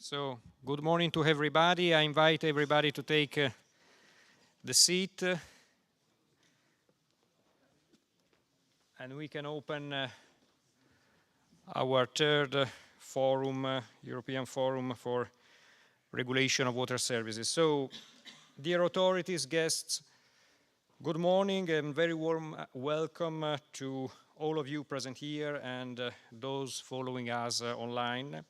So, good morning to everybody. I invite everybody to take the seat and we can open our third forum, European Forum for Regulation of Water Services. So, dear authorities, guests, good morning and very warm welcome to all of you present here and those following us online.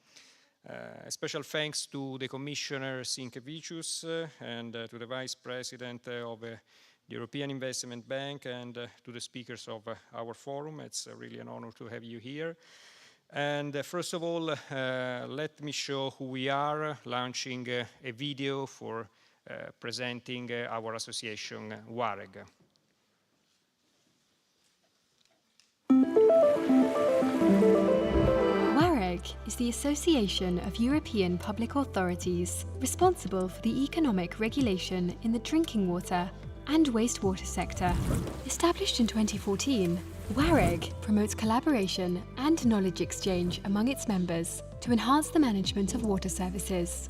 A special thanks to the Commissioner Sinkevicius and to the Vice President of the European Investment Bank and to the speakers of our forum. It's really an honor to have you here. And first of all, let me show who we are, launching a video for presenting our association, WAREG. WAREG is the Association of European Public Authorities responsible for the economic regulation in the drinking water and wastewater sector. Established in 2014, WAREG promotes collaboration and knowledge exchange among its members to enhance the management of water services.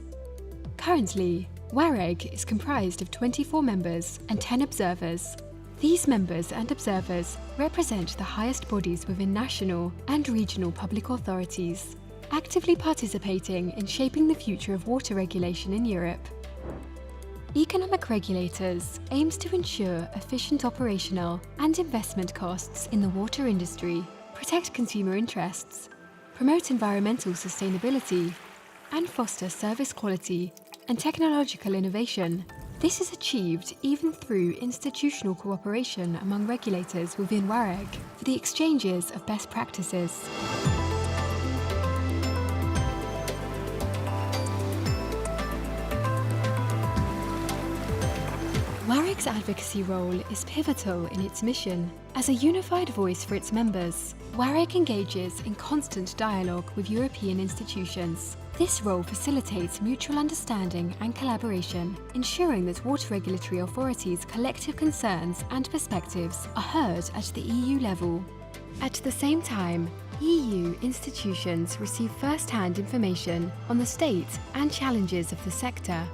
Currently, WAREG is comprised of 24 members and 10 observers. These members and observers represent the highest bodies within national and regional public authorities, actively participating in shaping the future of water regulation in Europe. Economic Regulators aims to ensure efficient operational and investment costs in the water industry, protect consumer interests, promote environmental sustainability, and foster service quality and technological innovation. This is achieved even through institutional cooperation among regulators within WAREG for the exchanges of best practices. WAREG's advocacy role is pivotal in its mission. As a unified voice for its members, WAREG engages in constant dialogue with European institutions. This role facilitates mutual understanding and collaboration, ensuring that water regulatory authorities' collective concerns and perspectives are heard at the EU level. At the same time, EU institutions receive first-hand information on the state and challenges of the sector.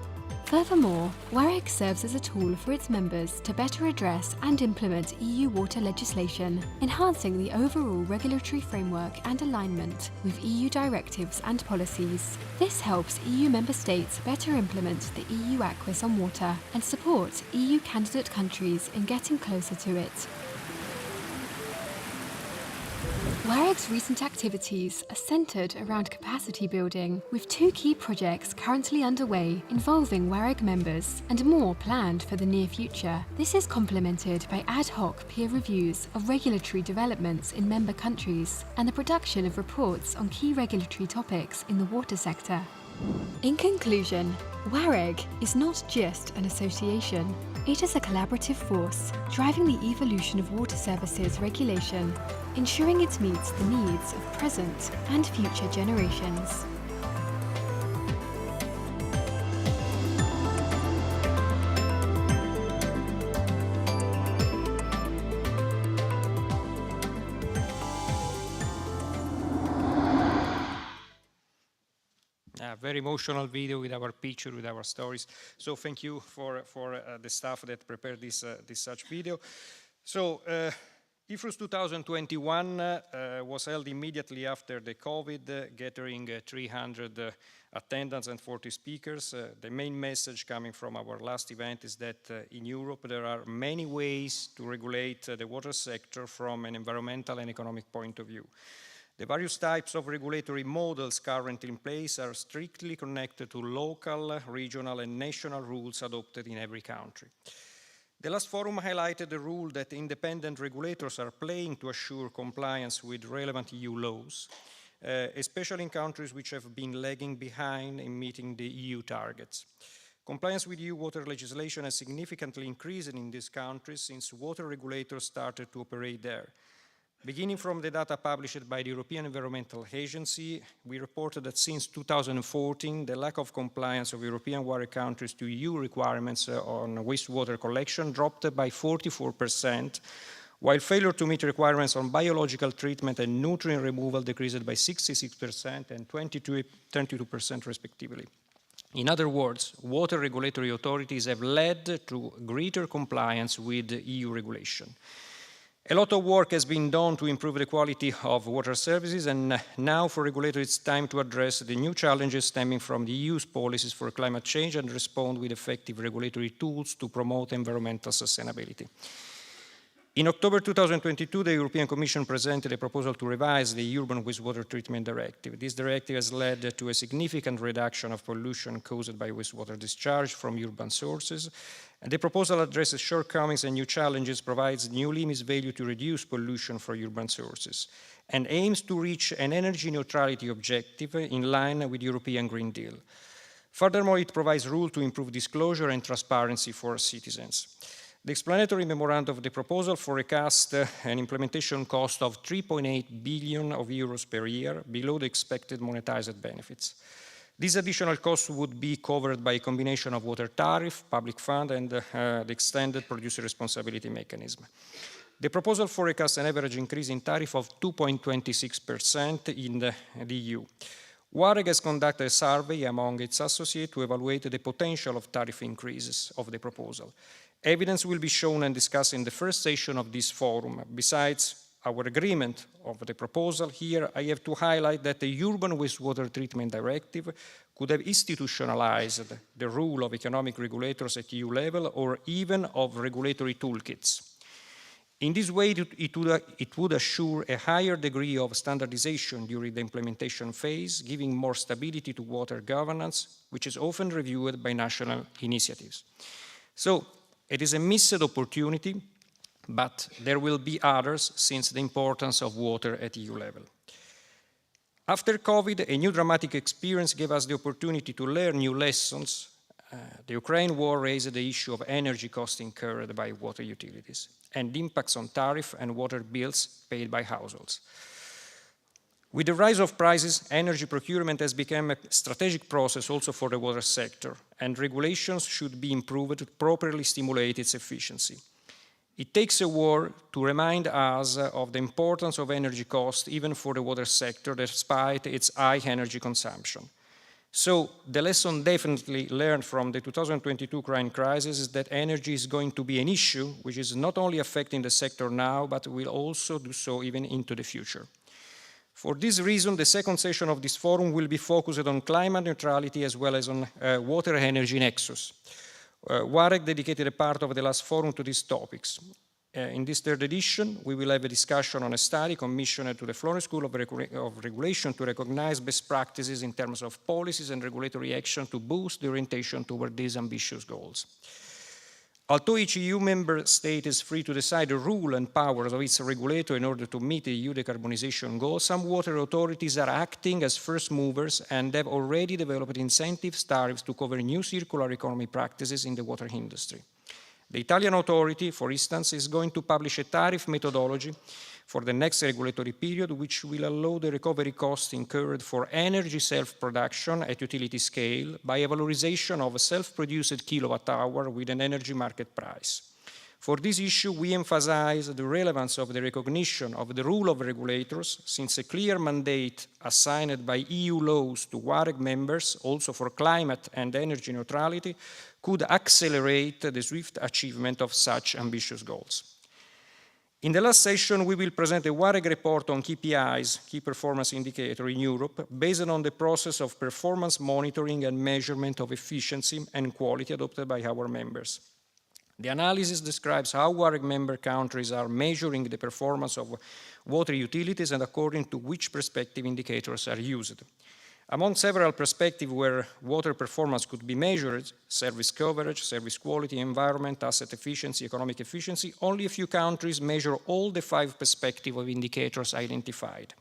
Furthermore, WAREG serves as a tool for its members to better address and implement EU water legislation, enhancing the overall regulatory framework and alignment with EU directives and policies. This helps EU member states better implement the EU Acquis on water and support EU candidate countries in getting closer to it. WAREG's recent activities are centred around capacity building, with 2 key projects currently underway involving WAREG members and more planned for the near future. This is complemented by ad hoc peer reviews of regulatory developments in member countries and the production of reports on key regulatory topics in the water sector. In conclusion, WAREG is not just an association. It is a collaborative force driving the evolution of water services regulation, ensuring it meets the needs of present and future generations. Very emotional video with our picture, with our stories. So thank you for the staff that prepared this such video. So IFRUS 2021 was held immediately after the COVID, gathering 300 attendants and 40 speakers. The main message coming from our last event is that in Europe there are many ways to regulate the water sector from an environmental and economic point of view. The various types of regulatory models currently in place are strictly connected to local, regional and national rules adopted in every country. The last forum highlighted the role that independent regulators are playing to assure compliance with relevant EU laws, especially in countries which have been lagging behind in meeting the EU targets. Compliance with EU water legislation has significantly increased in these countries since water regulators started to operate there. Beginning from the data published by the European Environmental Agency, we reported that since 2014, the lack of compliance of European water countries to EU requirements on wastewater collection dropped by 44%, while failure to meet requirements on biological treatment and nutrient removal decreased by 66% and 22% respectively. In other words, water regulatory authorities have led to greater compliance with EU regulation. A lot of work has been done to improve the quality of water services, and now for regulators it's time to address the new challenges stemming from the EU's policies for climate change and respond with effective regulatory tools to promote environmental sustainability. In October 2022, the European Commission presented a proposal to revise the Urban Wastewater Treatment Directive. This directive has led to a significant reduction of pollution caused by wastewater discharge from urban sources. And the proposal addresses shortcomings and new challenges, provides new limits value to reduce pollution for urban sources, and aims to reach an energy neutrality objective in line with the European Green Deal. Furthermore, it provides rules to improve disclosure and transparency for citizens. The explanatory memorandum of the proposal forecasts an implementation cost of 3.8 billion euros per year, below the expected monetized benefits. These additional costs would be covered by a combination of water tariff, public fund, and the extended producer responsibility mechanism. The proposal forecasts an average increase in tariff of 2.26% in the EU. WAREG has conducted a survey among its associates to evaluate the potential of tariff increases of the proposal. Evidence will be shown and discussed in the first session of this forum. Besides our agreement of the proposal, here I have to highlight that the Urban Wastewater Treatment Directive could have institutionalized the role of economic regulators at EU level or even of regulatory toolkits. In this way, it would assure a higher degree of standardization during the implementation phase, giving more stability to water governance, which is often reviewed by national initiatives. So, it is a missed opportunity, but there will be others since the importance of water at EU level. After COVID, a new dramatic experience gave us the opportunity to learn new lessons. The Ukraine war raised the issue of energy costs incurred by water utilities and impacts on tariff and water bills paid by households. With the rise of prices, energy procurement has become a strategic process also for the water sector, and regulations should be improved to properly stimulate its efficiency. It takes a war to remind us of the importance of energy cost even for the water sector despite its high energy consumption. So the lesson definitely learned from the 2022 Ukraine crisis is that energy is going to be an issue which is not only affecting the sector now, but will also do so even into the future. For this reason, the second session of this forum will be focused on climate neutrality as well as on water energy nexus. WAREG dedicated a part of the last forum to these topics. In this third edition, we will have a discussion on a study commissioned to the Florence School of Regulation to recognize best practices in terms of policies and regulatory action to boost the orientation toward these ambitious goals. Although each EU member state is free to decide the role and powers of its regulator in order to meet the EU decarbonization goals, some water authorities are acting as first movers and have already developed incentives tariffs to cover new circular economy practices in the water industry. The Italian authority, for instance, is going to publish a tariff methodology for the next regulatory period, which will allow the recovery costs incurred for energy self-production at utility scale by a valorization of a self-produced kilowatt-hour with an energy market price. For this issue, we emphasize the relevance of the recognition of the role of regulators, since a clear mandate assigned by EU laws to WAREG members, also for climate and energy neutrality, could accelerate the swift achievement of such ambitious goals. In the last session, we will present a WAREG report on KPIs, key performance indicator in Europe, based on the process of performance monitoring and measurement of efficiency and quality adopted by our members. The analysis describes how WAREG member countries are measuring the performance of water utilities and according to which perspective indicators are used. Among several perspectives where water performance could be measured, service coverage, service quality, environment, asset efficiency, economic efficiency, only a few countries measure all the 5 perspectives of indicators identified.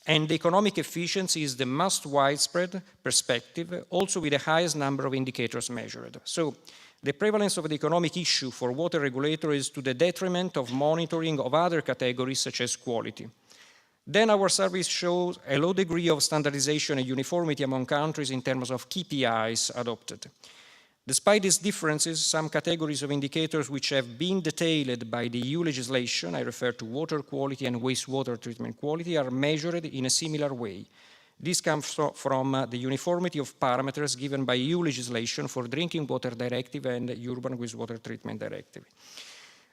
And the economic efficiency is the most widespread perspective, also with the highest number of indicators measured. So the prevalence of the economic issue for water regulator is to the detriment of monitoring of other categories such as quality. Then our survey shows a low degree of standardization and uniformity among countries in terms of KPIs adopted. Despite these differences, some categories of indicators which have been detailed by the EU legislation, I refer to water quality and wastewater treatment quality, are measured in a similar way. This comes from the uniformity of parameters given by EU legislation for Drinking Water Directive and Urban Wastewater Treatment Directive.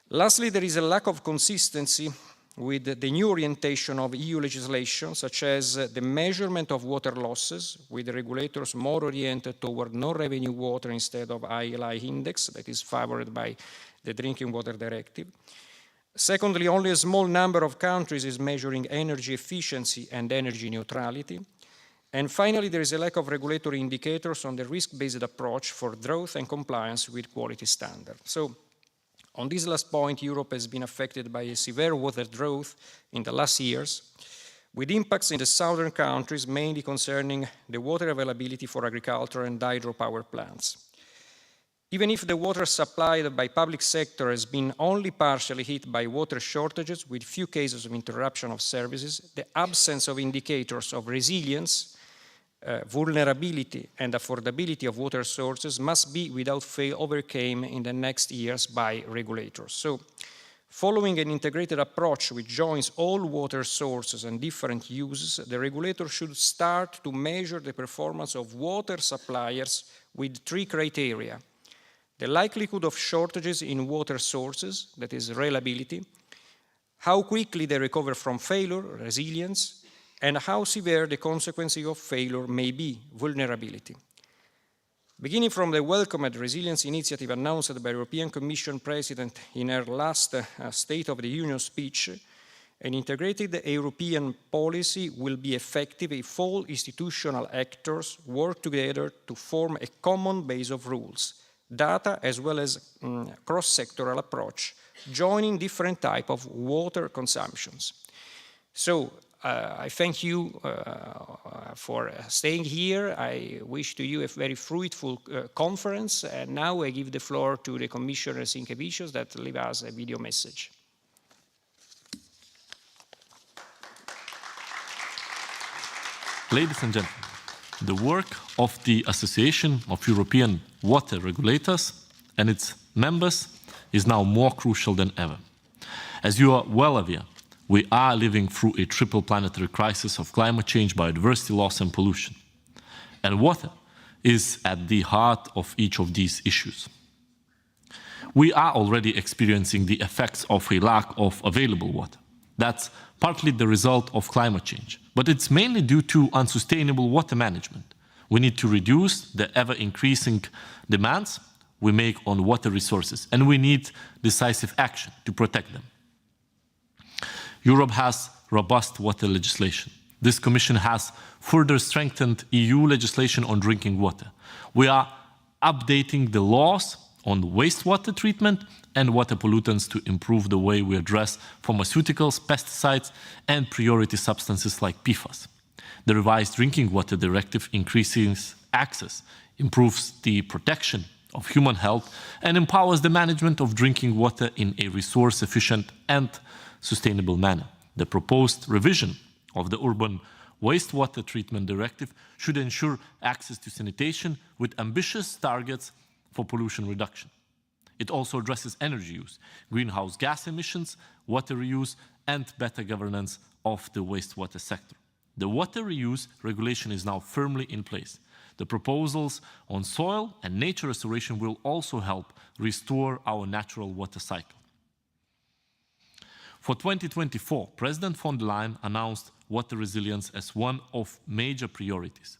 Lastly, there is a lack of consistency with the new orientation of EU legislation, such as the measurement of water losses, with the regulators more oriented toward non-revenue water instead of ILI index that is favored by the Drinking Water Directive. Secondly, only a small number of countries is measuring energy efficiency and energy neutrality. And finally, there is a lack of regulatory indicators on the risk-based approach for drought and compliance with quality standards. So, on this last point, Europe has been affected by a severe water drought in the last years, with impacts in the southern countries mainly concerning the water availability for agriculture and hydropower plants. Even if the water supplied by public sector has been only partially hit by water shortages with few cases of interruption of services, the absence of indicators of resilience, vulnerability and affordability of water sources must be without fail overcome in the next years by regulators. So, following an integrated approach which joins all water sources and different uses, the regulator should start to measure the performance of water suppliers with three criteria: the likelihood of shortages in water sources, that is reliability, how quickly they recover from failure, resilience, and how severe the consequences of failure may be, vulnerability. Beginning from the welcomed resilience initiative announced by the European Commission President in her last State of the Union speech, an integrated European policy will be effective if all institutional actors work together to form a common base of rules, data as well as cross-sectoral approach, joining different types of water consumptions. So, I thank you for staying here. I wish to you a very fruitful conference. And now I give the floor to the Commissioner Sinkevicius that will leave us a video message. Ladies and gentlemen, the work of the Association of European Water Regulators and its members is now more crucial than ever. As you are well aware, we are living through a triple planetary crisis of climate change, biodiversity loss, and pollution. And water is at the heart of each of these issues. We are already experiencing the effects of a lack of available water. That's partly the result of climate change, but it's mainly due to unsustainable water management. We need to reduce the ever-increasing demands we make on water resources, and we need decisive action to protect them. Europe has robust water legislation. This Commission has further strengthened EU legislation on drinking water. We are updating the laws on wastewater treatment and water pollutants to improve the way we address pharmaceuticals, pesticides, and priority substances like PFAS. The revised Drinking Water Directive increases access, improves the protection of human health, and empowers the management of drinking water in a resource-efficient and sustainable manner. The proposed revision of the Urban Wastewater Treatment Directive should ensure access to sanitation with ambitious targets for pollution reduction. It also addresses energy use, greenhouse gas emissions, water reuse, and better governance of the wastewater sector. The water reuse regulation is now firmly in place. The proposals on soil and nature restoration will also help restore our natural water cycle. For 2024, President von der Leyen announced water resilience as one of major priorities.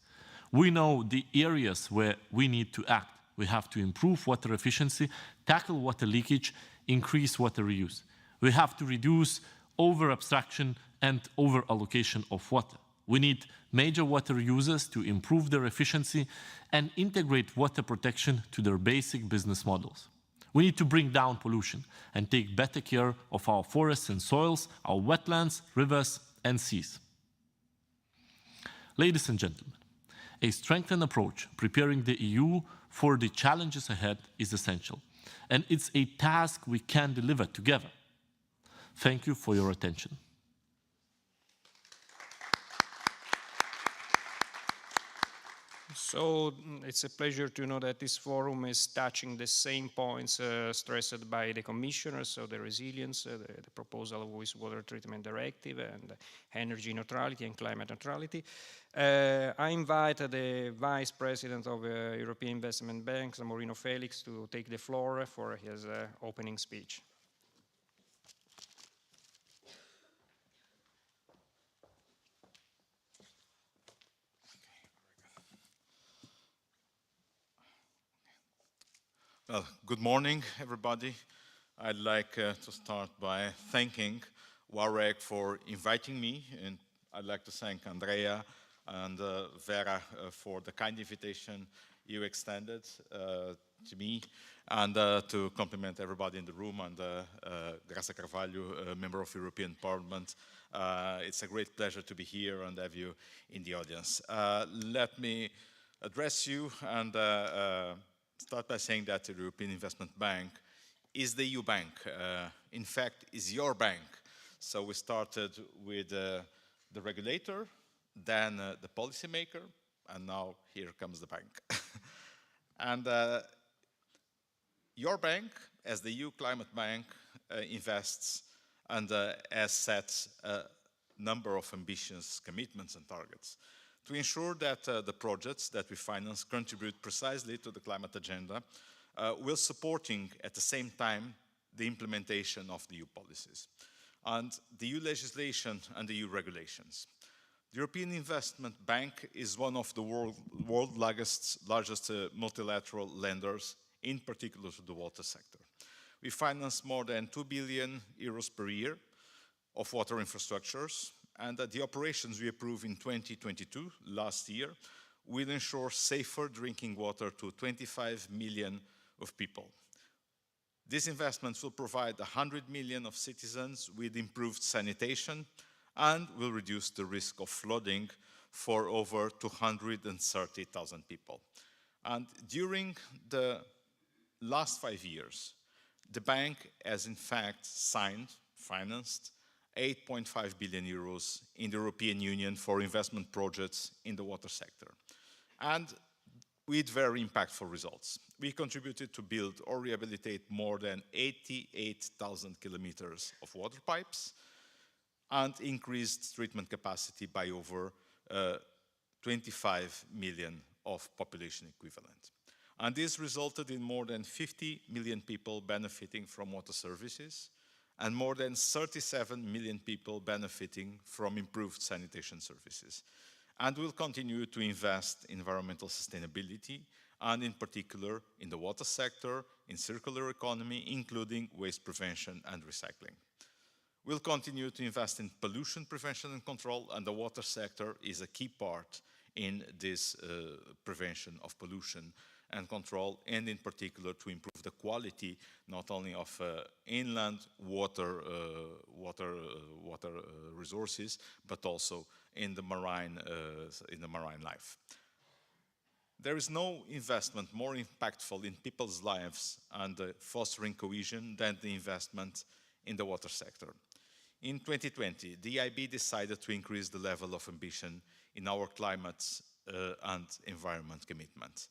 We know the areas where we need to act. We have to improve water efficiency, tackle water leakage, increase water reuse. We have to reduce over-abstraction and over-allocation of water. We need major water users to improve their efficiency and integrate water protection to their basic business models. We need to bring down pollution and take better care of our forests and soils, our wetlands, rivers, and seas. Ladies and gentlemen, a strengthened approach preparing the EU for the challenges ahead is essential, and it's a task we can deliver together. Thank you for your attention. So it's a pleasure to know that this forum is touching the same points stressed by the commissioner, so the resilience, the proposal of wastewater treatment directive, and energy neutrality and climate neutrality. I invite the Vice President of the European Investment Bank, Maurino Felix, to take the floor for his opening speech. Well, good morning, everybody. I'd like to start by thanking WAREG for inviting me, and I'd like to thank Andrea and Vera for the kind invitation you extended to me, and to compliment everybody in the room, and Graça Carvalho, member of European Parliament. It's a great pleasure to be here and have you in the audience. Let me address you and start by saying that the European Investment Bank is the EU bank. In fact, is your bank. So we started with the regulator, then the policymaker, and now here comes the bank. And your bank, as the EU Climate Bank, invests and has set a number of ambitious commitments and targets to ensure that the projects that we finance contribute precisely to the climate agenda, while supporting at the same time the implementation of the EU policies and the EU legislation and the EU regulations. The European Investment Bank is one of the world's largest multilateral lenders, in particular to the water sector. We finance more than 2 billion euros per year of water infrastructures, and that the operations we approved in 2022, last year, will ensure safer drinking water to 25 million of people. These investments will provide 100 million of citizens with improved sanitation and will reduce the risk of flooding for over 230,000 people. And during the last 5 years, the bank has in fact financed 8.5 billion euros in the European Union for investment projects in the water sector, and with very impactful results. We contributed to build or rehabilitate more than 88,000 kilometers of water pipes and increased treatment capacity by over 25 million of population equivalent. And this resulted in more than 50 million people benefiting from water services, and more than 37 million people benefiting from improved sanitation services. And we'll continue to invest in environmental sustainability, and in particular in the water sector, in circular economy, including waste prevention and recycling. We'll continue to invest in pollution prevention and control, and the water sector is a key part in this prevention of pollution and control, and in particular to improve the quality not only of inland water resources, but also in the marine life. There is no investment more impactful in people's lives and fostering cohesion than the investment in the water sector. In 2020, the EIB decided to increase the level of ambition in our climate and environment commitment,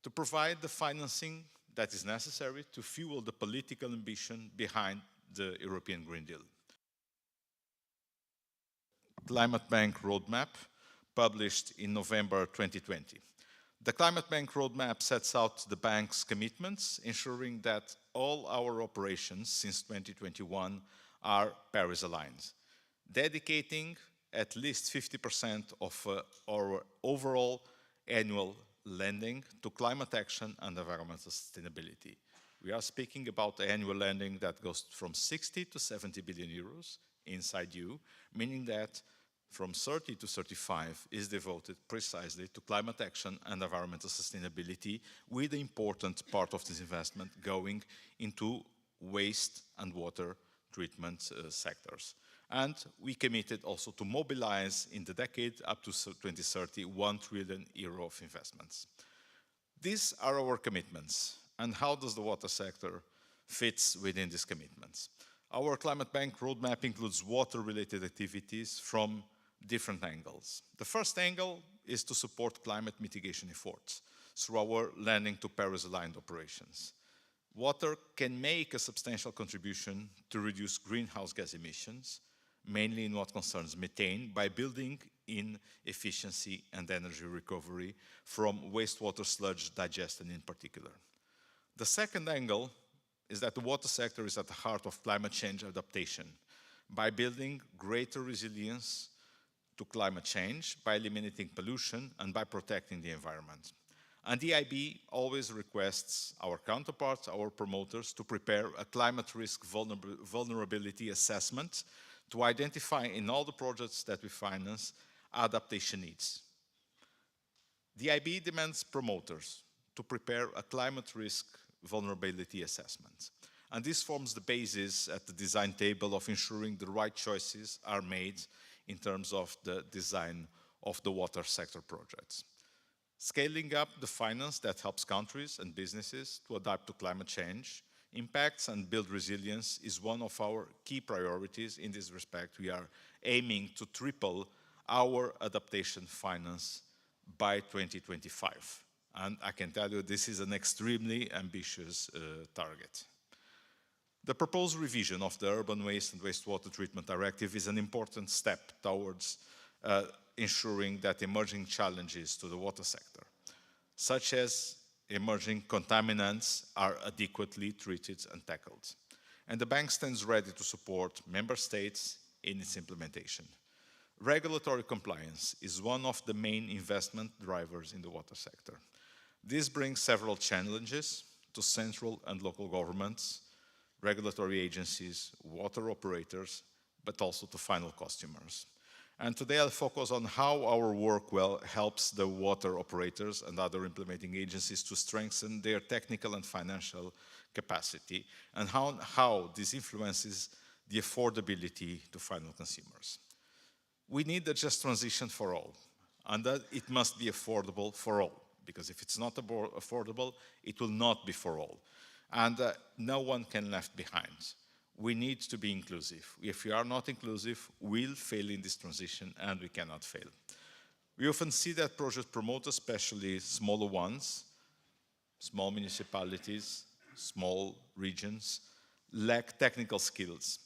to provide the financing that is necessary to fuel the political ambition behind the European Green Deal. Climate Bank Roadmap, published in November 2020. The Climate Bank Roadmap sets out the bank's commitments, ensuring that all our operations since 2021 are Paris-aligned, dedicating at least 50% of our overall annual lending to climate action and environmental sustainability. We are speaking about annual lending that goes from 60 to 70 billion euros inside EU, meaning that from 30 to 35 is devoted precisely to climate action and environmental sustainability, with the important part of this investment going into waste and water treatment sectors. And we committed also to mobilize in the decade up to 2030 1 trillion euro of investments. These are our commitments. And how does the water sector fit within these commitments? Our Climate Bank roadmap includes water-related activities from different angles. The first angle is to support climate mitigation efforts through our lending to Paris-aligned operations. Water can make a substantial contribution to reduce greenhouse gas emissions, mainly in what concerns methane, by building in efficiency and energy recovery from wastewater sludge digestion in particular. The second angle is that the water sector is at the heart of climate change adaptation by building greater resilience to climate change, by eliminating pollution, and by protecting the environment. And the EIB always requests our counterparts, our promoters, to prepare a climate risk vulnerability assessment to identify in all the projects that we finance adaptation needs. The EIB demands promoters to prepare a climate risk vulnerability assessment. And this forms the basis at the design table of ensuring the right choices are made in terms of the design of the water sector projects. Scaling up the finance that helps countries and businesses to adapt to climate change impacts and build resilience is one of our key priorities. In this respect, we are aiming to triple our adaptation finance by 2025. And I can tell you this is an extremely ambitious target. The proposed revision of the Urban Waste and Wastewater Treatment Directive is an important step towards ensuring that emerging challenges to the water sector, such as emerging contaminants, are adequately treated and tackled. And the bank stands ready to support member states in its implementation. Regulatory compliance is one of the main investment drivers in the water sector. This brings several challenges to central and local governments, regulatory agencies, water operators, but also to final customers. And today I'll focus on how our work helps the water operators and other implementing agencies to strengthen their technical and financial capacity, and how this influences the affordability to final consumers. We need a just transition for all, and that it must be affordable for all, because if it's not affordable, it will not be for all. And no one can be left behind. We need to be inclusive. If we are not inclusive, we'll fail in this transition, and we cannot fail. We often see that project promoters, especially smaller ones, small municipalities, small regions, lack technical skills.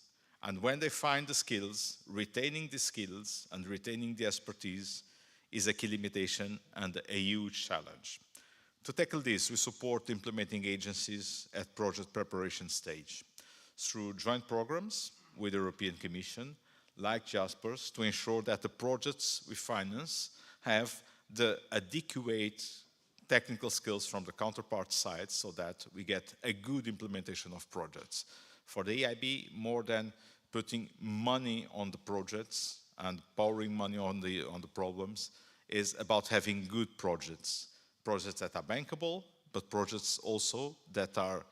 And when they find the skills, retaining the skills and retaining the expertise is a key limitation and a huge challenge. To tackle this, we support implementing agencies at project preparation stage through joint programs with the European Commission, like JASPERS, to ensure that the projects we finance have the adequate technical skills from the counterpart side so that we get a good implementation of projects. For the EIB, more than putting money on the projects and pouring money on the problems, is about having good projects. Projects that are bankable, but projects also that are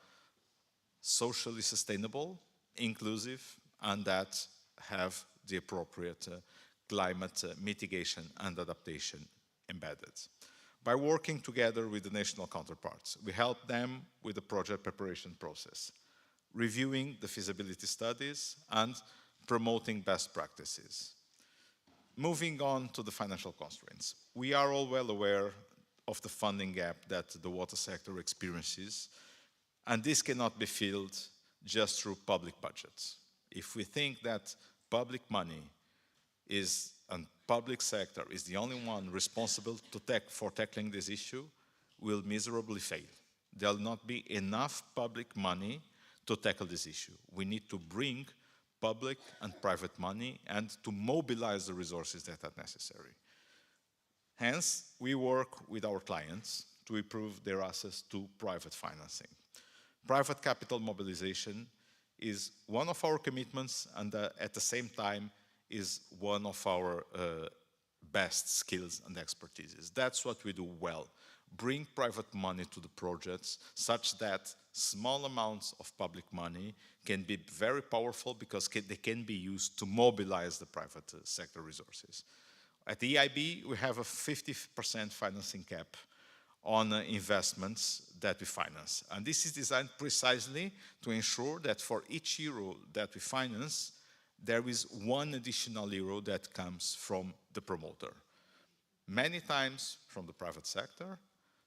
socially sustainable, inclusive, and that have the appropriate climate mitigation and adaptation embedded. By working together with the national counterparts, we help them with the project preparation process, reviewing the feasibility studies and promoting best practices. Moving on to the financial constraints. We are all well aware of the funding gap that the water sector experiences, and this cannot be filled just through public budgets. If we think that public money and public sector is the only one responsible for tackling this issue, we'll miserably fail. There'll not be enough public money to tackle this issue. We need to bring public and private money and to mobilize the resources that are necessary. Hence, we work with our clients to improve their access to private financing. Private capital mobilization is one of our commitments, and at the same time is one of our best skills and expertises. That's what we do well. Bring private money to the projects such that small amounts of public money can be very powerful because they can be used to mobilize the private sector resources. At the EIB, we have a 50% financing cap on investments that we finance. And this is designed precisely to ensure that for each euro that we finance, there is one additional euro that comes from the promoter. Many times from the private sector,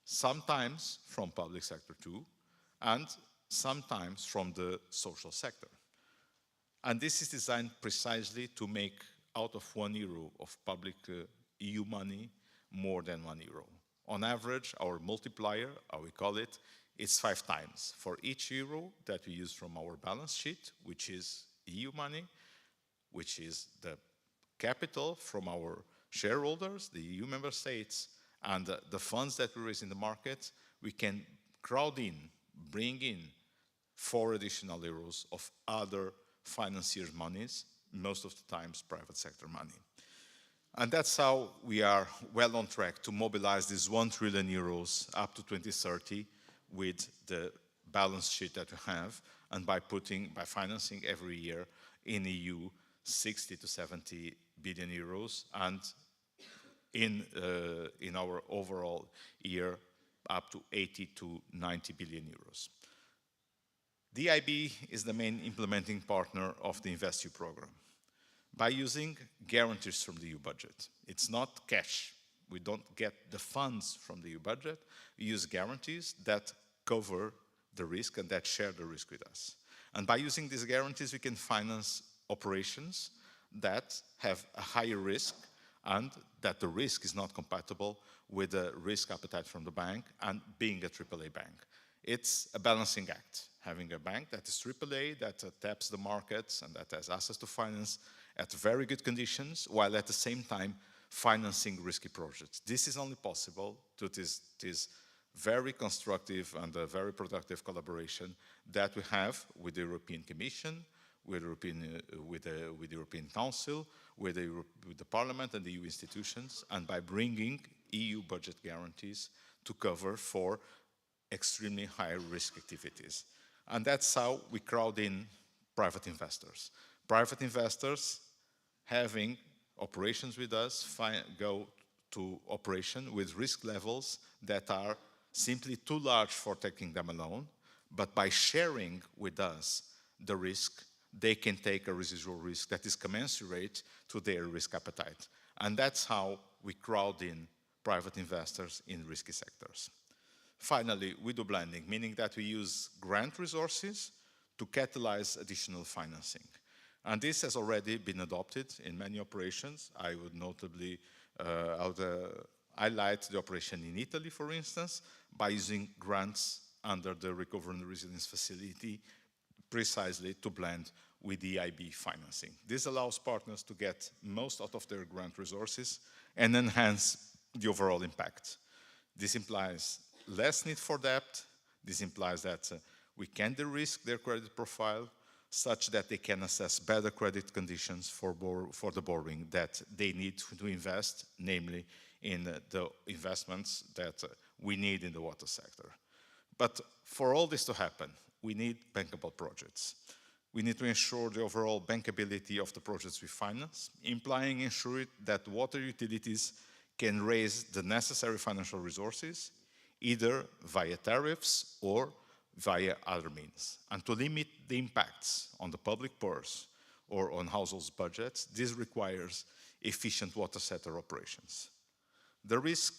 sometimes from public sector too, and sometimes from the social sector. And this is designed precisely to make out of 1 euro of public EU money more than 1 euro. On average, our multiplier, how we call it, is 5 times. For each euro that we use from our balance sheet, which is EU money, which is the capital from our shareholders, the EU member states, and the funds that we raise in the market, we can crowd in, bring in 4 additional euros of other financiers' monies, most of the times private sector money. And that's how we are well on track to mobilize these 1 trillion euros up to 2030 with the balance sheet that we have, and by financing every year in EU 60 to 70 billion euros, and in our overall year up to 80 to 90 billion euros. The EIB is the main implementing partner of the InvestEU program by using guarantees from the EU budget. It's not cash. We don't get the funds from the EU budget. We use guarantees that cover the risk and that share the risk with us. And by using these guarantees, we can finance operations that have a higher risk and that the risk is not compatible with the risk appetite from the bank and being a AAA bank. It's a balancing act, having a bank that is AAA, that taps the markets and that has access to finance at very good conditions, while at the same time financing risky projects. This is only possible to this very constructive and a very productive collaboration that we have with the European Commission, with the European Council, with the Parliament and the EU institutions, and by bringing EU budget guarantees to cover for extremely high risk activities. And that's how we crowd in private investors. Private investors having operations with us go to operation with risk levels that are simply too large for taking them alone, but by sharing with us the risk, they can take a residual risk that is commensurate to their risk appetite. And that's how we crowd in private investors in risky sectors. Finally, we do blending, meaning that we use grant resources to catalyze additional financing. And this has already been adopted in many operations. I would notably highlight the operation in Italy, for instance, by using grants under the Recovery and Resilience Facility precisely to blend with the EIB financing. This allows partners to get most out of their grant resources and enhance the overall impact. This implies less need for debt. This implies that we can de-risk their credit profile such that they can assess better credit conditions for the borrowing that they need to invest, namely in the investments that we need in the water sector. But for all this to happen, we need bankable projects. We need to ensure the overall bankability of the projects we finance, ensuring that water utilities can raise the necessary financial resources, either via tariffs or via other means. And to limit the impacts on the public purse or on households' budgets, this requires efficient water sector operations. The risk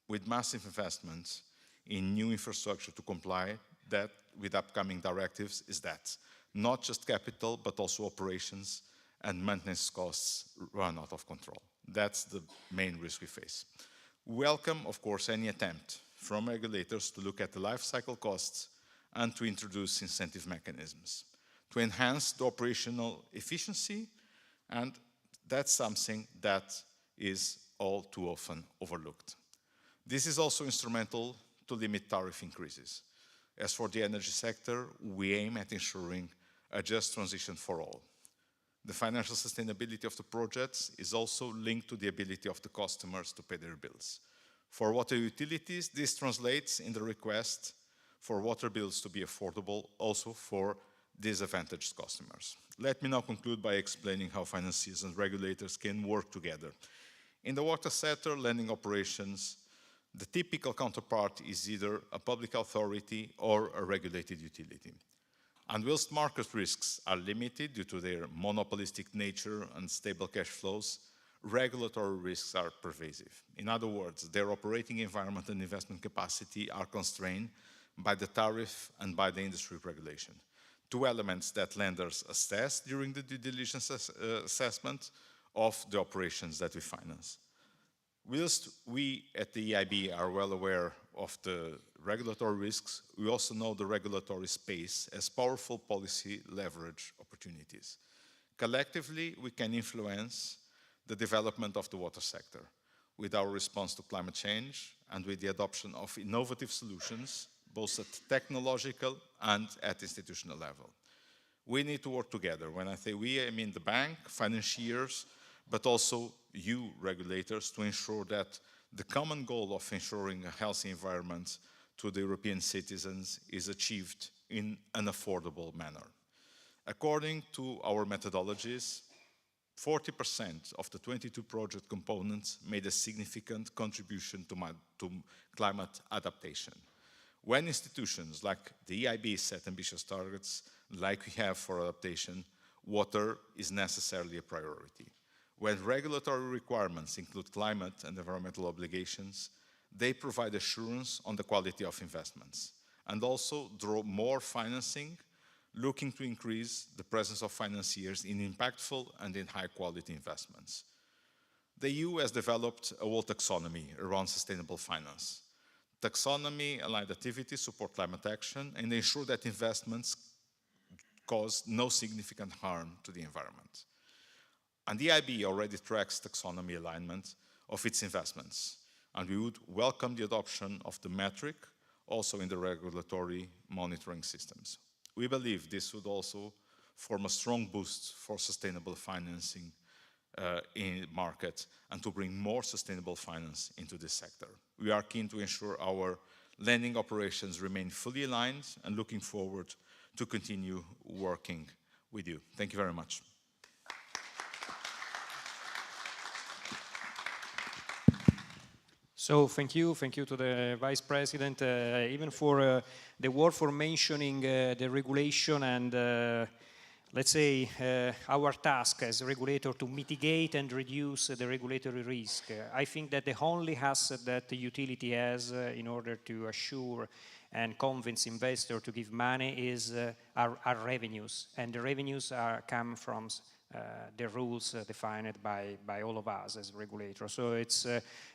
with massive investments in new infrastructure to comply with upcoming directives is that not just capital, but also operations and maintenance costs run out of control. That's the main risk we face. We welcome, of course, any attempt from regulators to look at the life cycle costs and to introduce incentive mechanisms to enhance the operational efficiency, and that's something that is all too often overlooked. This is also instrumental to limit tariff increases. As for the energy sector, we aim at ensuring a just transition for all. The financial sustainability of the projects is also linked to the ability of the customers to pay their bills. For water utilities, this translates in the request for water bills to be affordable also for disadvantaged customers. Let me now conclude by explaining how financiers and regulators can work together. In the water sector, lending operations, the typical counterpart is either a public authority or a regulated utility. And whilst market risks are limited due to their monopolistic nature and stable cash flows, regulatory risks are pervasive. In other words, their operating environment and investment capacity are constrained by the tariff and by the industry regulation. Two elements that lenders assess during the due diligence assessment of the operations that we finance. Whilst we at the EIB are well aware of the regulatory risks, we also know the regulatory space as powerful policy leverage opportunities. Collectively, we can influence the development of the water sector with our response to climate change and with the adoption of innovative solutions, both at technological and at institutional level. We need to work together. When I say we, I mean the bank, financiers, but also you, regulators, to ensure that the common goal of ensuring a healthy environment to the European citizens is achieved in an affordable manner. According to our methodologies, 40% of the 22 project components made a significant contribution to climate adaptation. When institutions like the EIB set ambitious targets, like we have for adaptation, water is necessarily a priority. When regulatory requirements include climate and environmental obligations, they provide assurance on the quality of investments and also draw more financing, looking to increase the presence of financiers in impactful and in high-quality investments. The EU has developed a whole taxonomy around sustainable finance. Taxonomy-aligned activities support climate action and ensure that investments cause no significant harm to the environment. And the EIB already tracks taxonomy alignment of its investments, and we would welcome the adoption of the metric also in the regulatory monitoring systems. We believe this would also form a strong boost for sustainable financing in the market and to bring more sustainable finance into this sector. We are keen to ensure our lending operations remain fully aligned and looking forward to continue working with you. Thank you very much. So thank you to the Vice President, even for the work for mentioning the regulation and let's say our task as a regulator to mitigate and reduce the regulatory risk. I think that the only asset that the utility has in order to assure and convince investors to give money is our revenues, and the revenues come from the rules defined by all of us as regulators. So it's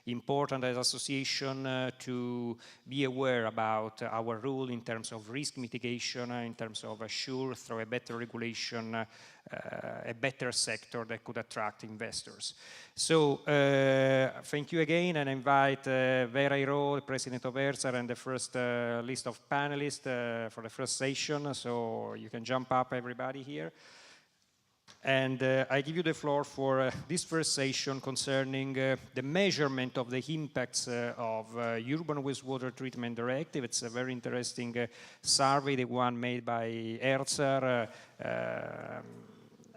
important as association to be aware about our role in terms of risk mitigation, in terms of assure through a better regulation, a better sector that could attract investors. So thank you again, and I invite Vera Iro, the President of ERSAR, and the first list of panelists for the first session. So you can jump up, everybody here. And I give you the floor for this first session concerning the measurement of the impacts of Urban Wastewater Treatment Directive. It's a very interesting survey, the one made by ERSAR,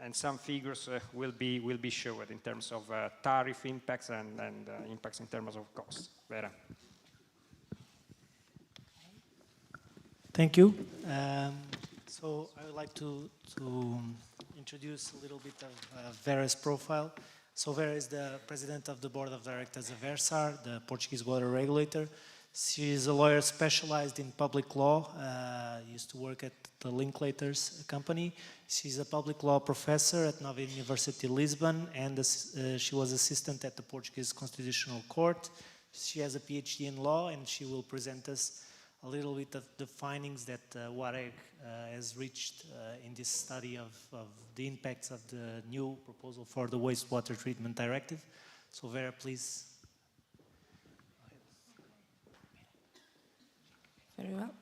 and some figures will be shown in terms of tariff impacts and impacts in terms of costs. Vera. Thank you. So I would like to introduce a little bit of Vera's profile. So Vera is the president of the board of directors of ERSAR, the Portuguese water regulator. She is a lawyer specialized in public law, used to work at the Linklaters company. She's a public law professor at Nova University Lisbon, and she was assistant at the Portuguese Constitutional Court. She has a PhD in law, and she will present us a little bit of the findings that WAREG has reached in this study of the impacts of the new proposal for the Wastewater Treatment Directive. So Vera, please. Very well.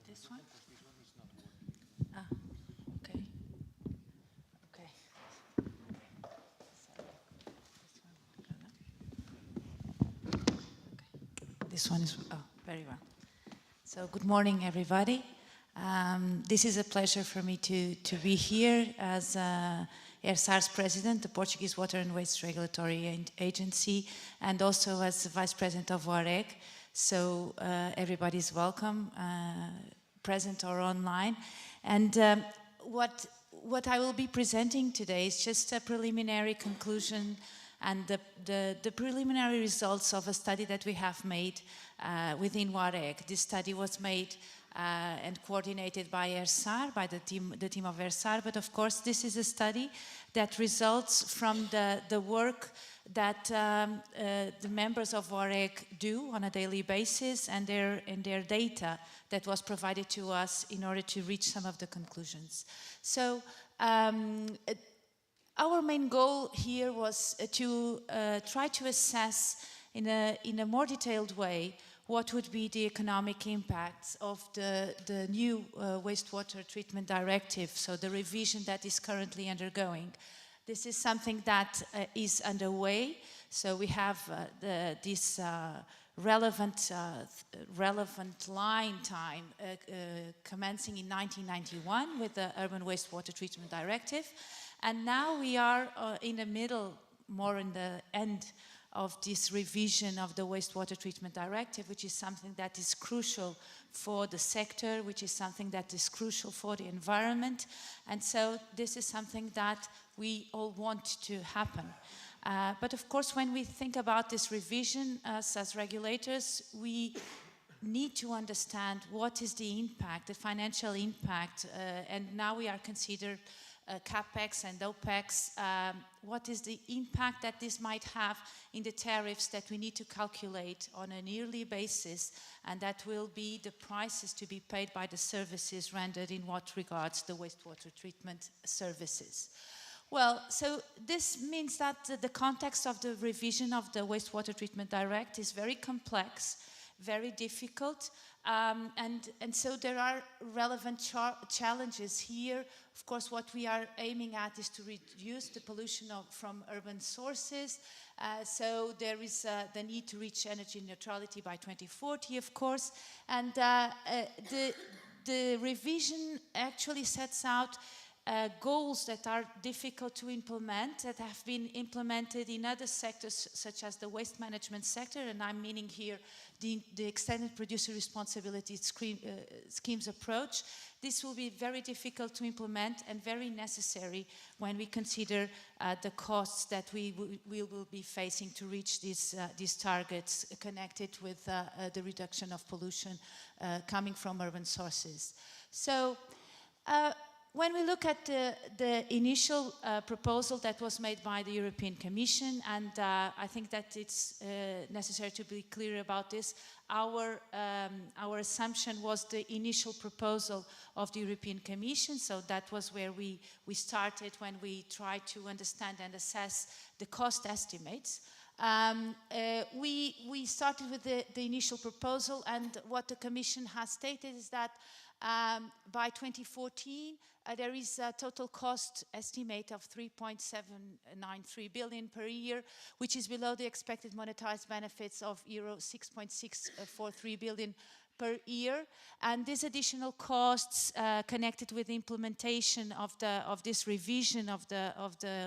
This one? Ah, okay. Okay. This one is, oh, very well. So good morning, everybody. This is a pleasure for me to be here as ERSAR's president, the Portuguese Water and Waste Regulatory Agency, and also as the vice president of WAREG, So everybody's welcome, present or online. And what I will be presenting today is just a preliminary conclusion and the preliminary results of a study that we have made within WAREG. This study was made and coordinated by ERSAR, by the team of ERSAR, but of course this is a study that results from the work that the members of WAREG do on a daily basis and their data that was provided to us in order to reach some of the conclusions. So our main goal here was to try to assess in a more detailed way what would be the economic impacts of the new wastewater treatment directive, so the revision that is currently undergoing. This is something that is underway, so we have this relevant line time commencing in 1991 with the Urban Wastewater Treatment Directive, and now we are in the middle, more in the end of this revision of the Wastewater Treatment Directive, which is something that is crucial for the sector, which is something that is crucial for the environment. And so this is something that we all want to happen. But of course, when we think about this revision as regulators, we need to understand what is the impact, the financial impact, and now we are considered CapEx and OpEx, what is the impact that this might have in the tariffs that we need to calculate on a yearly basis, and that will be the prices to be paid by the services rendered in what regards the wastewater treatment services. Well, so this means that the context of the revision of the Wastewater Treatment Direct is very complex, very difficult, and so there are relevant challenges here. Of course, what we are aiming at is to reduce the pollution from urban sources. So there is the need to reach energy neutrality by 2040, of course. And the revision actually sets out goals that are difficult to implement, that have been implemented in other sectors, such as the waste management sector, and I'm meaning here the extended producer responsibility schemes approach. This will be very difficult to implement and very necessary when we consider the costs that we will be facing to reach these targets connected with the reduction of pollution coming from urban sources. So, when we look at the initial proposal that was made by the European Commission, and I think that it's necessary to be clear about this, our assumption was the initial proposal of the European Commission, so that was where we started when we tried to understand and assess the cost estimates. We started with the initial proposal, and what the Commission has stated is that by 2014, there is a total cost estimate of 3.793 billion per year, which is below the expected monetized benefits of euro 6.643 billion per year, and these additional costs connected with the implementation of this revision of the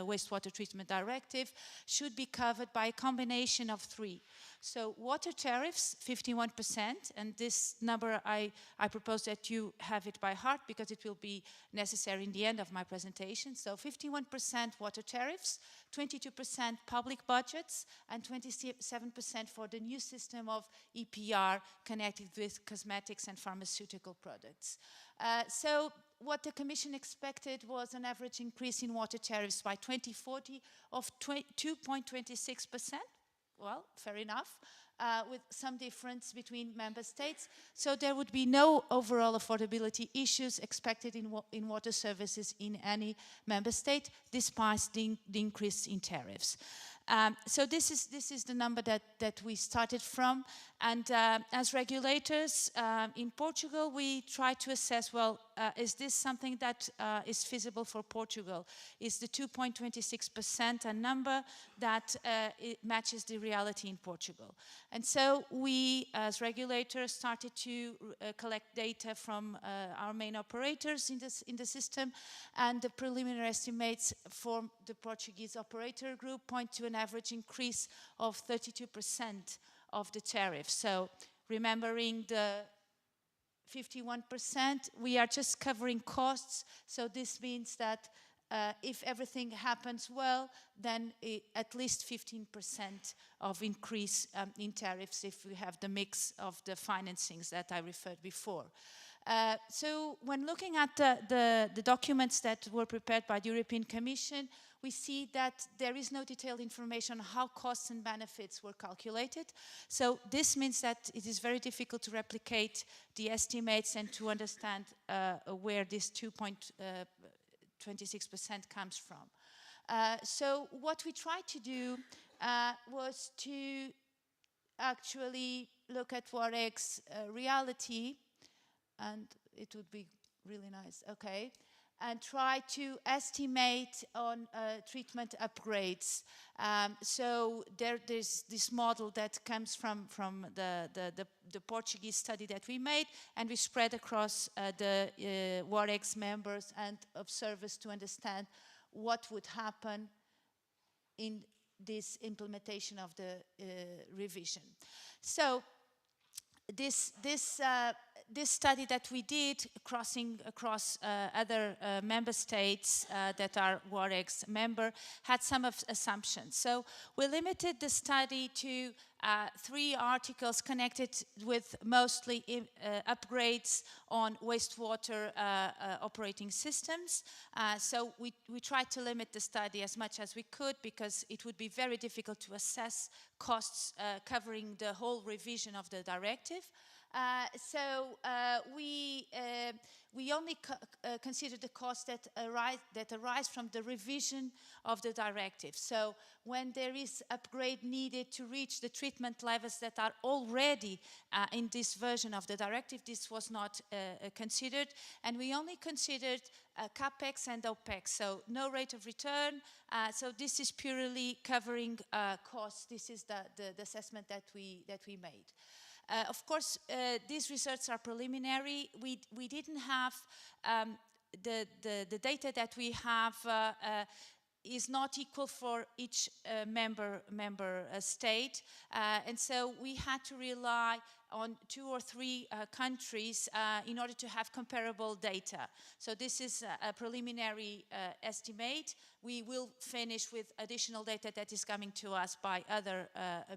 Wastewater Treatment Directive should be covered by a combination of three. So water tariffs, 51%, and this number I propose that you have it by heart because it will be necessary in the end of my presentation. So 51% water tariffs, 22% public budgets, and 27% for the new system of EPR connected with cosmetics and pharmaceutical products. So what the Commission expected was an average increase in water tariffs by 2040 of 2.26%. Well, fair enough, with some difference between member states. So there would be no overall affordability issues expected in water services in any member state, despite the increase in tariffs. So this is the number that we started from, and as regulators in Portugal, we try to assess, well, is this something that is feasible for Portugal? Is the 2.26% a number that it matches the reality in Portugal? And so we, as regulators, started to collect data from our main operators in the system, and the preliminary estimates for the Portuguese operator group point to an average increase of 32% of the tariff. So remembering the 51%, we are just covering costs. So this means that if everything happens well, then at least 15% of increase in tariffs if we have the mix of the financings that I referred before. So when looking at the documents that were prepared by the European Commission, we see that there is no detailed information on how costs and benefits were calculated. So this means that it is very difficult to replicate the estimates and to understand where this 2.26% comes from. So what we tried to do was to actually look at WAREG's reality, and it would be really nice, okay, and try to estimate on treatment upgrades. So there's this model that comes from the Portuguese study that we made, and we spread across the WAREG's members and observers to understand what would happen in this implementation of the revision. So this study that we did, crossing across other member states that are WAREG's member, had some assumptions. So we limited the study to 3 articles connected with mostly upgrades on wastewater operating systems. So we tried to limit the study as much as we could, because it would be very difficult to assess costs covering the whole revision of the directive. So we only consider the costs that arise from the revision of the directive. So when there is upgrade needed to reach the treatment levels that are already in this version of the directive, this was not considered, and we only considered CAPEX and OPEX, so no rate of return. So this is purely covering costs. This is the assessment that we made. Of course, these results are preliminary. We didn't have the data that we have is not equal for each member state, and so we had to rely on 2 or 3 countries in order to have comparable data. So this is a preliminary estimate. We will finish with additional data that is coming to us by other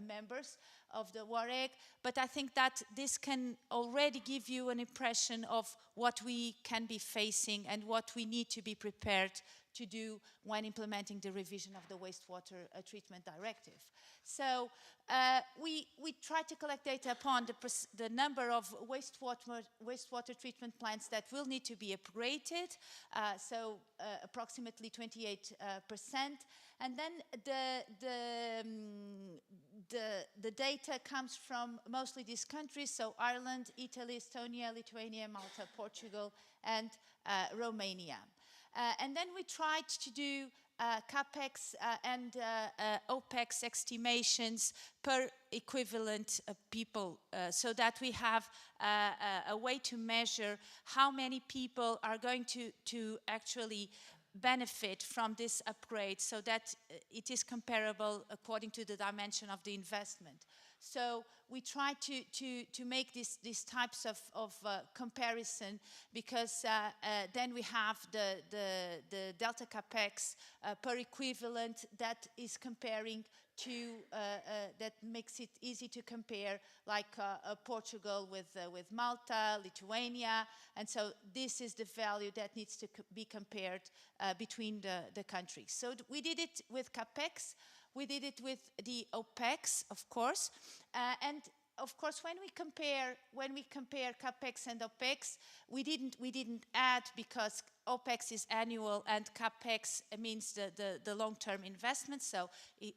members of the WAREG, but I think that this can already give you an impression of what we can be facing and what we need to be prepared to do when implementing the revision of the wastewater treatment directive. So we tried to collect data upon the number of wastewater treatment plants that will need to be upgraded, so approximately 28%. And then the data comes from mostly these countries, so Ireland, Italy, Estonia, Lithuania, Malta, Portugal, and Romania. And then we tried to do CAPEX and OPEX estimations per equivalent people, so that we have a way to measure how many people are going to actually benefit from this upgrade, so that it is comparable according to the dimension of the investment. So we try to make these types of comparison, because then we have the delta capex per equivalent that is comparing to that makes it easy to compare, like Portugal with Malta, Lithuania, and so this is the value that needs to be compared between the countries. So we did it with capex. We did it with the OPEX, of course, and of course when we compare capex and OPEX, we didn't add, because OPEX is annual and capex means the long-term investment. So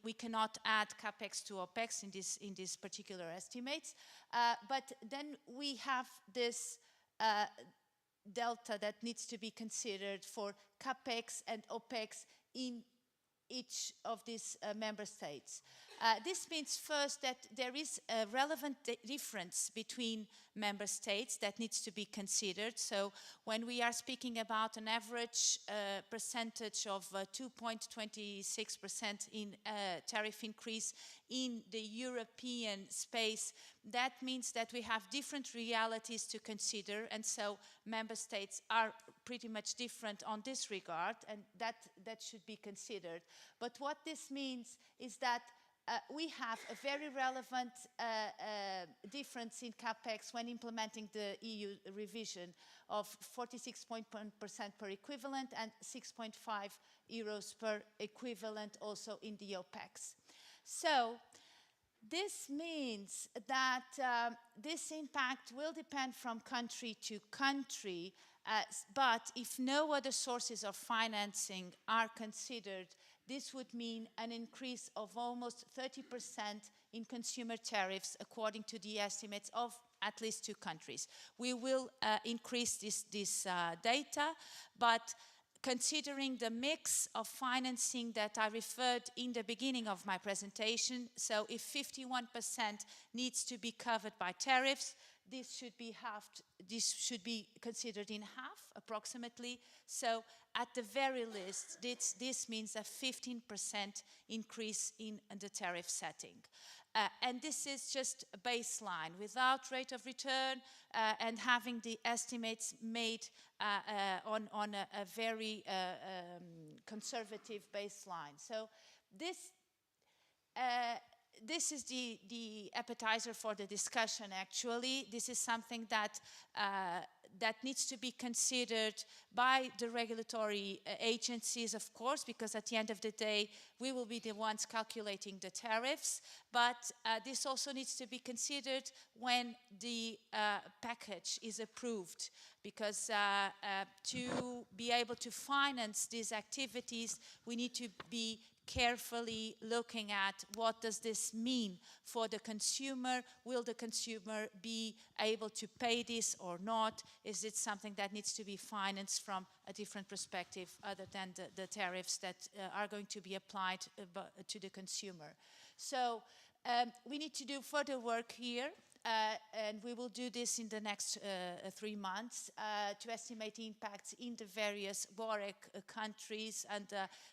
we cannot add capex to OPEX in this particular estimates. But then we have this delta that needs to be considered for capex and OPEX in each of these member states. This means first that there is a relevant difference between member states that needs to be considered. So when we are speaking about an average percentage of 2.26% in tariff increase in the European space, that means that we have different realities to consider, and so member states are pretty much different on this regard, and that should be considered. But what this means is that we have a very relevant difference in capex when implementing the EU revision of 46.1% per equivalent and 6.5 euros per equivalent also in the OPEX. So this means that this impact will depend from country to country, but if no other sources of financing are considered, this would mean an increase of almost 30% in consumer tariffs, according to the estimates of at least 2 countries. We will increase this data, but considering the mix of financing that I referred in the beginning of my presentation, so if 51% needs to be covered by tariffs, this should be halved, this should be considered in half approximately. So at the very least, this means a 15% increase in the tariff setting. And this is just a baseline without rate of return and having the estimates made on a very conservative baseline. So this is the appetizer for the discussion, actually. This is something that needs to be considered by the regulatory agencies, of course, because at the end of the day, we will be the ones calculating the tariffs. But this also needs to be considered when the package is approved, because to be able to finance these activities, we need to be carefully looking at what does this mean for the consumer. Will the consumer be able to pay this or not? Is it something that needs to be financed from a different perspective other than the tariffs that are going to be applied to the consumer? So we need to do further work here. And we will do this in the next 3 months to estimate impacts in the various BOREC countries, and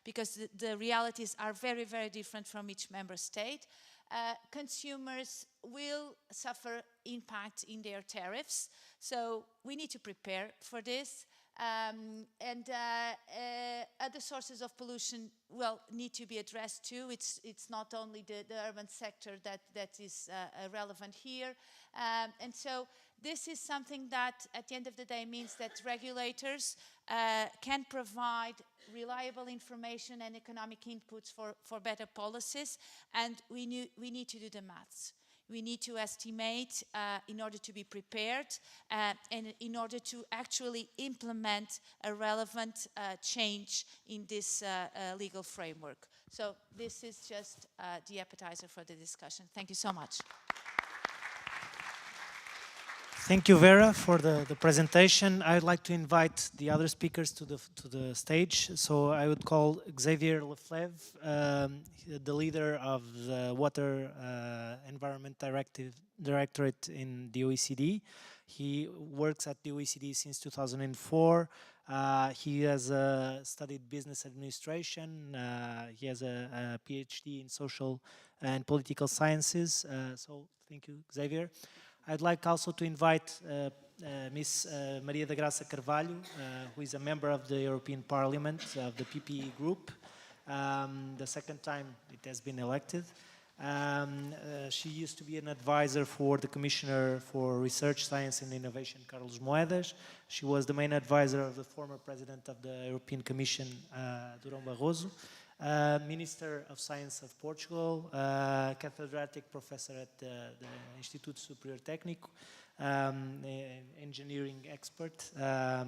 because the realities are very, very different from each member state. Consumers will suffer impact in their tariffs, so we need to prepare for this. Other sources of pollution need to be addressed too. It's not only the urban sector that is relevant here. And so this is something that at the end of the day means that regulators can provide reliable information and economic inputs for better policies, and we need to do the maths. We need to estimate in order to be prepared and in order to actually implement a relevant change in this legal framework. So this is just the appetizer for the discussion. Thank you so much. Thank you, Vera, for the presentation. I would like to invite the other speakers to the stage. So I would call Xavier Leflaive, the leader of the Water Environment Directorate in the OECD. He works at the OECD since 2004. He has studied business administration. He has a PhD in social and political sciences. So thank you, Xavier. I'd like also to invite Ms. Maria da Graça Carvalho, who is a member of the European Parliament of the PPE group. The second time it has been elected. She used to be an advisor for the Commissioner for Research, Science and Innovation, Carlos Moedas. She was the main advisor of the former President of the European Commission, Durão Barroso. Minister of Science of Portugal, catedrátic professor at the Instituto Superior Técnico, engineering expert.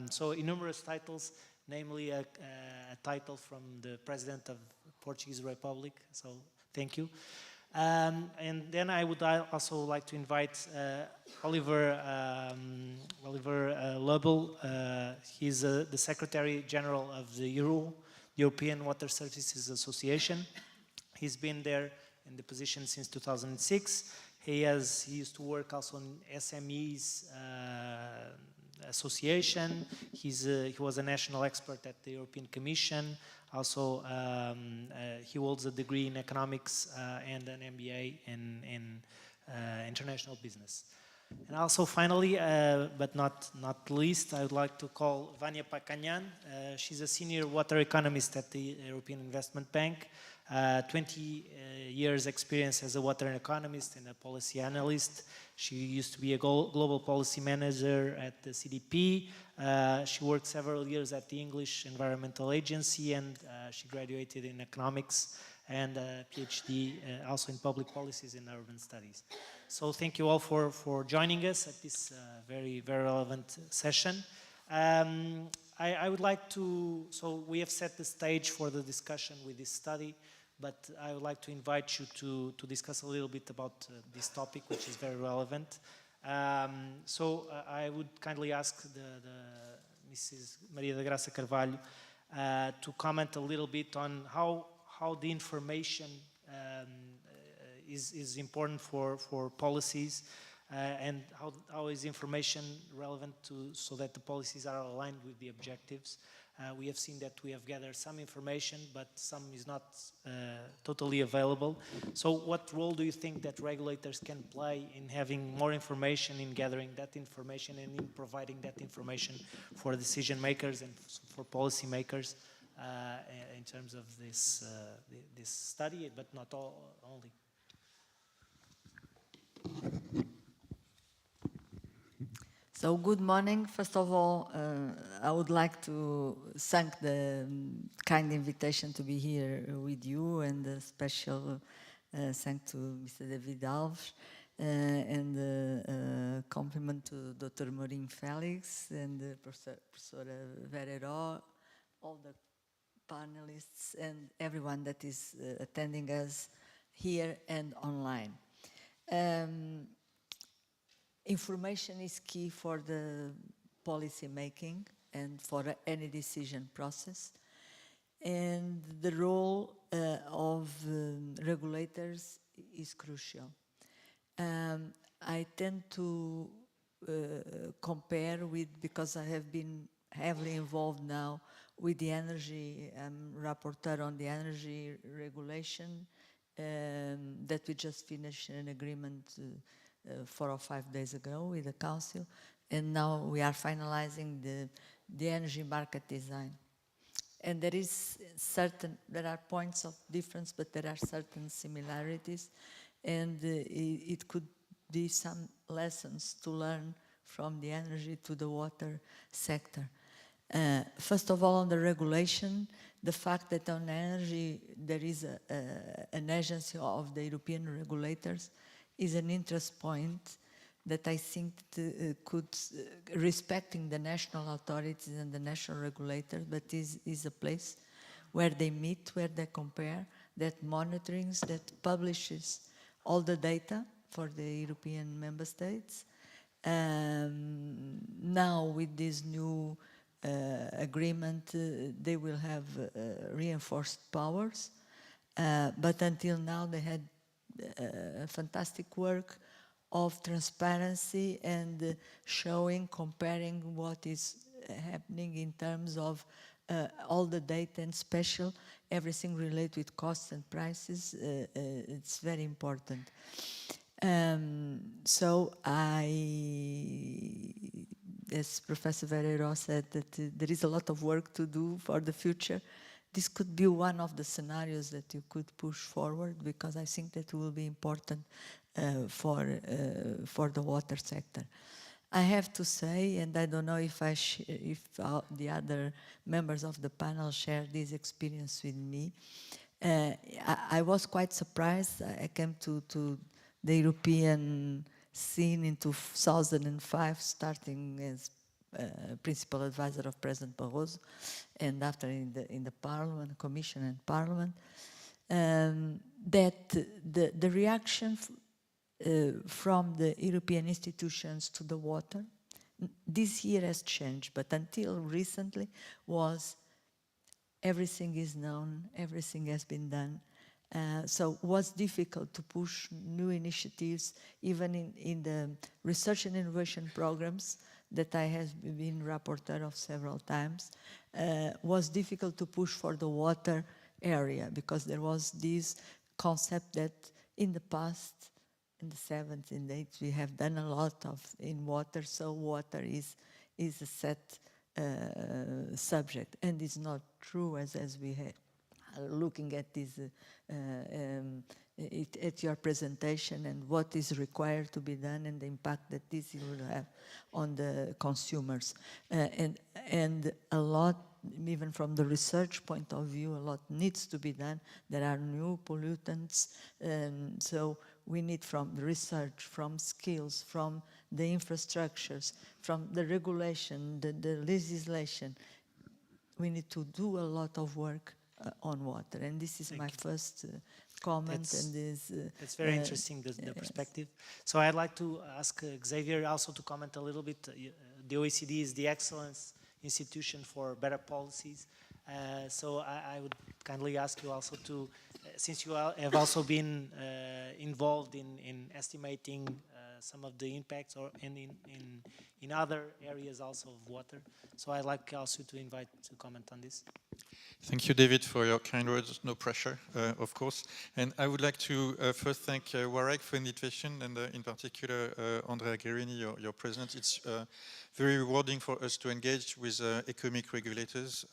So numerous titles, namely a title from the President of the Portuguese Republic. So thank you. And then I would also like to invite Oliver Löbl. He's the Secretary General of the European Water Services Association. He's been there in the position since 2006. He used to work also in SMEs Association. He was a national expert at the European Commission. Also, he holds a degree in economics and an MBA in international business. And also, finally, but not least, I would like to call Vania Pacanyan. She's a senior water economist at the European Investment Bank. 20 years experience as a water economist and a policy analyst. She used to be a global policy manager at the CDP. She worked several years at the English Environmental Agency, and she graduated in economics and a PhD also in public policies and urban studies. So thank you all for joining us at this very relevant session. I would like to, so we have set the stage for the discussion with this study, but I would like to invite you to discuss a little bit about this topic, which is very relevant. I would kindly ask the Mrs. Maria da Graça Carvalho to comment a little bit on how the information is important for policies and how is information relevant so that the policies are aligned with the objectives. We have seen that we have gathered some information, but some is not totally available. So what role do you think that regulators can play in having more information, in gathering that information, and in providing that information for decision makers and for policy makers in terms of this study, but not only? So good morning. First of all, I would like to thank the kind invitation to be here with you, and a special thank to Mr. David Alves, and compliment to Dr. Maureen Felix and Professor Vera Heró, all the panelists and everyone that is attending us here and online. Information is key for the policy making and for any decision process. And the role of regulators is crucial. I tend to compare with, because I have been heavily involved now with the energy, rapporteur on the energy regulation that we just finished an agreement 4 or 5 days ago with the Council, and now we are finalizing the energy market design. And there are points of difference, but there are certain similarities, and it could be some lessons to learn from the energy to the water sector. First of all, on the regulation, the fact that on energy there is an agency of the European regulators is an interest point that I think could, respecting the national authorities and the national regulators, but is a place where they meet, where they compare, that monitorings, that publishes all the data for the European member states. Now with this new agreement, they will have reinforced powers, but until now they had fantastic work of transparency and showing, comparing what is happening in terms of all the data, and special everything related with costs and prices. It's very important. So as Professor Vera Heró said, that there is a lot of work to do for the future. This could be one of the scenarios that you could push forward, because I think that will be important for the water sector. I have to say, and I don't know if the other members of the panel share this experience with me, I was quite surprised. I came to the European scene in 2005, starting as principal advisor of President Barroso, and after in the Parliament, Commission and Parliament, that the reaction from the European institutions to the water this year has changed, but until recently was everything is known, everything has been done. So it was difficult to push new initiatives, even in the research and innovation programs that I have been rapporteur of several times. Was difficult to push for the water area because there was this concept that in the past, in the 70s and 80s, we have done a lot in water, so water is a set subject, and it's not true as we have. Looking at this, at your presentation and what is required to be done and the impact that this will have on the consumers. And a lot, even from the research point of view, a lot needs to be done. There are new pollutants, so we need from the research, from skills, from the infrastructures, from the regulation, the legislation. We need to do a lot of work on water, and this is my first comment. It's very interesting, the perspective. So I'd like to ask Xavier also to comment a little bit. The OECD is the excellence institution for better policies. So I would kindly ask you also to, since you have also been involved in estimating some of the impacts or in other areas also of water. So I'd like also to invite to comment on this. Thank you, David, for your kind words. No pressure, of course. And I would like to first thank WAREC for the invitation, and in particular, Andrea Guerini, your president. It's very rewarding for us to engage with economic regulators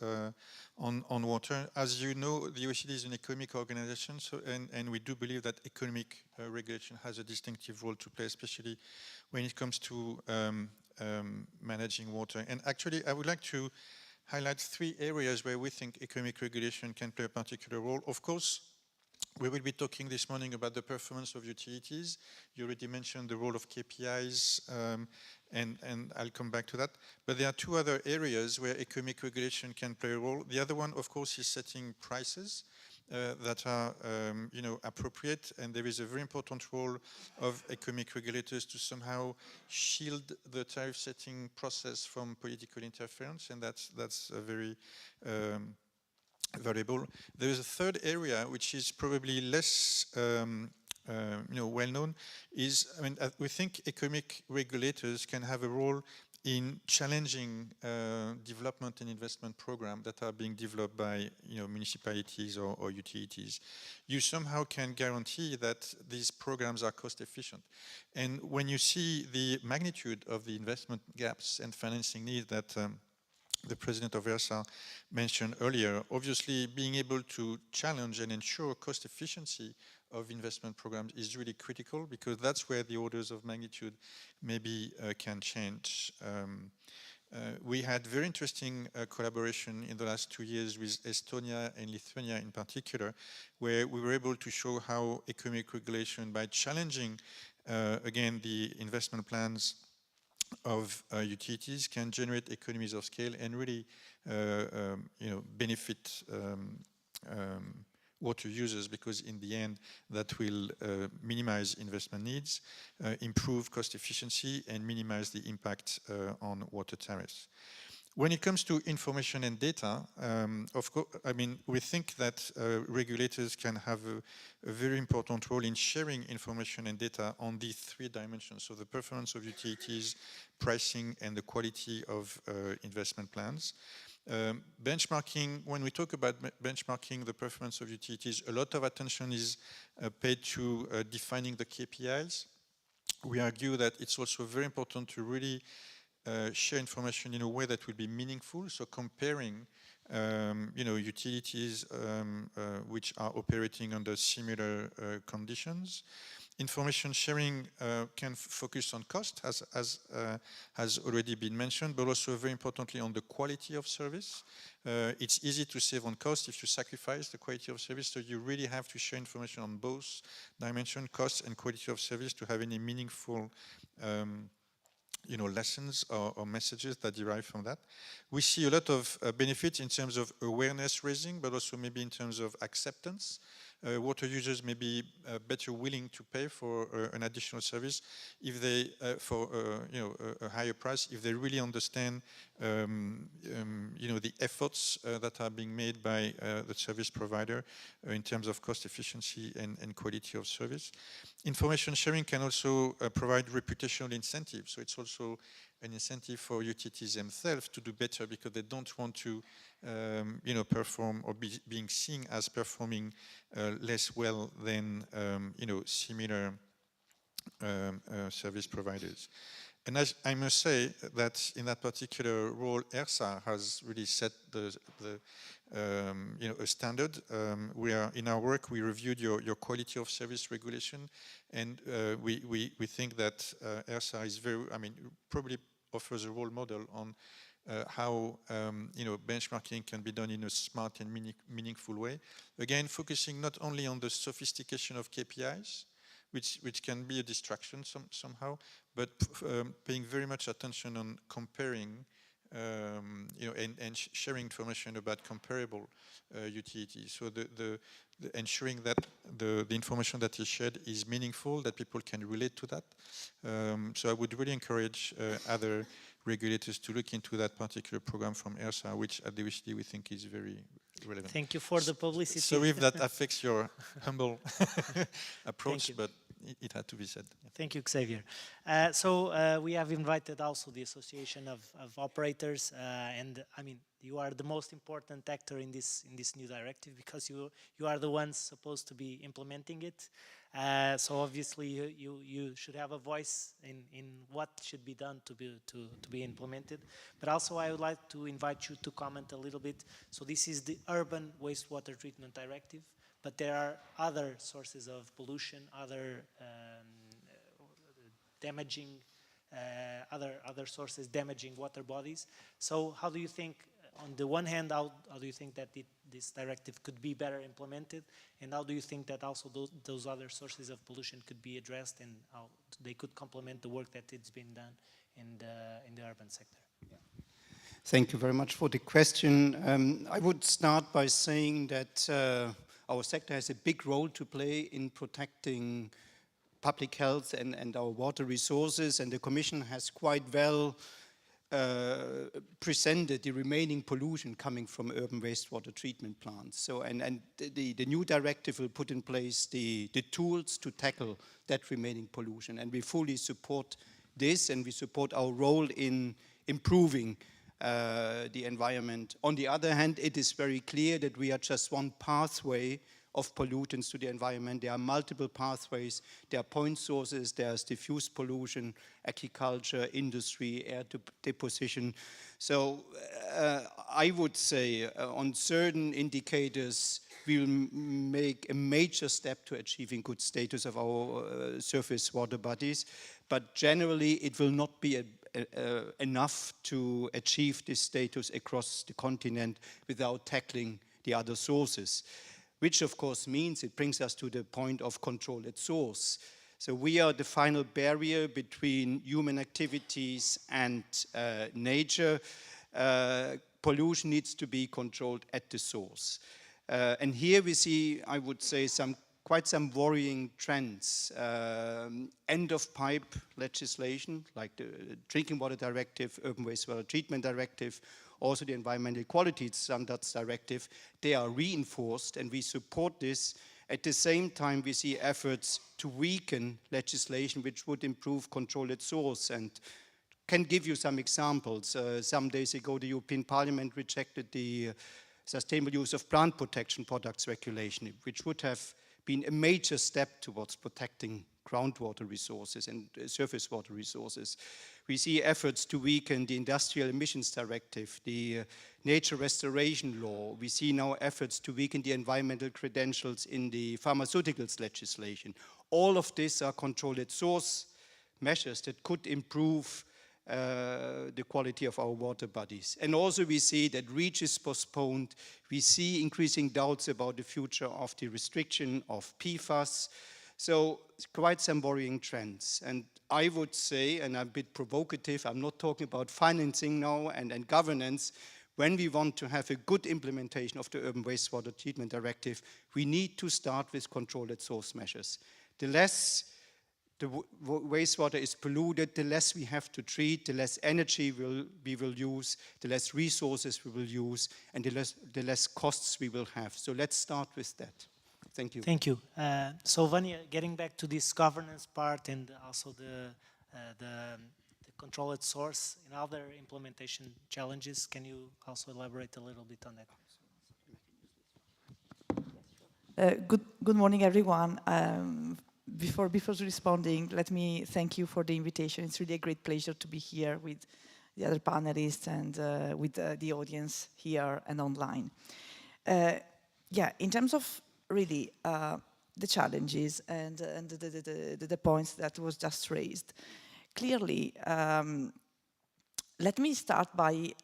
on water. As you know, the OECD is an economic organization, so, and we do believe that economic regulation has a distinctive role to play, especially when it comes to managing water. And actually, I would like to highlight 3 areas where we think economic regulation can play a particular role. Of course, we will be talking this morning about the performance of utilities. You already mentioned the role of KPIs, and I'll come back to that. But there are 2 other areas where economic regulation can play a role. The other one, of course, is setting prices that are appropriate, and there is a very important role of economic regulators to somehow shield the tariff setting process from political interference, and that's a very valuable. There is a third area which is probably less well known. We think economic regulators can have a role in challenging development and investment programs that are being developed by municipalities or utilities. You somehow can guarantee that these programs are cost efficient. And when you see the magnitude of the investment gaps and financing needs that the president of ERSA mentioned earlier, obviously being able to challenge and ensure cost efficiency of investment programs is really critical, because that's where the orders of magnitude maybe can change. We had very interesting collaboration in the last 2 years with Estonia and Lithuania in particular, where we were able to show how economic regulation, by challenging again the investment plans of utilities, can generate economies of scale and really benefit water users, because in the end that will minimize investment needs, improve cost efficiency, and minimize the impact on water tariffs. When it comes to information and data, of course, we think that regulators can have a very important role in sharing information and data on these 3 dimensions. So the performance of utilities, pricing, and the quality of investment plans. Benchmarking, when we talk about benchmarking the performance of utilities, a lot of attention is paid to defining the KPIs. We argue that it's also very important to really share information in a way that will be meaningful. So comparing, utilities which are operating under similar conditions. Information sharing can focus on cost, as has already been mentioned, but also very importantly on the quality of service. It's easy to save on cost if you sacrifice the quality of service, so you really have to share information on both dimensions, cost and quality of service, to have any meaningful lessons or messages that derive from that. We see a lot of benefits in terms of awareness raising, but also maybe in terms of acceptance. water users may be better willing to pay for an additional service if they, for a higher price, if they really understand the efforts that are being made by the service provider in terms of cost efficiency and quality of service. Information sharing can also provide reputational incentives, so it's also an incentive for utilities themselves to do better because they don't want to perform or being seen as performing less well than similar service providers. And I must say that in that particular role, ERSA has really set a standard. In our work, we reviewed your quality of service regulation, and we think that ERSA is probably offers a role model on how benchmarking can be done in a smart and meaningful way. Again, focusing not only on the sophistication of KPIs, which can be a distraction somehow, but paying very much attention on comparing and sharing information about comparable utilities. So ensuring that the information that is shared is meaningful, that people can relate to that. So I would really encourage other regulators to look into that particular program from ERSA, which at the OECD we think is very relevant. Thank you for the publicity. So if that affects your humble approach, but it had to be said. Thank you, Xavier. We have invited also the Association of Operators, and I mean, you are the most important actor in this new directive because you are the ones supposed to be implementing it. So obviously you should have a voice in what should be done to be implemented. But also I would like to invite you to comment a little bit. So this is the Urban Wastewater Treatment Directive, but there are other sources of pollution, other damaging, other sources damaging water bodies. So how do you think, on the one hand, how do you think that this directive could be better implemented, and how do you think that also those other sources of pollution could be addressed, and how they could complement the work that it's been done in the urban sector? Yeah. Thank you very much for the question. I would start by saying that our sector has a big role to play in protecting public health and our water resources, and the Commission has quite well presented the remaining pollution coming from urban wastewater treatment plants. So, and the new directive will put in place the tools to tackle that remaining pollution, and we fully support this, and we support our role in improving the environment. On the other hand, it is very clear that we are just one pathway of pollutants to the environment. There are multiple pathways. There are point sources, there's diffuse pollution, agriculture, industry, air deposition. So I would say on certain indicators, we will make a major step to achieving good status of our surface water bodies. But generally, it will not be enough to achieve this status across the continent without tackling the other sources, which of course means it brings us to the point of control at source. So we are the final barrier between human activities and nature. Pollution needs to be controlled at the source. And here we see, I would say, quite some worrying trends. End of pipe legislation, like the Drinking Water Directive, Urban Wastewater Treatment Directive, also the Environmental Quality Standards Directive, they are reinforced, and we support this. At the same time, we see efforts to weaken legislation which would improve control at source, and can give you some examples. Some days ago, the European Parliament rejected the Sustainable Use of Plant Protection Products Regulation, which would have been a major step towards protecting groundwater resources and surface water resources. We see efforts to weaken the Industrial Emissions Directive, the Nature Restoration Law. We see now efforts to weaken the environmental credentials in the pharmaceuticals legislation. All of these are control at source measures that could improve the quality of our water bodies. And also we see that REACH is postponed. We see increasing doubts about the future of the restriction of PFAS. So quite some worrying trends. And I would say, and I'm a bit provocative, I'm not talking about financing now and governance, when we want to have a good implementation of the Urban Wastewater Treatment Directive, we need to start with control at source measures. The less the wastewater is polluted, the less we have to treat, the less energy we will use, the less resources we will use, and the less costs we will have. So let's start with that. Thank you. Thank you. So Vanya, getting back to this governance part and also the control at source and other implementation challenges, can you also elaborate a little bit on that? Good morning, everyone. Before responding, let me thank you for the invitation. It's really a great pleasure to be here with the other panelists and with the audience here and online. Yeah, in terms of really the challenges and the points that was just raised, clearly, let me start by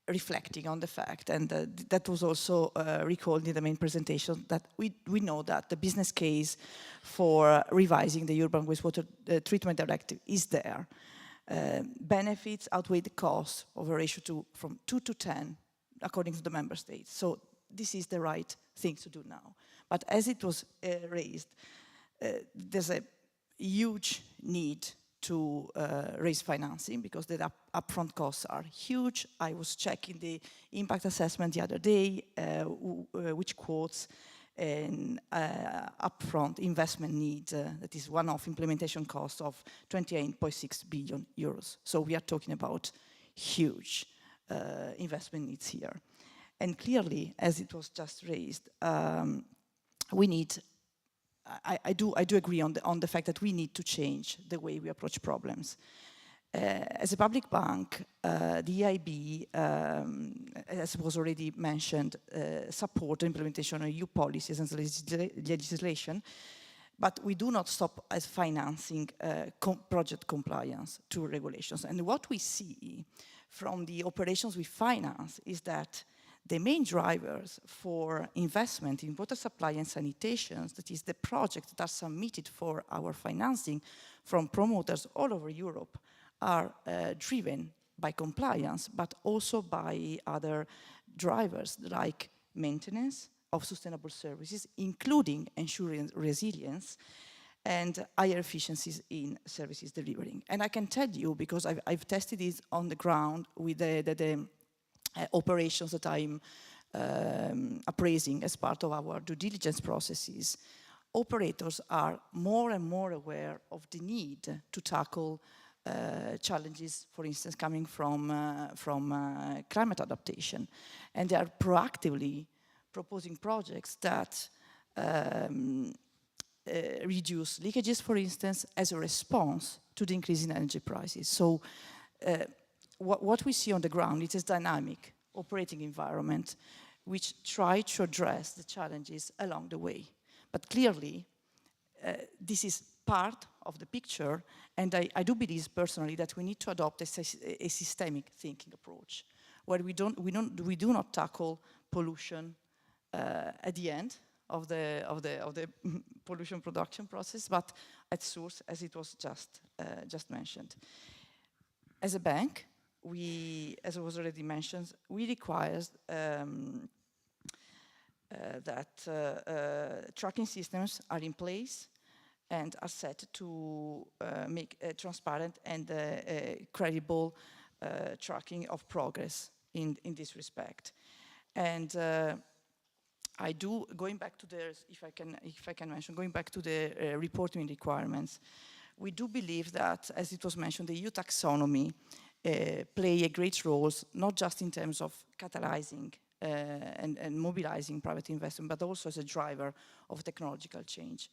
reflecting on the fact, and that was also recalled in the main presentation, that we know that the business case for revising the Urban Wastewater Treatment Directive is there. Benefits outweigh the costs of a ratio from 2 to 10, according to the member states. So this is the right thing to do now. But as it was raised, there's a huge need to raise financing because the upfront costs are huge. I was checking the impact assessment the other day, which quotes an upfront investment need that is one-off implementation cost of 28.6 billion euros. So we are talking about huge investment needs here. And clearly, as it was just raised, we need, I do agree on the fact that we need to change the way we approach problems. As a public bank, the EIB, as was already mentioned, support the implementation of EU policies and legislation, but we do not stop at financing project compliance to regulations. And what we see from the operations we finance is that the main drivers for investment in water supply and sanitation, that is the projects that are submitted for our financing from promoters all over Europe, are driven by compliance, but also by other drivers like maintenance of sustainable services, including ensuring resilience and higher efficiencies in services delivering. And I can tell you, because I've tested this on the ground with the operations that I'm appraising as part of our due diligence processes, operators are more and more aware of the need to tackle challenges, for instance, coming from climate adaptation. And they are proactively proposing projects that reduce leakages, for instance, as a response to the increase in energy prices. So what we see on the ground is a dynamic operating environment which try to address the challenges along the way. But clearly, this is part of the picture, and I do believe personally that we need to adopt a systemic thinking approach, where we do not tackle pollution at the end of the pollution production process, but at source, as it was just mentioned. As a bank, as it was already mentioned, we require that tracking systems are in place and are set to make transparent and credible tracking of progress in this respect. And going back to the, if I can mention, going back to the reporting requirements, we do believe that, as it was mentioned, the EU taxonomy play a great role, not just in terms of catalyzing and mobilizing private investment, but also as a driver of technological change.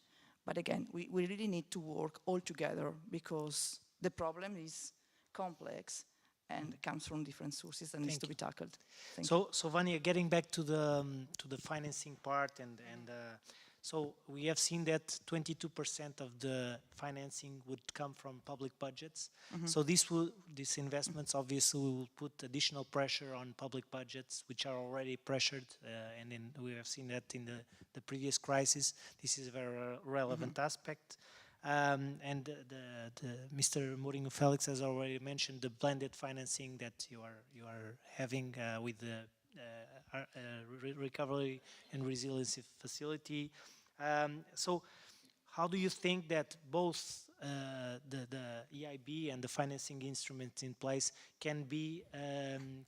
But again, we really need to work all together because the problem is complex and comes from different sources and needs to be tackled. So Vanya, getting back to the financing part, and so we have seen that 22% of the financing would come from public budgets. Mm-hmm. So these investments obviously will put additional pressure on public budgets, which are already pressured, and we have seen that in the previous crisis. This is a very relevant aspect. And Mr. Mourinho Felix has already mentioned the blended financing that you are having with the Recovery and Resiliency Facility. So how do you think that both the EIB and the financing instruments in place can be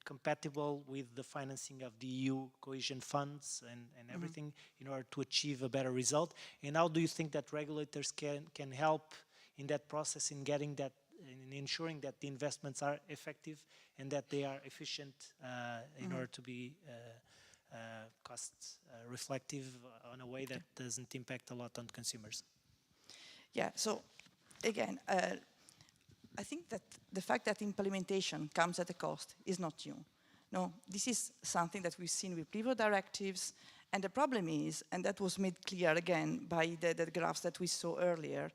compatible with the financing of the EU cohesion funds and everything in order to achieve a better result? And how do you think that regulators can help in that process, in getting that, in ensuring that the investments are effective and that they are efficient in order to be cost reflective in a way that doesn't impact a lot on consumers? Yeah, so again, I think that the fact that implementation comes at a cost is not new. No, this is something that we've seen with previous directives, and the problem is, and that was made clear again by the graphs that we saw earlier,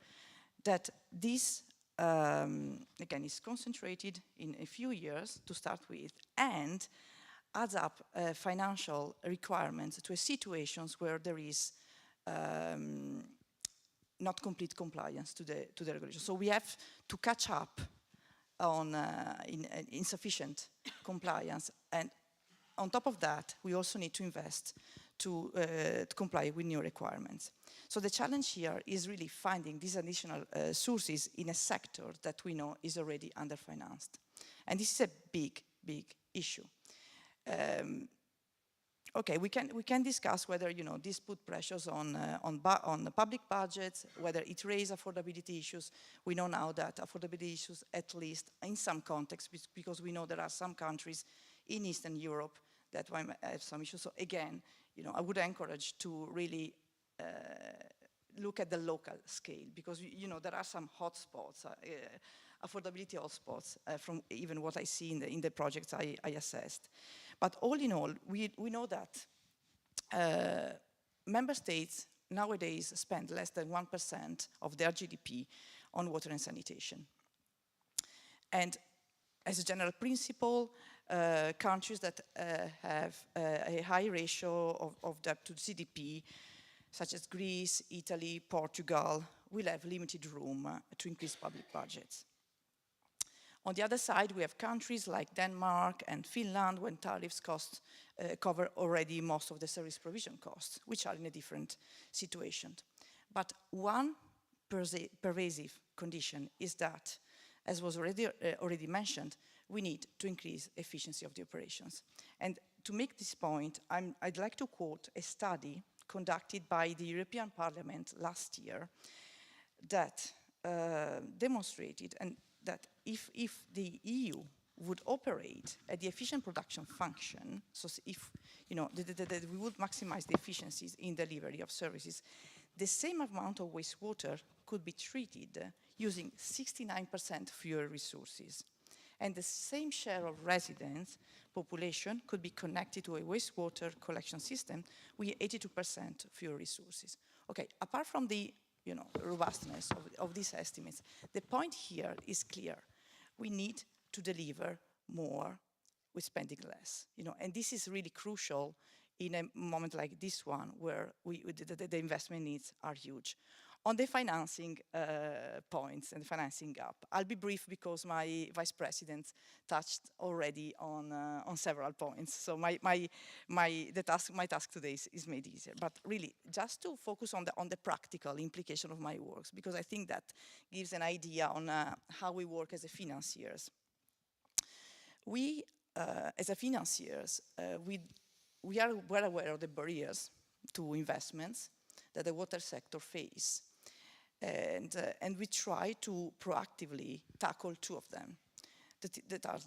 that this, again, is concentrated in a few years to start with, and adds up financial requirements to situations where there is not complete compliance to the regulation. So we have to catch up on insufficient compliance, and on top of that, we also need to invest to comply with new requirements. So the challenge here is really finding these additional sources in a sector that we know is already underfinanced. And this is a big, big issue. Okay, we can discuss whether this put pressures on the public budgets, whether it raises affordability issues. We know now that affordability issues, at least in some contexts, because we know there are some countries in Eastern Europe that might have some issues. So again, I would encourage to really look at the local scale, because there are some hotspots, affordability hotspots, from even what I see in the projects I assessed. But all in all, we know that member states nowadays spend less than 1% of their GDP on water and sanitation. And as a general principle, countries that have a high ratio of debt to GDP, such as Greece, Italy, Portugal, will have limited room to increase public budgets. On the other side, we have countries like Denmark and Finland, when tariffs costs cover already most of the service provision costs, which are in a different situation. But one pervasive condition is that, as was already mentioned, we need to increase efficiency of the operations. And to make this point, I'd like to quote a study conducted by the European Parliament last year that demonstrated that if the EU would operate at the efficient production function, so if that we would maximize the efficiencies in delivery of services, the same amount of wastewater could be treated using 69% fewer resources. And the same share of residents, population, could be connected to a wastewater collection system with 82% fewer resources. Okay, apart from the robustness of these estimates, the point here is clear. We need to deliver more with spending less. And this is really crucial in a moment like this one, where the investment needs are huge. On the financing points and the financing gap, I'll be brief because my vice president touched already on several points. So my task today is made easier. But really, just to focus on the practical implication of my works, because I think that gives an idea on how we work as a financiers. We, as a financiers, we are well aware of the barriers to investments that the water sector face. And we try to proactively tackle two of them. That are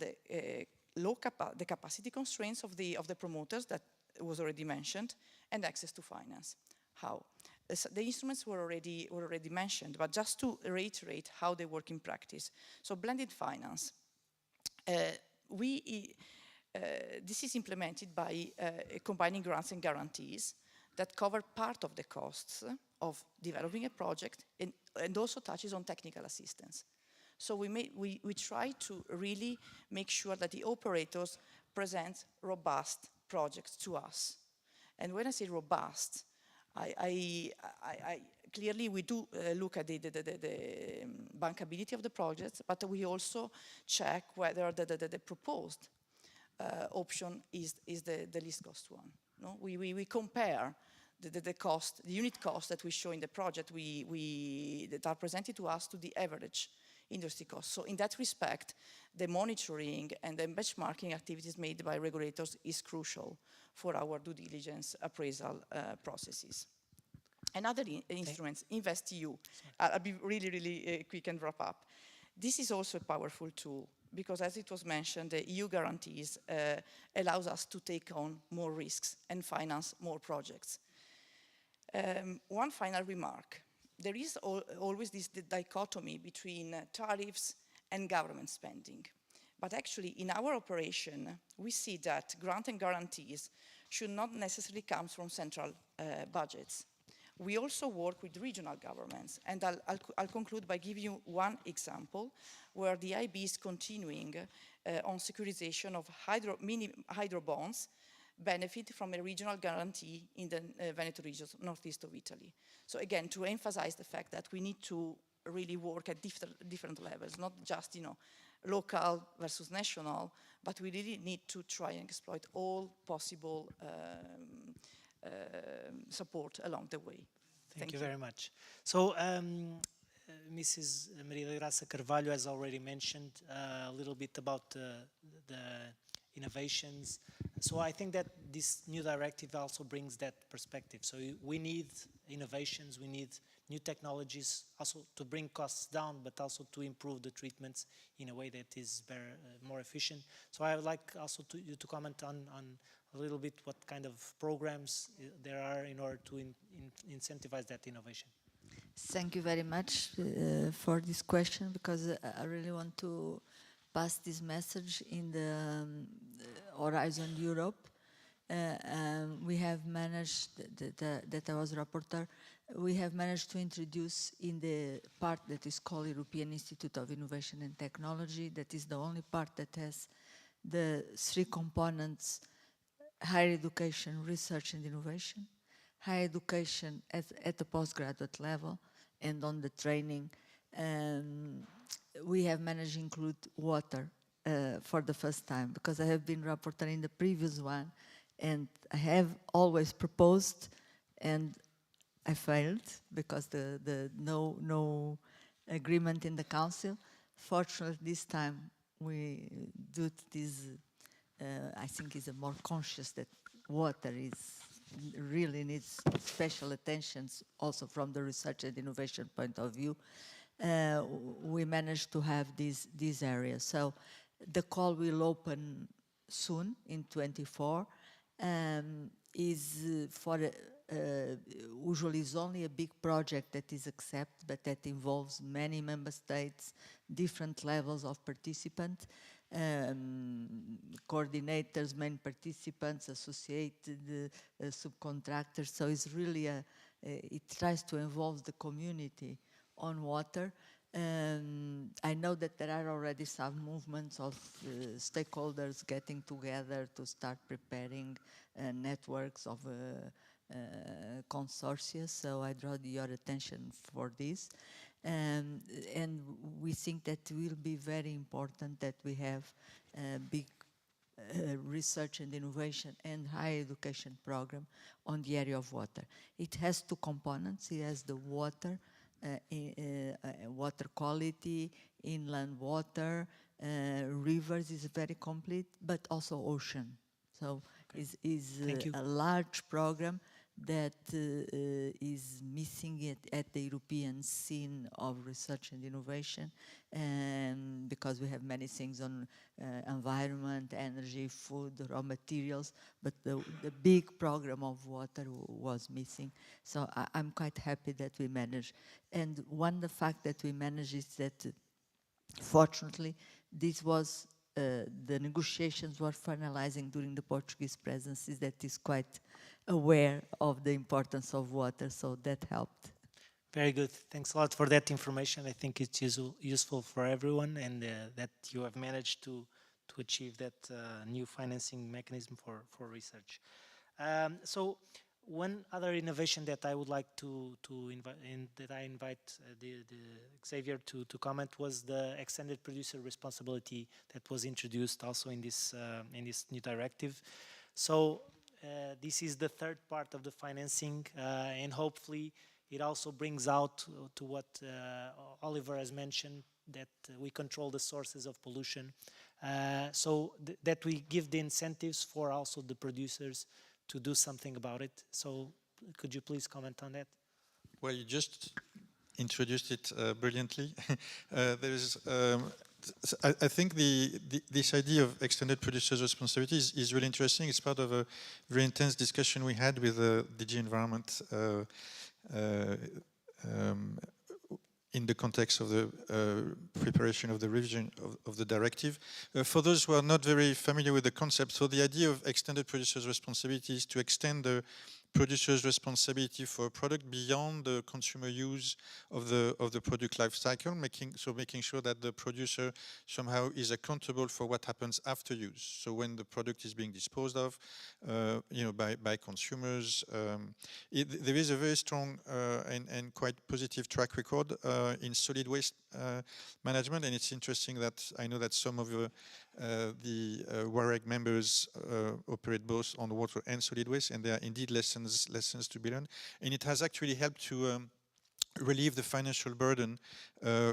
the capacity constraints of the promoters that was already mentioned, and access to finance. How? The instruments were already mentioned, but just to reiterate how they work in practice. So blended finance. This is implemented by combining grants and guarantees that cover part of the costs of developing a project and also touches on technical assistance. So we try to really make sure that the operators present robust projects to us. And when I say robust, Clearly, we do look at the bankability of the projects, but we also check whether the proposed option is the least cost one. No? We compare the cost, the unit cost that we show in the project that are presented to us to the average industry cost. So in that respect, the monitoring and the benchmarking activities made by regulators is crucial for our due diligence appraisal processes. Another instruments, InvestEU. I'll be really quick and wrap up. This is also a powerful tool because, as it was mentioned, the EU guarantees allows us to take on more risks and finance more projects. One final remark. There is always this dichotomy between tariffs and government spending. But actually, in our operation, we see that grant and guarantees should not necessarily come from central budgets. We also work with regional governments, and I'll conclude by giving you one example where the IB is continuing on securitization of mini hydro bonds benefit from a regional guarantee in the Veneto region, northeast of Italy. So again, to emphasize the fact that we need to really work at different levels, not just local versus national, but we really need to try and exploit all possible support along the way. Thank you very much. So Mrs. Maria da Graça Carvalho has already mentioned a little bit about the innovations. So I think that this new directive also brings that perspective. So we need innovations, we need new technologies also to bring costs down, but also to improve the treatments in a way that is more efficient. So I would like also you to comment on a little bit what kind of programs there are in order to incentivize that innovation. Thank you very much for this question, because I really want to pass this message in the Horizon Europe. We have managed, that I was rapporteur, we have managed to introduce in the part that is called European Institute of Innovation and Technology, that is the only part that has the three components: higher education, research and innovation, higher education at the postgraduate level, and on the training. We have managed to include water for the first time, because I have been rapporteur in the previous one, and I have always proposed, and I failed because the no agreement in the council. Fortunately, this time we do this. I think is a more conscious that water really needs special attention, also from the research and innovation point of view. We managed to have these areas. So the call will open soon in 24. Is for usually is only a big project that is accepted, but that involves many member states, different levels of participants, coordinators, main participants, associated subcontractors. So it's really it tries to involve the community on water. I know that there are already some movements of stakeholders getting together to start preparing networks of consortia, so I draw your attention for this. And we think that it will be very important that we have a big research and innovation and higher education program on the area of water. It has two components. It has the water, water quality, inland water, rivers is very complete, but also ocean. So is a large program that is missing at the European scene of research and innovation, and because we have many things on environment, energy, food, raw materials, but the big program of water was missing. So I'm quite happy that we managed. And the fact that we managed is that, fortunately, this was the negotiations were finalizing during the Portuguese presidency, that is quite aware of the importance of water, so that helped. Very good. Thanks a lot for that information. I think it's useful for everyone, and that you have managed to achieve that new financing mechanism for research. So one other innovation that I would like to invite Xavier to comment was the extended producer responsibility that was introduced also in this new directive. So this is the third part of the financing, and hopefully it also brings out to what Oliver has mentioned, that we control the sources of pollution, so that we give the incentives for also the producers to do something about it. So could you please comment on that? Well, you just introduced it brilliantly. I think this idea of extended producer's responsibility is really interesting. It's part of a very intense discussion we had with DG Environment in the context of the preparation of the revision of the directive. For those who are not very familiar with the concept, so the idea of extended producer's responsibility is to extend the producer's responsibility for a product beyond the consumer use of the product life cycle, making sure that the producer somehow is accountable for what happens after use. So when the product is being disposed of, by consumers, there is a very strong and quite positive track record in solid waste management, and it's interesting that I know that some of the WAREG members operate both on water and solid waste, and there are indeed lessons to be learned. And it has actually helped to relieve the financial burden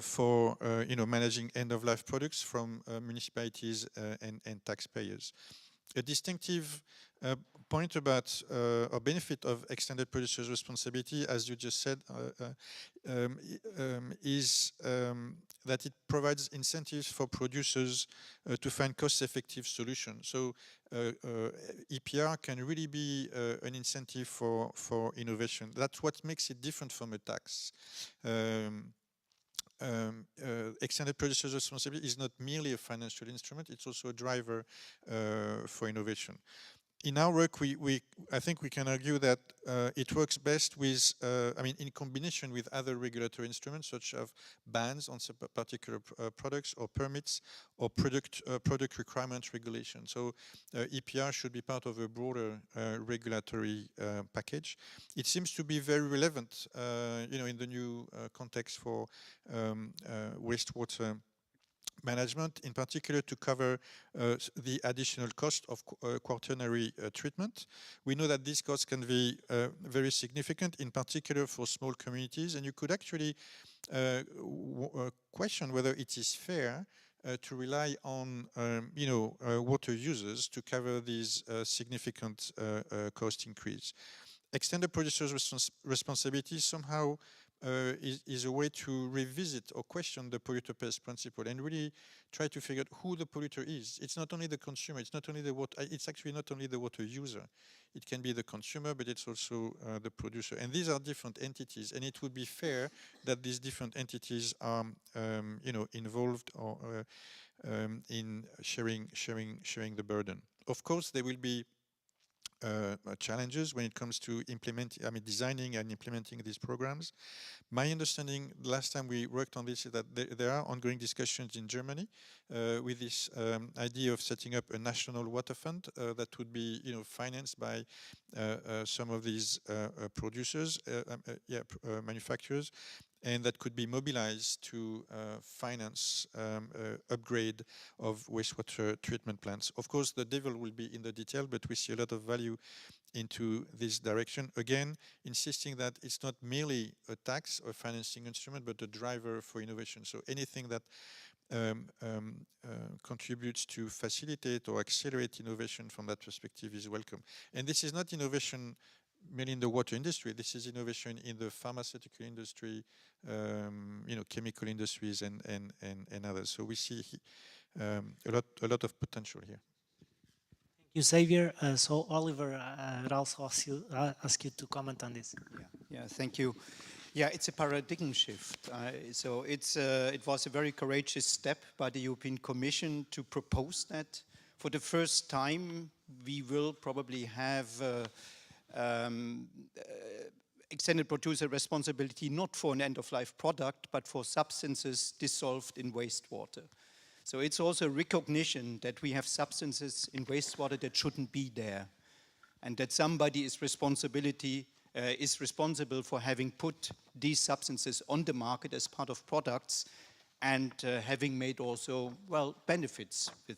for managing end-of-life products from municipalities and taxpayers. A distinctive point about or benefit of extended producer's responsibility, as you just said, is that it provides incentives for producers to find cost-effective solutions. So EPR can really be an incentive for innovation. That's what makes it different from a tax. Extended producer's responsibility is not merely a financial instrument, it's also a driver for innovation. In our work, I think we can argue that it works best with, in combination with other regulatory instruments, such as bans on particular products or permits or product requirement regulation. So EPR should be part of a broader regulatory package. It seems to be very relevant, in the new context for wastewater management, in particular to cover the additional cost of quaternary treatment. We know that these costs can be very significant, in particular for small communities, and you could actually question whether it is fair to rely on water users to cover these significant cost increase. Extended producer's responsibility somehow is a way to revisit or question the polluter pays principle and really try to figure out who the polluter is. It's not only the consumer, it's actually not only the water user. It can be the consumer, but it's also the producer. And these are different entities, and it would be fair that these different entities are involved or in sharing the burden. Of course, there will be challenges when it comes to designing and implementing these programs. My understanding last time we worked on this is that there are ongoing discussions in Germany with this idea of setting up a national water fund that would be financed by some of these manufacturers, and that could be mobilized to finance upgrade of wastewater treatment plants. Of course, the devil will be in the detail, but we see a lot of value into this direction. Again, insisting that it's not merely a tax or financing instrument, but a driver for innovation. So anything that contributes to facilitate or accelerate innovation from that perspective is welcome. And this is not innovation merely in the water industry. This is innovation in the pharmaceutical industry, chemical industries, and others. So we see a lot of potential here. Thank you, Xavier. So Oliver, I'd also ask you to comment on this. Yeah, thank you. Yeah, it's a paradigm shift. So it was a very courageous step by the European Commission to propose that. For the first time, we will probably have extended producer responsibility not for an end-of-life product, but for substances dissolved in wastewater. So it's also a recognition that we have substances in wastewater that shouldn't be there. and that somebody is responsible for having put these substances on the market as part of products and having made also, well, benefits with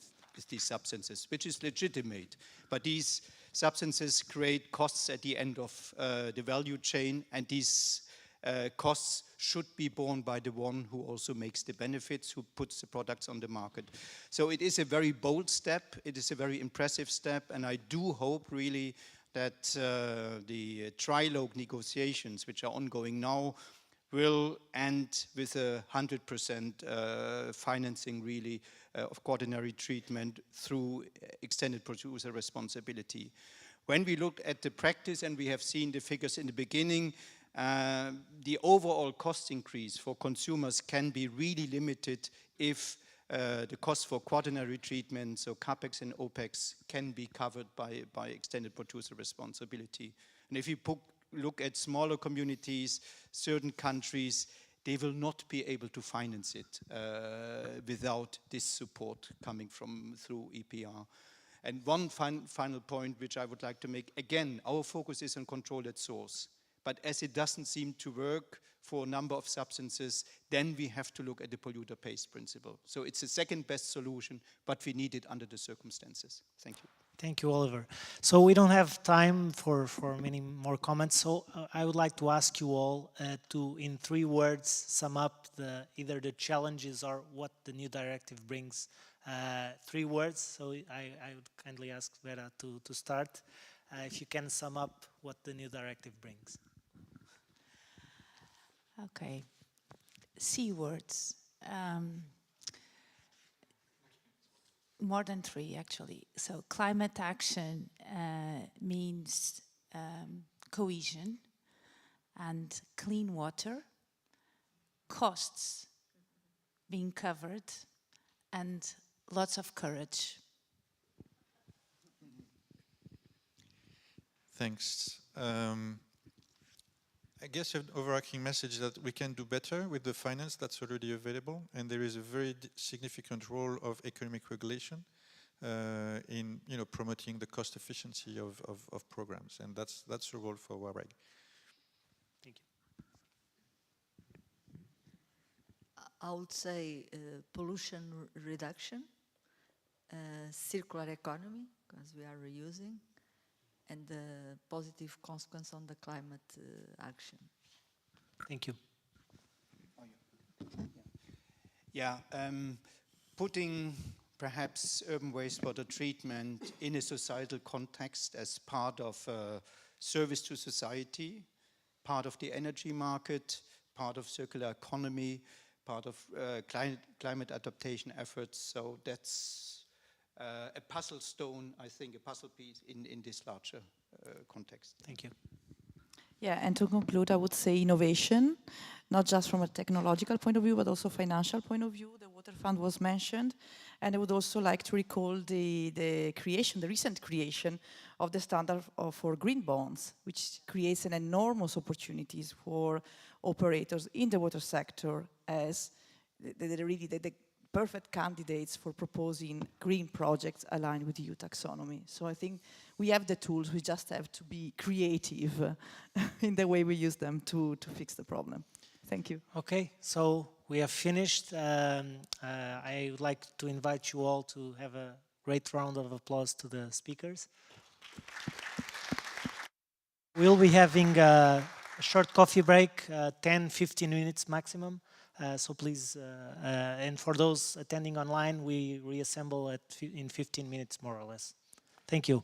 these substances, which is legitimate. But these substances create costs at the end of the value chain, and these costs should be borne by the one who also makes the benefits, who puts the products on the market. So it is a very bold step, it is a very impressive step, and I do hope really that the trilogue negotiations, which are ongoing now, will end with 100% financing really of quaternary treatment through extended producer responsibility. When we look at the practice, and we have seen the figures in the beginning, the overall cost increase for consumers can be really limited if the cost for quaternary treatment, so CAPEX and OPEX, can be covered by extended producer responsibility. And if you look at smaller communities, certain countries, they will not be able to finance it without this support coming through EPR. And one final point which I would like to make, again, our focus is on control at source. But as it doesn't seem to work for a number of substances, then we have to look at the polluter pays principle. So it's the second best solution, but we need it under the circumstances. Thank you. Thank you, Oliver. So we don't have time for many more comments. So I would like to ask you all to, in 3 words, sum up either the challenges or what the new directive brings. 3 words. So I would kindly ask Vera to start. If you can sum up what the new directive brings. Okay. C words. More than 3, actually. So climate action means cohesion and clean water, costs being covered, and lots of courage. Thanks. I guess an overarching message that we can do better with the finance that's already available, and there is a very significant role of economic regulation in promoting the cost efficiency of programs, and that's the role for WAREG. Thank you. I would say pollution reduction, circular economy, because we are reusing, and the positive consequence on the climate action. Thank you. Yeah, putting perhaps urban wastewater treatment in a societal context as part of service to society, part of the energy market, part of circular economy, part of climate adaptation efforts. So that's a puzzle stone, I think, a puzzle piece in this larger context. Thank you. Yeah, and to conclude, I would say innovation, not just from a technological point of view, but also financial point of view. The Water Fund was mentioned, and I would also like to recall the recent creation of the standard for green bonds, which creates an enormous opportunities for operators in the water sector as the perfect candidates for proposing green projects aligned with the EU taxonomy. So I think we have the tools, we just have to be creative in the way we use them to fix the problem. Thank you. Okay, so we have finished. I would like to invite you all to have a great round of applause to the speakers. We'll be having a short coffee break, 10-15 minutes maximum. So please, and for those attending online, we reassemble in 15 minutes more or less. Thank you.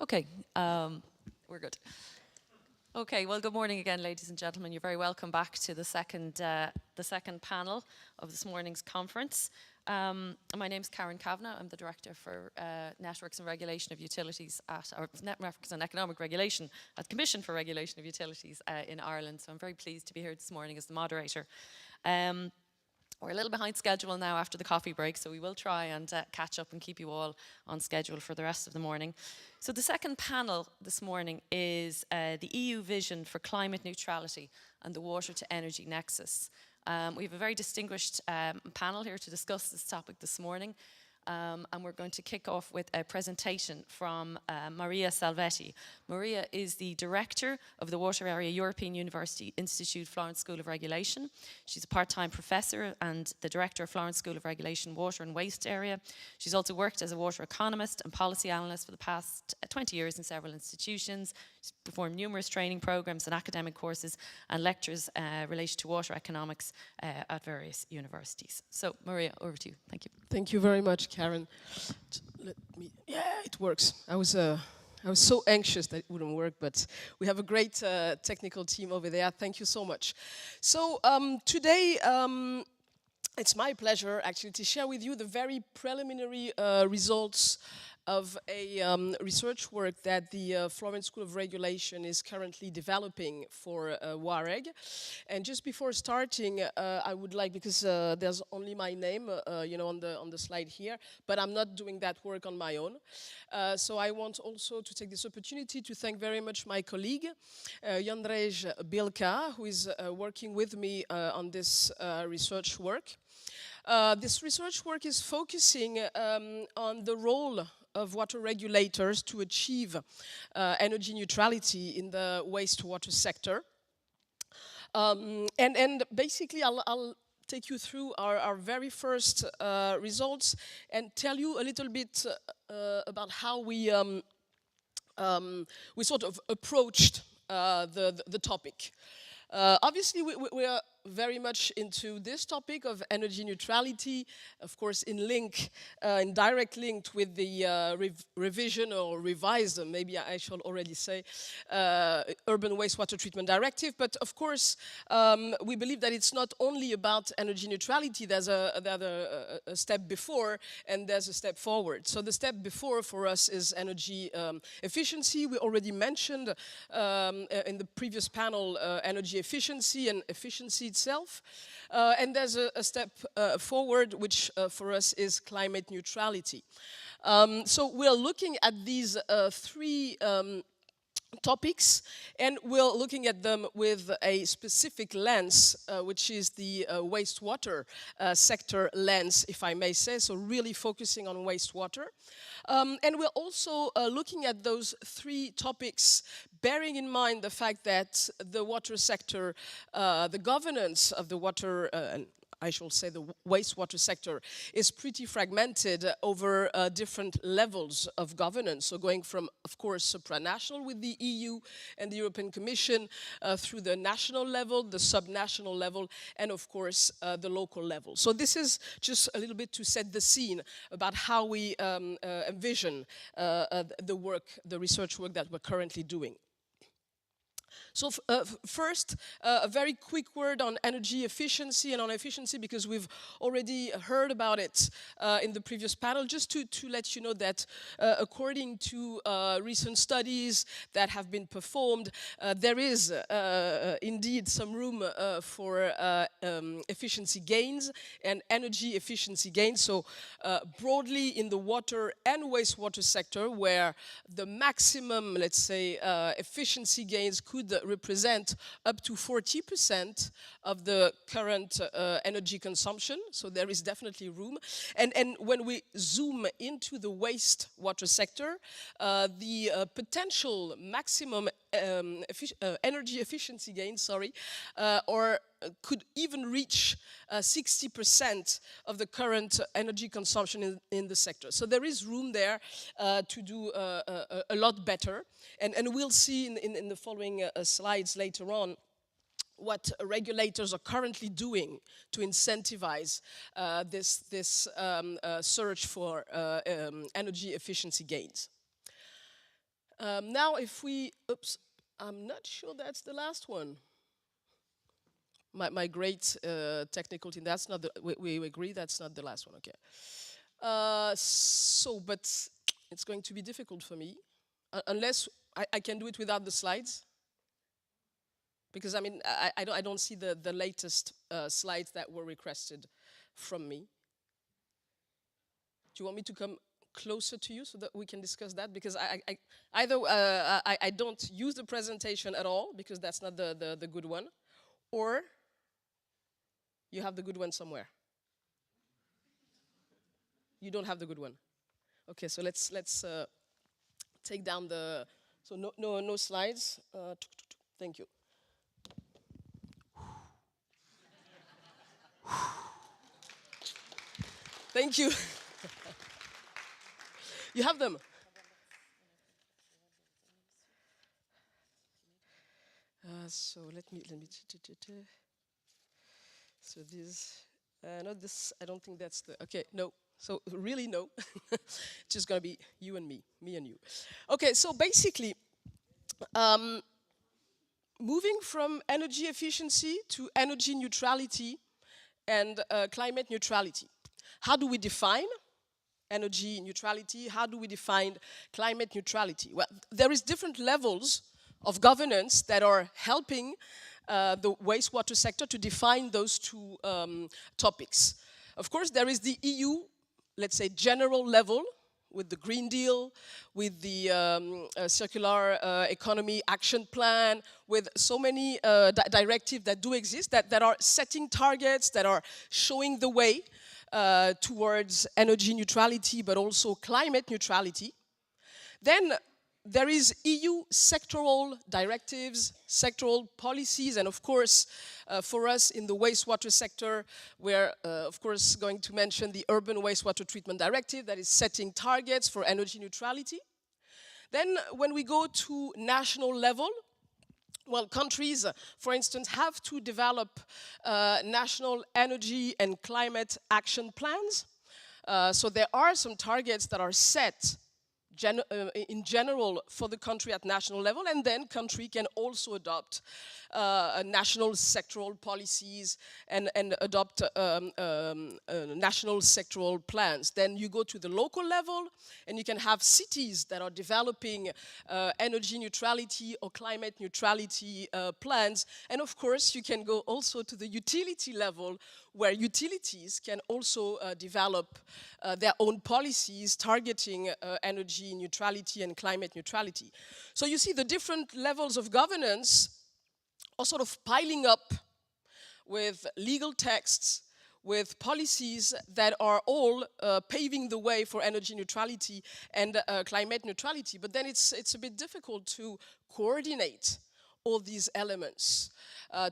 Okay, we're good. Okay, well, good morning again, ladies and gentlemen. You're very welcome back to the second panel of this morning's conference. My name's Karen Kavanagh. I'm the Director for Networks and Regulation of Utilities or Networks and Economic Regulation at the Commission for Regulation of Utilities in Ireland. So I'm very pleased to be here this morning as the moderator. We're a little behind schedule now after the coffee break, so we will try and catch up and keep you all on schedule for the rest of the morning. So the second panel this morning is the EU vision for climate neutrality and the water to energy nexus. We have a very distinguished panel here to discuss this topic this morning. And we're going to kick off with a presentation from Maria Salvetti. Maria is the director of the Water Area European University Institute Florence School of Regulation. She's a part-time professor and the director of Florence School of Regulation Water and Waste Area. She's also worked as a water economist and policy analyst for the past 20 years in several institutions. She's performed numerous training programs and academic courses and lectures related to water economics at various universities. So, Maria, over to you. Thank you. Thank you very much, Karen. Yeah, it works. I was so anxious that it wouldn't work, but we have a great technical team over there. Thank you so much. So today, it's my pleasure actually to share with you the very preliminary results of a research work that the Florence School of Regulation is currently developing for WAREG. And just before starting, I would like, because there's only my name, on the slide here, but I'm not doing that work on my own. So I want also to take this opportunity to thank very much my colleague, Jandrej Bilka, who is working with me on this research work. This research work is focusing on the role of water regulators to achieve energy neutrality in the wastewater sector. And basically, I'll take you through our very first results and tell you a little bit about how we sort of approached the topic. Obviously, we are very much into this topic of energy neutrality, of course, in direct link with the revision or revised, maybe I shall already say, Urban Wastewater Treatment Directive. But of course, we believe that it's not only about energy neutrality. There's a step before and there's a step forward. So the step before for us is energy efficiency. We already mentioned in the previous panel energy efficiency and efficiency itself. And there's a step forward, which for us is climate neutrality. So we're looking at these three topics, and we're looking at them with a specific lens, which is the wastewater sector lens, if I may say, so really focusing on wastewater. And we're also looking at those three topics, bearing in mind the fact that the water sector, the governance of the water, I shall say the wastewater sector, is pretty fragmented over different levels of governance. So going from, of course, supranational with the EU and the European Commission through the national level, the subnational level, and of course the local level. So this is just a little bit to set the scene about how we envision the research work that we're currently doing. So first, a very quick word on energy efficiency and on efficiency, because we've already heard about it in the previous panel, just to let you know that according to recent studies that have been performed, there is indeed some room for efficiency gains and energy efficiency gains. So broadly in the water and wastewater sector, where the maximum, let's say, efficiency gains could represent up to 40% of the current energy consumption. So there is definitely room. And when we zoom into the wastewater sector, the potential maximum energy efficiency gains, or could even reach 60% of the current energy consumption in the sector. So there is room there to do a lot better. And we'll see in the following slides later on what regulators are currently doing to incentivize this search for energy efficiency gains. Now if we, oops, I'm not sure that's the last one. My great technical team, that's not the, we agree that's not the last one, okay. But it's going to be difficult for me, unless I can do it without the slides. Because I mean, I don't see the latest slides that were requested from me. Do you want me to come closer to you so that we can discuss that? Because I don't use the presentation at all, because that's not the good one, or you have the good one somewhere. You don't have the good one. Okay, so let's take down the, so no slides. Thank you. Thank you. You have them. So let me. So this, not this. I don't think that's the. Okay, no. So really no. Just gonna be you and me and you. Okay, so basically, moving from energy efficiency to energy neutrality and climate neutrality. How do we define energy neutrality? How do we define climate neutrality? Well, there is different levels of governance that are helping the wastewater sector to define those two topics. Of course, there is the EU, let's say, general level, with the Green Deal, with the Circular Economy Action Plan, with so many directives that do exist, that are setting targets, that are showing the way towards energy neutrality, but also climate neutrality. Then there is EU sectoral directives, sectoral policies, and of course, for us in the wastewater sector, we're of course going to mention the Urban Wastewater Treatment Directive that is setting targets for energy neutrality. Then when we go to national level, well, countries, for instance, have to develop national energy and climate action plans. So there are some targets that are set in general for the country at national level, and then country can also adopt national sectoral policies and adopt national sectoral plans. Then you go to the local level, and you can have cities that are developing energy neutrality or climate neutrality plans. And of course, you can go also to the utility level, where utilities can also develop their own policies targeting energy neutrality and climate neutrality. So you see the different levels of governance are sort of piling up with legal texts, with policies that are all paving the way for energy neutrality and climate neutrality. But then it's a bit difficult to coordinate all these elements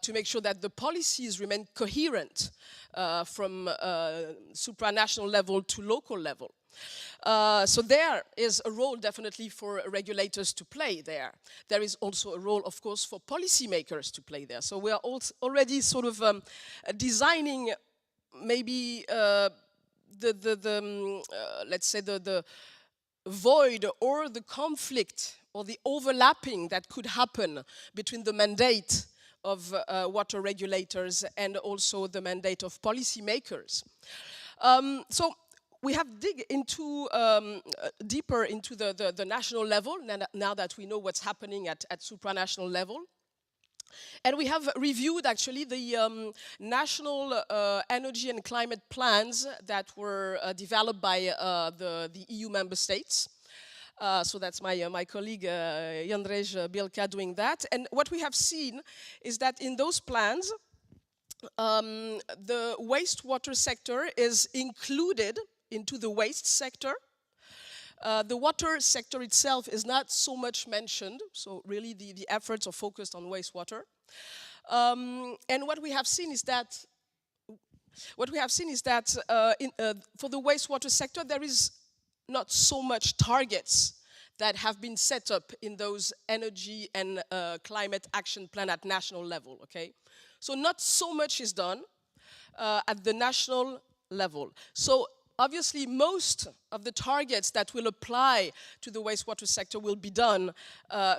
to make sure that the policies remain coherent from supranational level to local level. So there is a role definitely for regulators to play there. There is also a role, of course, for policymakers to play there. So we are already sort of designing maybe let's say the void or the conflict or the overlapping that could happen between the mandate of water regulators and also the mandate of policymakers. So we have dig into deeper into the national level now that we know what's happening at supranational level. And we have reviewed actually the national energy and climate plans that were developed by the EU member states. So that's my colleague Jandrej Bielka doing that. And what we have seen is that in those plans, the wastewater sector is included into the waste sector. The water sector itself is not so much mentioned, so really the efforts are focused on wastewater. And what we have seen is that for the wastewater sector, there is not so much targets that have been set up in those energy and climate action plan at national level, okay? So not so much is done at the national level. So obviously, most of the targets that will apply to the wastewater sector will be done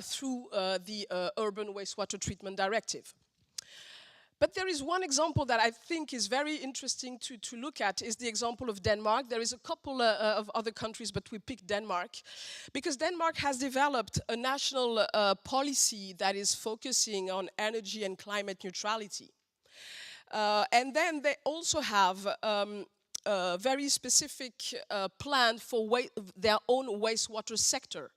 through the Urban Wastewater Treatment Directive. But there is one example that I think is very interesting to look at, is the example of Denmark. There is a couple of other countries, but we picked Denmark, because Denmark has developed a national policy that is focusing on energy and climate neutrality. And then they also have a very specific plan for their own wastewater sector,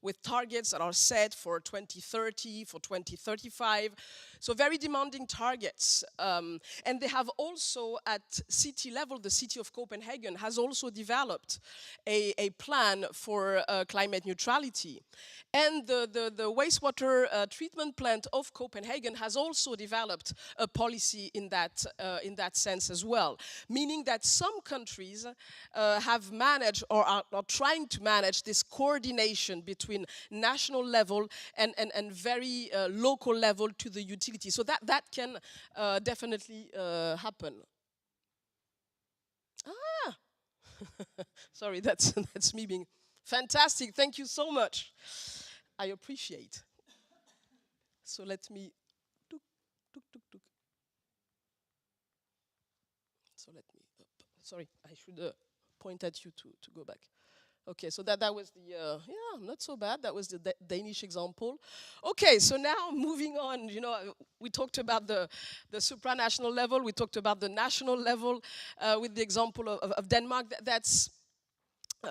with targets that are set for 2030, for 2035. So very demanding targets. And they have also, at city level, the city of Copenhagen has also developed a plan for climate neutrality. And the wastewater treatment plant of Copenhagen has also developed a policy in that sense as well. Meaning that some countries have managed or are trying to manage this coordination between national level and very local level to the utility. So that can definitely happen. Ah, sorry, that's me being fantastic. Thank you so much. I appreciate. So let me. So let me. Sorry, I should point at you to go back. Okay, so that was the, yeah, not so bad. That was the Danish example. Okay, so now moving on, you know, we talked about the supranational level. We talked about the national level with the example of Denmark. That's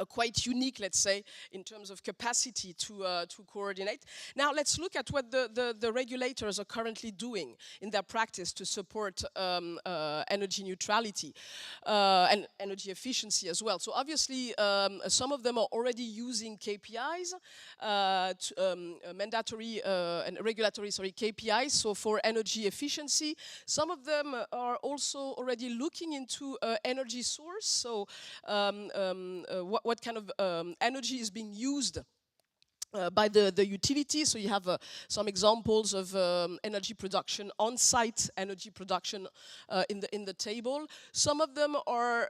quite unique, let's say, in terms of capacity to coordinate. Now let's look at what the regulators are currently doing in their practice to support energy neutrality and energy efficiency as well. So obviously some of them are already using KPIs, mandatory and regulatory, KPIs, so for energy efficiency. Some of them are also already looking into energy source, so what kind of energy is being used by the utility. So you have some examples of energy production, on-site energy production in the table. Some of them are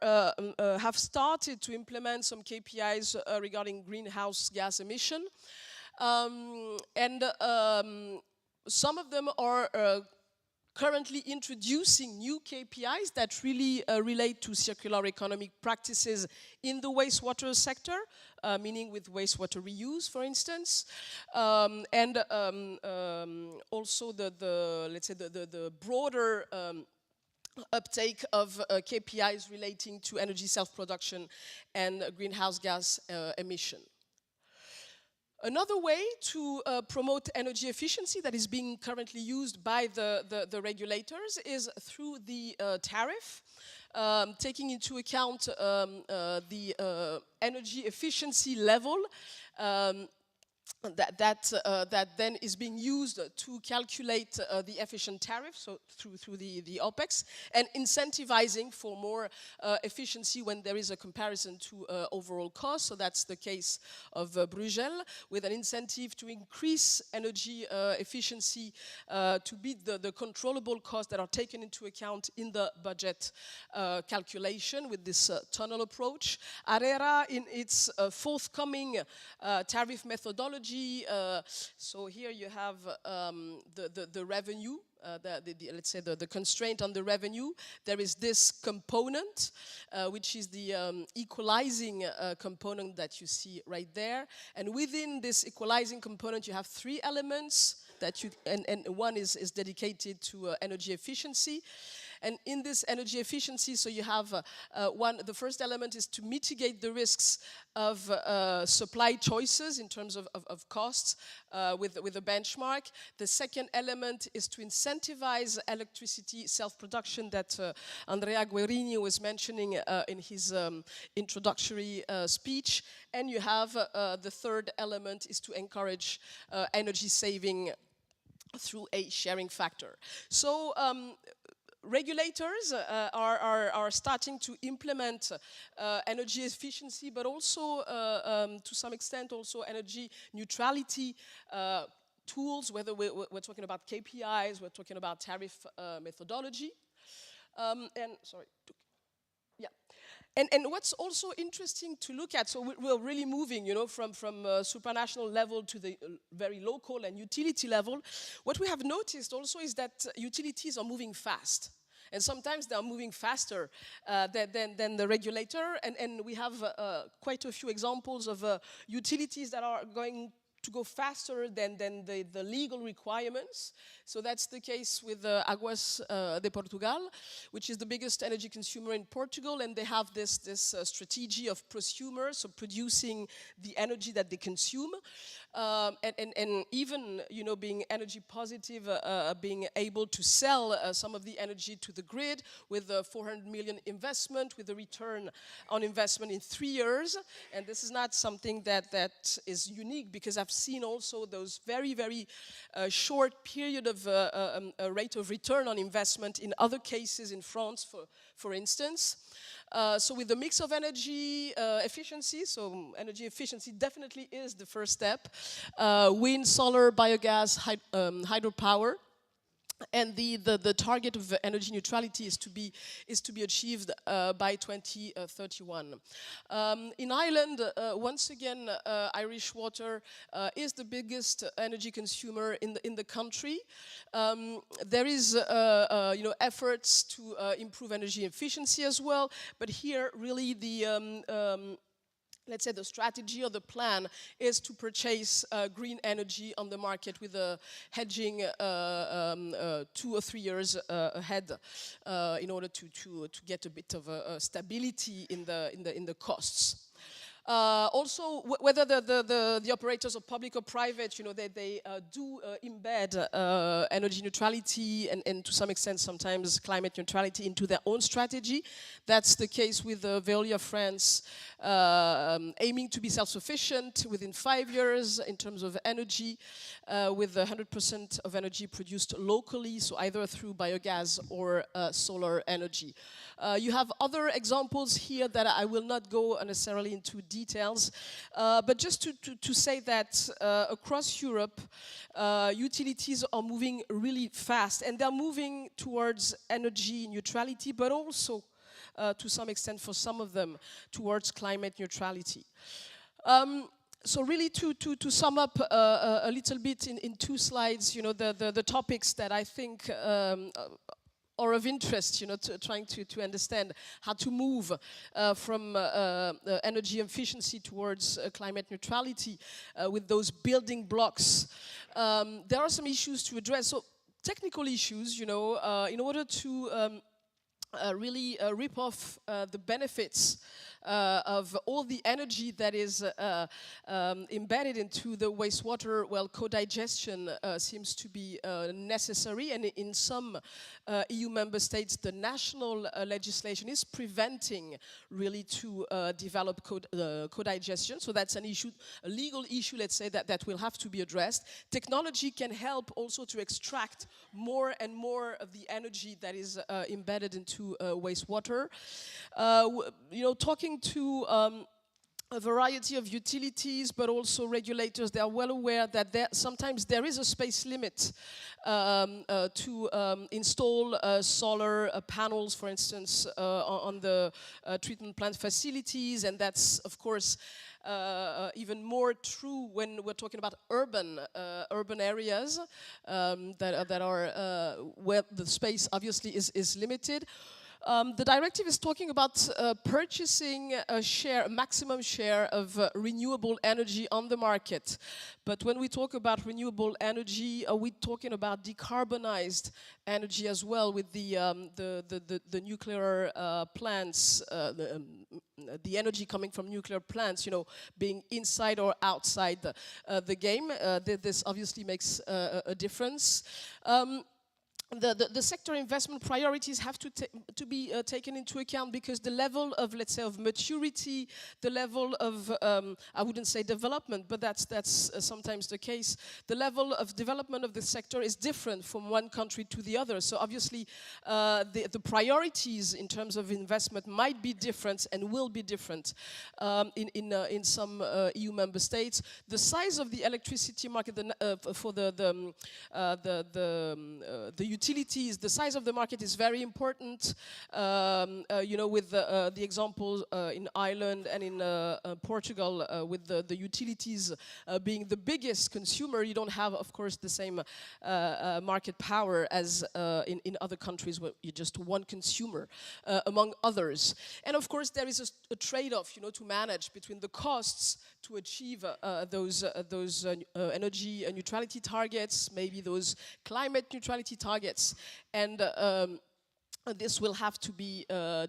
have started to implement some KPIs regarding greenhouse gas emission, and some of them are currently introducing new KPIs that really relate to circular economic practices in the wastewater sector, meaning with wastewater reuse, for instance, and also let's say the broader uptake of KPIs relating to energy self-production and greenhouse gas emission. Another way to promote energy efficiency that is being currently used by the regulators is through the tariff, taking into account the energy efficiency level that then is being used to calculate the efficient tariff, so through the OPEX, and incentivizing for more efficiency when there is a comparison to overall cost. So that's the case of Bruegel, with an incentive to increase energy efficiency to beat the controllable costs that are taken into account in the budget calculation with this tunnel approach. ARERA, in its forthcoming tariff methodology, so here you have the revenue, let's say the constraint on the revenue. There is this component, which is the equalizing component that you see right there. And within this equalizing component, you have three elements that and one is dedicated to energy efficiency. And in this energy efficiency, so you have the first element is to mitigate the risks of supply choices in terms of costs with a benchmark. The second element is to incentivize electricity self-production that Andrea Guerini was mentioning in his introductory speech. And you have the third element is to encourage energy saving through a sharing factor. So regulators are starting to implement energy efficiency, but also to some extent also energy neutrality tools, whether we're talking about KPIs, we're talking about tariff methodology. And what's also interesting to look at, so we're really moving, you know, from supranational level to the very local and utility level. What we have noticed also is that utilities are moving fast. And sometimes they are moving faster than the regulator. And we have quite a few examples of utilities that are going to go faster than the legal requirements. So that's the case with Águas de Portugal, which is the biggest energy consumer in Portugal, and they have this strategy of prosumer, so producing the energy that they consume, and even, you know, being energy positive, being able to sell some of the energy to the grid with a 400 million investment, with a return on investment in 3 years. And this is not something that is unique, because I've seen also those very, very short period of a rate of return on investment in other cases in France, for instance. So with the mix of energy efficiency, so energy efficiency definitely is the first step. Wind, solar, biogas, hydropower. And the target of energy neutrality is to be achieved by 2031. In Ireland, once again, Irish Water is the biggest energy consumer in the country. There is you know, efforts to improve energy efficiency as well, but here really the let's say the strategy or the plan is to purchase green energy on the market with a hedging 2 or 3 years ahead in order to get a bit of a stability in the costs. Also, whether the operators are public or private, you know, they do embed energy neutrality and to some extent sometimes climate neutrality into their own strategy. That's the case with Veolia France, aiming to be self-sufficient within 5 years in terms of energy, with 100% of energy produced locally, so either through biogas or solar energy. You have other examples here that I will not go necessarily into details, but just to say that across Europe, utilities are moving really fast, and they're moving towards energy neutrality, but also to some extent for some of them towards climate neutrality. So really to sum up a little bit in 2 slides, you know, the topics that I think are of interest, you know, trying to understand how to move from energy efficiency towards climate neutrality with those building blocks. There are some issues to address. So technical issues, you know, in order to really rip off the benefits of all the energy that is embedded into the wastewater, well, co-digestion seems to be necessary, and in some EU member states, the national legislation is preventing really to develop co-digestion. So that's an issue, a legal issue, let's say, that will have to be addressed. Technology can help also to extract more and more of the energy that is embedded into wastewater. You know, talking to a variety of utilities, but also regulators, they are well aware that sometimes there is a space limit to install solar panels, for instance, on the treatment plant facilities, and that's, of course, even more true when we're talking about urban areas that are where the space obviously is limited. The directive is talking about purchasing a maximum share of renewable energy on the market. But when we talk about renewable energy, are we talking about decarbonized energy as well, with the nuclear plants, the energy coming from nuclear plants, you know, being inside or outside the game? This obviously makes a difference. The sector investment priorities have to be taken into account, because the level of, let's say, of maturity, the level of, I wouldn't say development, but that's sometimes the case. The level of development of the sector is different from one country to the other. So obviously, the priorities in terms of investment might be different and will be different in some EU member states. The size of the electricity market for the utilities. The size of the market is very important. You know, with the example in Ireland and in Portugal, with the utilities being the biggest consumer, you don't have, of course, the same market power as in other countries where you're just one consumer among others. And of course, there is a trade-off, you know, to manage between the costs to achieve those energy neutrality targets, maybe those climate neutrality targets, and this will have to be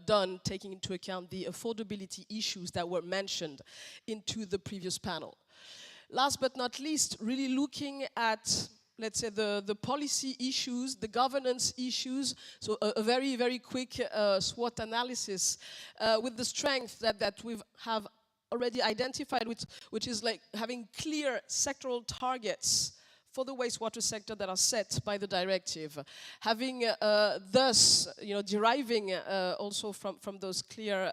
done taking into account the affordability issues that were mentioned into the previous panel. Last but not least, really looking at, let's say, the policy issues, the governance issues, so a very, very quick SWOT analysis with the strength that we have already identified, which is like having clear sectoral targets for the wastewater sector that are set by the directive, having thus, you know, deriving also from those clear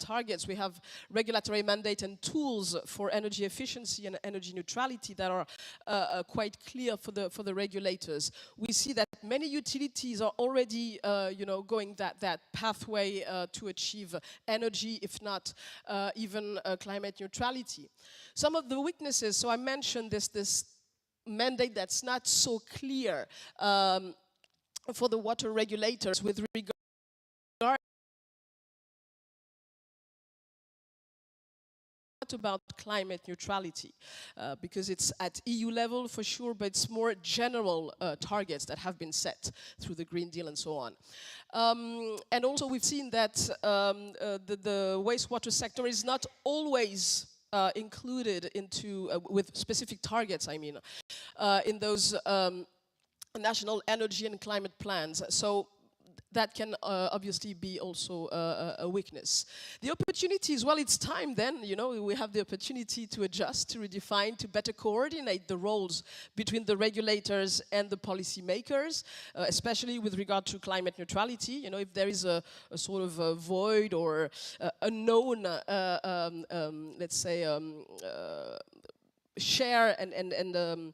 targets, we have regulatory mandate and tools for energy efficiency and energy neutrality that are quite clear for the regulators. We see that many utilities are already, you know, going that pathway to achieve energy, if not even climate neutrality. Some of the weaknesses, so I mentioned this mandate that's not so clear for the water regulators with regard about climate neutrality, because it's at EU level for sure, but it's more general targets that have been set through the Green Deal and so on. And also we've seen that the wastewater sector is not always included into, with specific targets, I mean, in those national energy and climate plans. So that can obviously be also a weakness. The opportunities, well, it's time then, you know, we have the opportunity to adjust, to redefine, to better coordinate the roles between the regulators and the policymakers, especially with regard to climate neutrality. You know, if there is a sort of a void or unknown, let's say, share and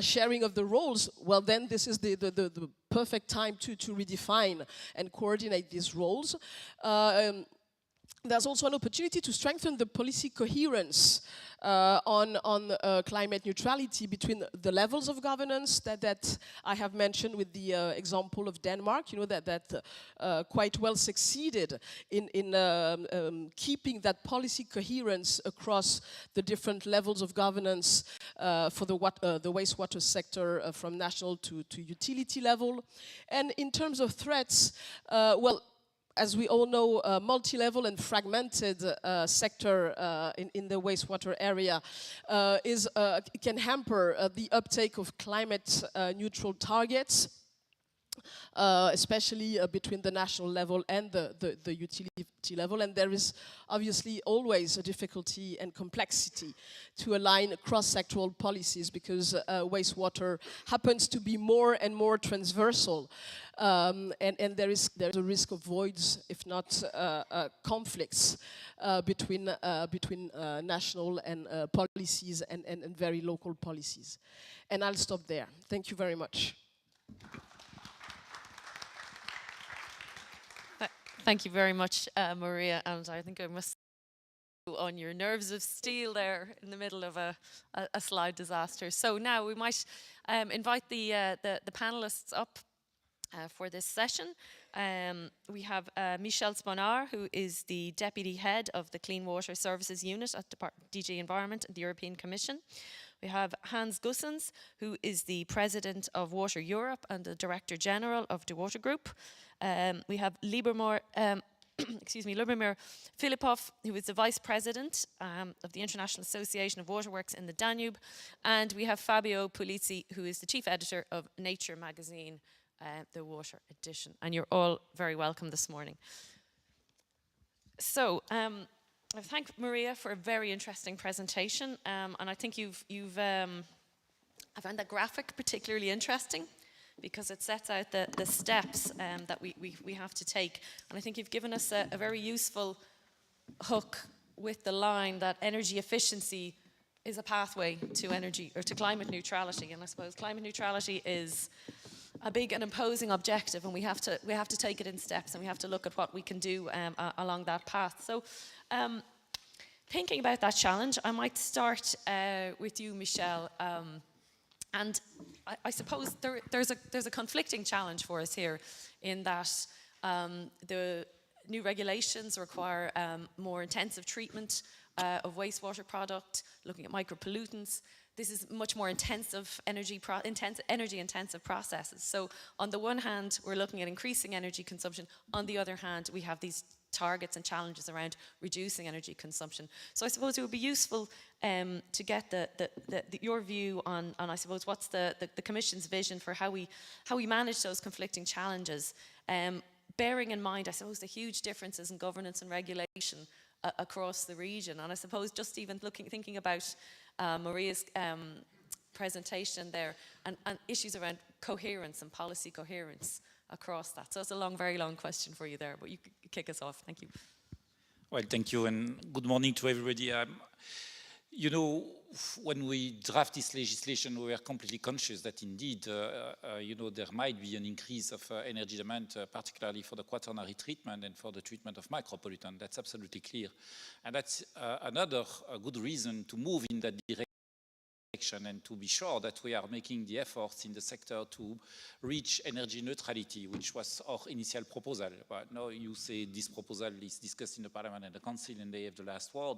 sharing of the roles, well then this is the perfect time to redefine and coordinate these roles. There's also an opportunity to strengthen the policy coherence on climate neutrality between the levels of governance that I have mentioned with the example of Denmark, you know, that quite well succeeded in keeping that policy coherence across the different levels of governance for the wastewater sector from national to utility level. And in terms of threats, well, as we all know, a multi-level and fragmented sector in the wastewater area can hamper the uptake of climate neutral targets, especially between the national level and the utility level. And there is obviously always a difficulty and complexity to align cross-sectoral policies because wastewater happens to be more and more transversal. And there's a risk of voids, if not conflicts, between national and policies and very local policies. And I'll stop there. Thank you very much. Thank you very much, Maria, and I think I must on your nerves of steel there in the middle of a slide disaster. So now we might invite the panelists up for this session. We have Michel Sponard, who is the Deputy Head of the Clean Water Services Unit at DG Environment at the European Commission. We have Hans Goossens, who is the President of Water Europe and the Director General of the Water Group. We have Libomir Filipov, who is the Vice President of the International Association of Waterworks in the Danube. And we have Fabio Pulizzi, who is the Chief Editor of Nature magazine, the Water Edition. And you're all very welcome this morning. So, I thank Maria for a very interesting presentation, and I think I found that graphic particularly interesting because it sets out the steps that we have to take, and I think you've given us a very useful hook with the line that energy efficiency is a pathway to energy or to climate neutrality, and I suppose climate neutrality is a big and imposing objective, and we have to take it in steps, and we have to look at what we can do along that path. So, thinking about that challenge, I might start with you, Michelle. And I suppose there's a conflicting challenge for us here, in that the new regulations require more intensive treatment of wastewater product, looking at micropollutants. This is much more intensive energy-intensive processes. So on the one hand, we're looking at increasing energy consumption. On the other hand, we have these targets and challenges around reducing energy consumption. So I suppose it would be useful to get your view on I suppose what's the Commission's vision for how we manage those conflicting challenges, bearing in mind, I suppose, the huge differences in governance and regulation across the region. And I suppose just even thinking about Maria's presentation there, and issues around coherence and policy coherence across that. So it's a very long question for you there, but you could kick us off. Thank you. Well, thank you, and good morning to everybody. You know, when we draft this legislation, we were completely conscious that indeed, you know, there might be an increase of energy demand, particularly for the quaternary treatment and for the treatment of micropollutants. That's absolutely clear. And that's another good reason to move in that direction, and to be sure that we are making the efforts in the sector to reach energy neutrality, which was our initial proposal. But now you say this proposal is discussed in the Parliament and the Council, and they have the last word.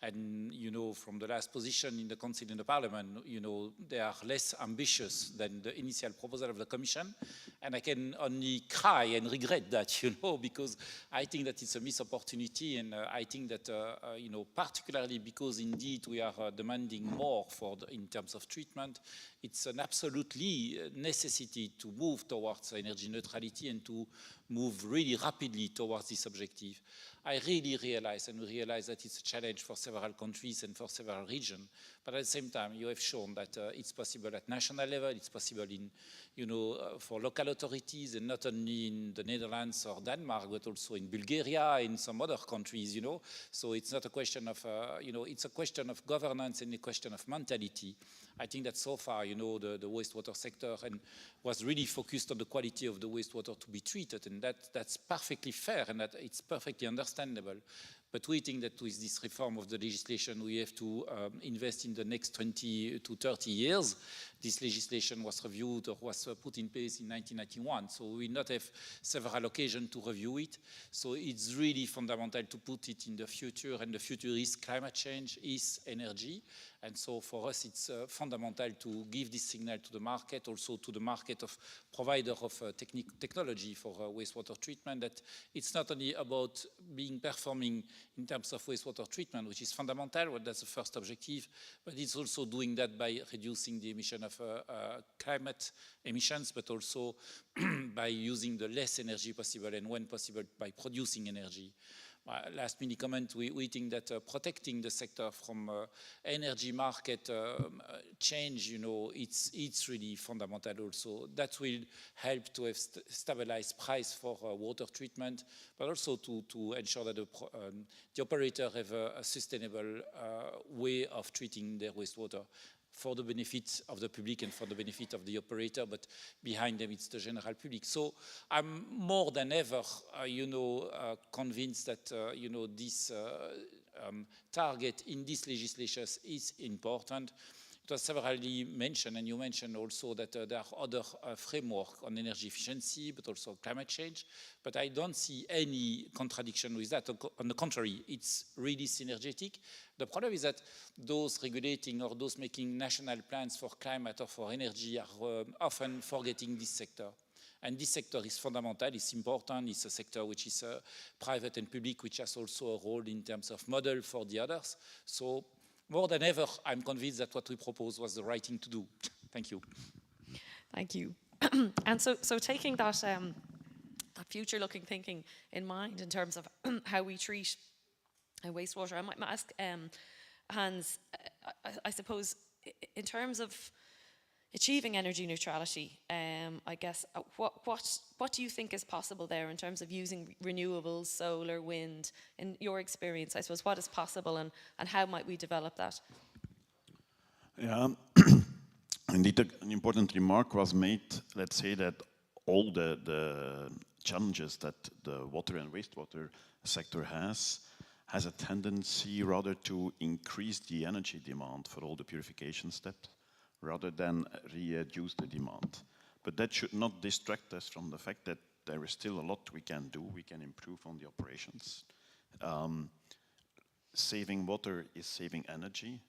And, you know, from the last position in the Council and the Parliament, you know, they are less ambitious than the initial proposal of the Commission. And I can only cry and regret that, you know, because I think that it's a missed opportunity. And I think that, you know, particularly because indeed we are demanding more for in terms of treatment, it's an absolutely necessity to move towards energy neutrality and to move really rapidly towards this objective. I really realize, and we realize that it's a challenge for several countries and for several regions, but at the same time, you have shown that it's possible at national level, it's possible in, you know, for local authorities, and not only in the Netherlands or Denmark, but also in Bulgaria, in some other countries, you know. So it's not a question of, you know, it's a question of governance and a question of mentality. I think that so far, you know, the wastewater sector was really focused on the quality of the wastewater to be treated, and that's perfectly fair, and that it's perfectly understandable. But we think that with this reform of the legislation, we have to invest in the next 20 to 30 years. This legislation was reviewed or was put in place in 1991, so we will not have several occasions to review it. So it's really fundamental to put it in the future, and the future is climate change, is energy. And so for us, it's fundamental to give this signal to the market, also to the market of provider of technology for wastewater treatment, that it's not only about performing in terms of wastewater treatment, which is fundamental, well, that's the first objective, but it's also doing that by reducing the emission of climate emissions, but also by using the less energy possible, and when possible, by producing energy. Last mini comment, we think that protecting the sector from energy market change, you know, it's really fundamental also. That will help to have stabilized price for water treatment, but also to ensure that the operator have a sustainable way of treating their wastewater, for the benefit of the public and for the benefit of the operator, but behind them it's the general public. So I'm more than ever, you know, convinced that, you know, this target in this legislation is important. It was severally mentioned, and you mentioned also that there are other frameworks on energy efficiency, but also climate change. But I don't see any contradiction with that. On the contrary, it's really synergetic. The problem is that those regulating or those making national plans for climate or for energy are often forgetting this sector. And this sector is fundamental, it's important, it's a sector which is private and public, which has also a role in terms of model for the others. So more than ever, I'm convinced that what we proposed was the right thing to do. Thank you. Thank you. And so taking that, that future-looking thinking in mind in terms of how we treat wastewater, I might ask Hans, I suppose, in terms of achieving energy neutrality, I guess, what do you think is possible there in terms of using renewables, solar, wind? In your experience, I suppose, what is possible, and how might we develop that? Yeah, Indeed, an important remark was made, let's say that all the challenges that the water and wastewater sector has a tendency rather to increase the energy demand for all the purification steps rather than reduce the demand. But that should not distract us from the fact that there is still a lot we can do. We can improve on the operations. Saving water is saving energy.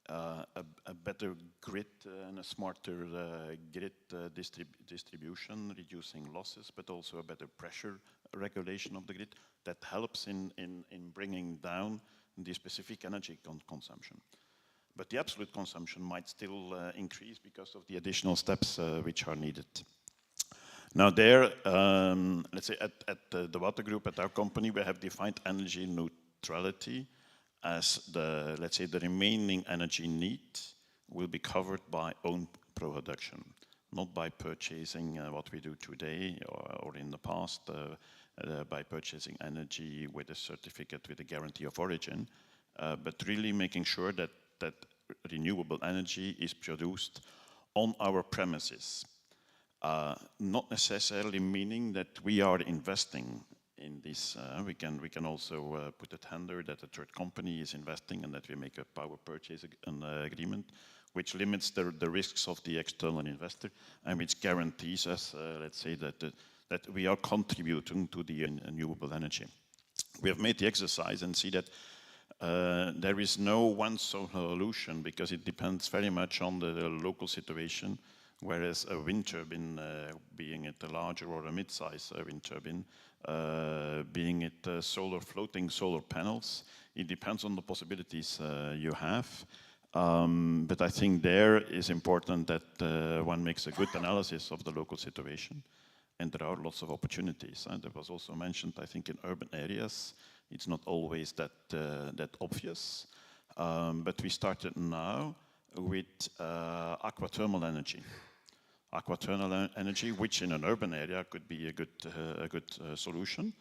A better grid and a smarter grid distribution, reducing losses, but also a better pressure regulation of the grid that helps in bringing down the specific energy consumption. But the absolute consumption might still increase because of the additional steps which are needed. Now there, let's say at the Water Group, at our company, we have defined energy neutrality as the, let's say, the remaining energy need will be covered by own production, not by purchasing what we do today or in the past, by purchasing energy with a certificate with a guarantee of origin, but really making sure that renewable energy is produced on our premises. Not necessarily meaning that we are investing in this. We can also put a tender that a third company is investing and that we make a power purchase agreement, which limits the risks of the external investor and which guarantees us, let's say, that we are contributing to the renewable energy. We have made the exercise and see that there is no one solution because it depends very much on the local situation, whereas a wind turbine, being it a larger or a mid-size wind turbine, being it floating solar panels, it depends on the possibilities you have. But I think there is important that one makes a good analysis of the local situation, and there are lots of opportunities. There was also mentioned, I think, in urban areas, it's not always that obvious, but we started now with aquathermal energy. Aquathermal energy, which in an urban area could be a good solution,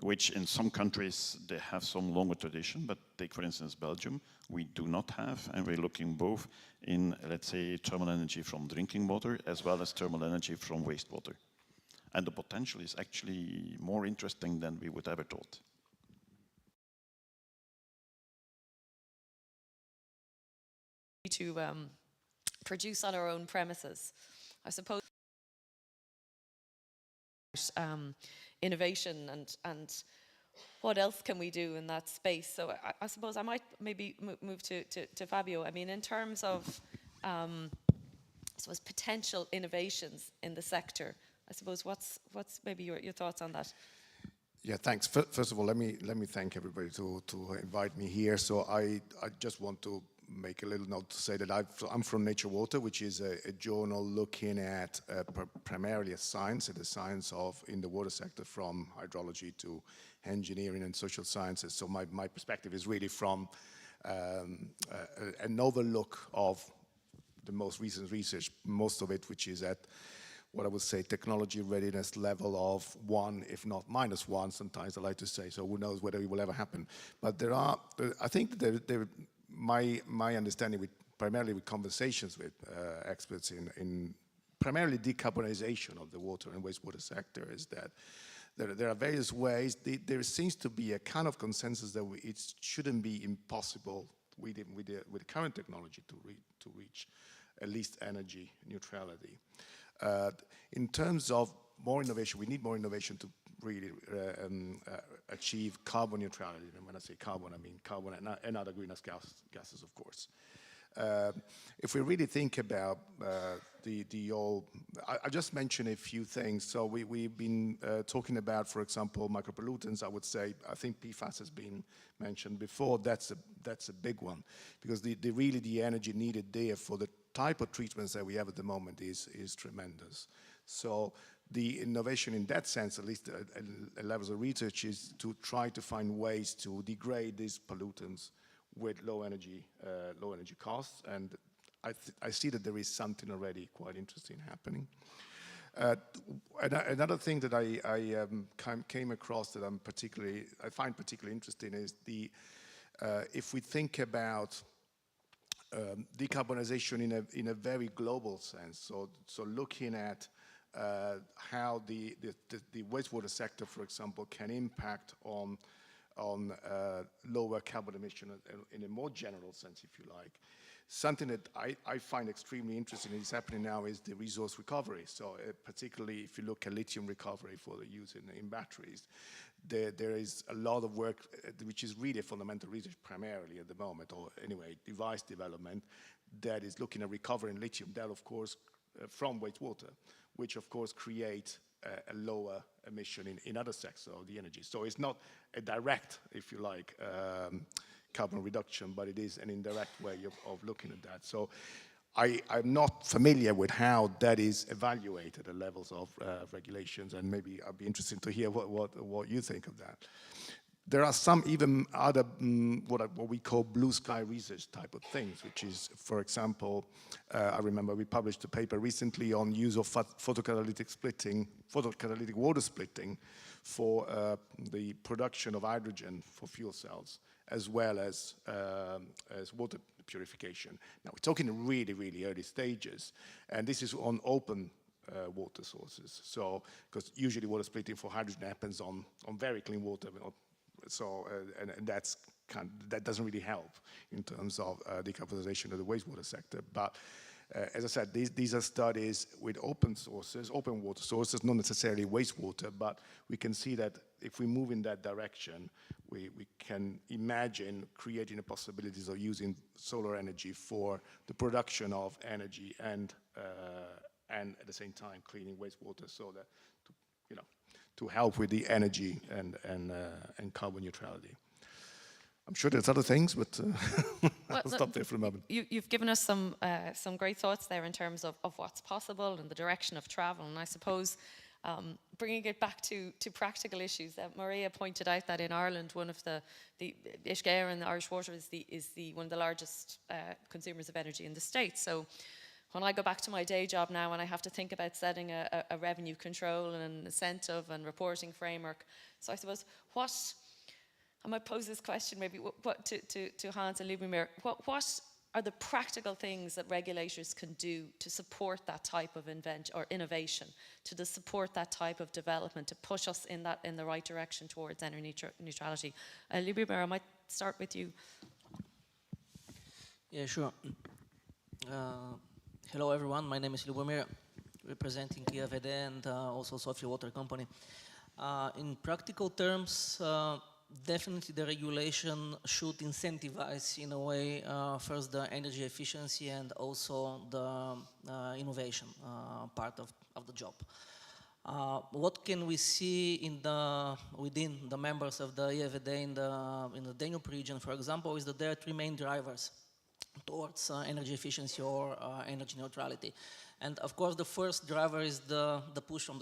which in some countries they have some longer tradition, but take for instance Belgium, we do not have, and we're looking both in, let's say, thermal energy from drinking water as well as thermal energy from wastewater. And the potential is actually more interesting than we would ever thought. To produce on our own premises. I suppose innovation and what else can we do in that space? So I suppose I might maybe move to Fabio. I mean, in terms of I suppose potential innovations in the sector, I suppose what's maybe your thoughts on that? Yeah, thanks. First of all, let me thank everybody to invite me here. So I just want to make a little note to say that I'm from Nature Water, which is a journal looking at primarily the science of in the water sector, from hydrology to engineering and social sciences. So my perspective is really from a novel look of the most recent research, most of it which is at what I would say technology readiness level of 1, if not -1, sometimes I like to say, so who knows whether it will ever happen. But there are, I think my understanding primarily with conversations with experts in primarily decarbonization of the water and wastewater sector is that there are various ways. There seems to be a kind of consensus that it shouldn't be impossible with the current technology to reach at least energy neutrality. In terms of more innovation, we need more innovation to really achieve carbon neutrality. And when I say carbon, I mean carbon and other greenhouse gases, of course. If we really think about I just mentioned a few things. So we've been talking about, for example, micropollutants. I would say, I think PFAS has been mentioned before. That's a big one, because the energy needed there for the type of treatments that we have at the moment is tremendous. So the innovation in that sense, at least at levels of research, is to try to find ways to degrade these pollutants with low energy costs, and I see that there is something already quite interesting happening. Another thing that I came across that I find particularly interesting is if we think about decarbonization in a very global sense. So looking at how the wastewater sector, for example, can impact on lower carbon emission in a more general sense, if you like. Something that I find extremely interesting is happening now is the resource recovery. So particularly if you look at lithium recovery for the use in batteries, there is a lot of work which is really fundamental research primarily at the moment, or anyway, device development that is looking at recovering lithium, that of course from wastewater, which of course create a lower emission in other sectors of the energy. So it's not a direct, if you like, carbon reduction, but it is an indirect way of looking at that. So I'm not familiar with how that is evaluated at levels of regulations, and maybe I'd be interested to hear what you think of that. There are some even other, what we call blue sky research type of things, which is, for example, I remember we published a paper recently on use of photocatalytic water splitting for the production of hydrogen for fuel cells, as well as water purification. Now, we're talking really, really early stages, and this is on open water sources. So, because usually water splitting for hydrogen happens on very clean water, so and that doesn't really help in terms of decarbonization of the wastewater sector. But as I said, these are studies with open sources, open water sources, not necessarily wastewater, but we can see that if we move in that direction, we can imagine creating the possibilities of using solar energy for the production of energy and at the same time cleaning wastewater, so that to help with the energy and carbon neutrality. I'm sure there's other things, but I'll stop there for a moment. You've given us some great thoughts there in terms of what's possible and the direction of travel. And I suppose bringing it back to practical issues, Maria pointed out that in Ireland, one of the Ishgare and the Irish Water is one of the largest consumers of energy in the state. So when I go back to my day job now and I have to think about setting a revenue control and an incentive and reporting framework, so I suppose I might pose this question maybe to Hans and Lubomir. What are the practical things that regulators can do to support that type of innovation, to support that type of development, to push us in the right direction towards energy neutrality? Lubomir, I might start with you. Yeah, sure. Hello everyone, my name is Lubomir, representing EAVD and also Sofia Water Company. In practical terms, definitely the regulation should incentivize in a way first the energy efficiency and also the innovation part of the job. What can we see within the members of the EAVD in the Danube region, for example, is that there are three main drivers towards energy efficiency or energy neutrality. And of course the first driver is the push from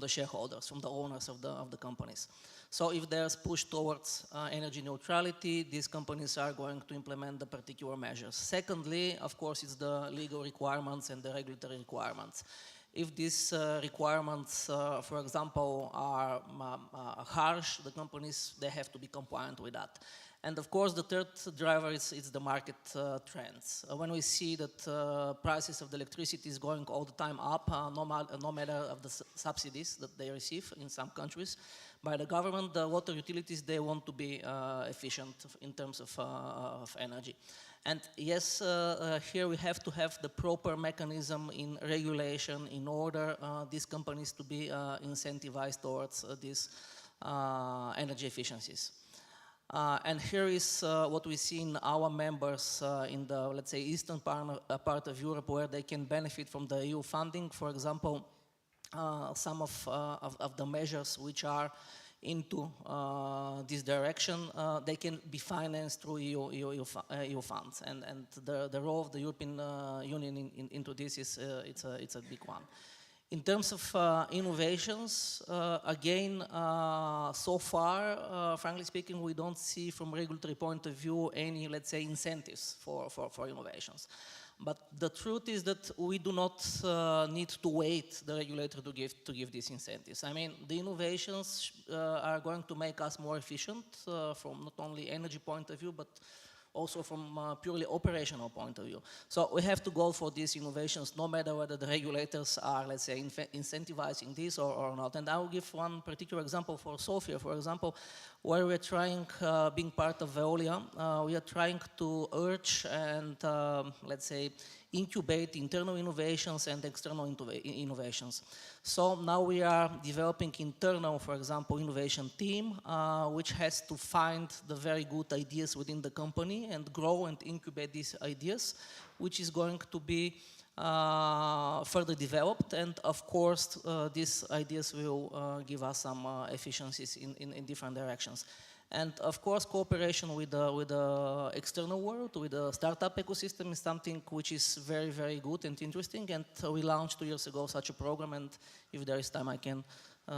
the shareholders, from the owners of the companies. So if there's push towards energy neutrality, these companies are going to implement the particular measures. Secondly, of course, it's the legal requirements and the regulatory requirements. If these requirements, for example, are harsh, the companies, they have to be compliant with that. And of course, the third driver is the market trends. When we see that prices of the electricity is going all the time up, no matter of the subsidies that they receive in some countries by the government, the water utilities, they want to be efficient in terms of energy. And yes, here we have to have the proper mechanism in regulation in order these companies to be incentivized towards these energy efficiencies. And here is what we see in our members in the, let's say, eastern part of Europe, where they can benefit from the EU funding. For example, some of the measures which are into this direction, they can be financed through EU funds. And the role of the European Union into this is it's a big one. In terms of innovations, again, so far, frankly speaking, we don't see from regulatory point of view any, let's say, incentives for innovations. But the truth is that we do not need to wait the regulator to give these incentives. I mean, the innovations are going to make us more efficient from not only energy point of view, but also from a purely operational point of view. So we have to go for these innovations, no matter whether the regulators are, let's say, incentivizing this or not. And I will give one particular example for Sofia, for example, where we're trying, being part of Veolia, we are trying to urge and, let's say, incubate internal innovations and external innovations. So now we are developing internal, for example, innovation team, which has to find the very good ideas within the company and grow and incubate these ideas, which is going to be further developed. And of course, these ideas will give us some efficiencies in different directions. And of course, cooperation with the external world, with the startup ecosystem is something which is very, very good and interesting. And we launched 2 years ago such a program. And if there is time, I can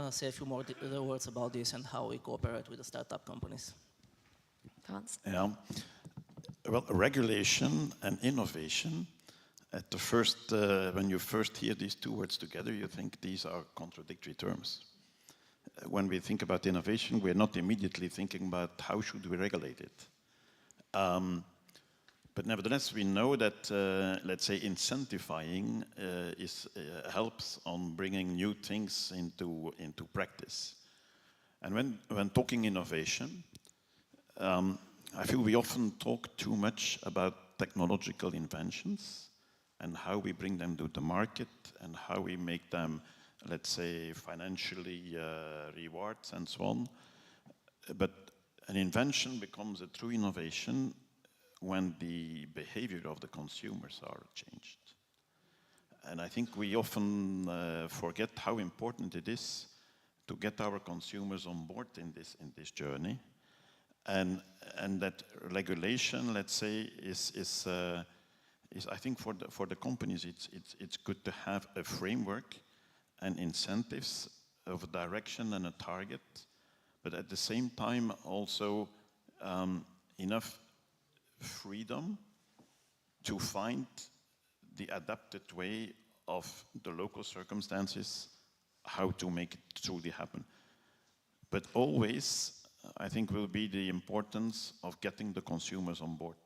say a few more words about this and how we cooperate with the startup companies. Hans? Yeah. Well, regulation and innovation, at the first, when you first hear these two words together, you think these are contradictory terms. When we think about innovation, we're not immediately thinking about how should we regulate it. But nevertheless, we know that, let's say, incentivizing helps on bringing new things into practice. And when talking innovation, I feel we often talk too much about technological inventions and how we bring them to the market and how we make them, let's say, financially rewards and so on. But an invention becomes a true innovation when the behavior of the consumers are changed. And I think we often forget how important it is to get our consumers on board in this journey. And that regulation, let's say, is I think for the companies, it's good to have a framework and incentives of a direction and a target, but at the same time also enough freedom to find the adapted way of the local circumstances, how to make it truly happen. But always, I think, will be the importance of getting the consumers on board.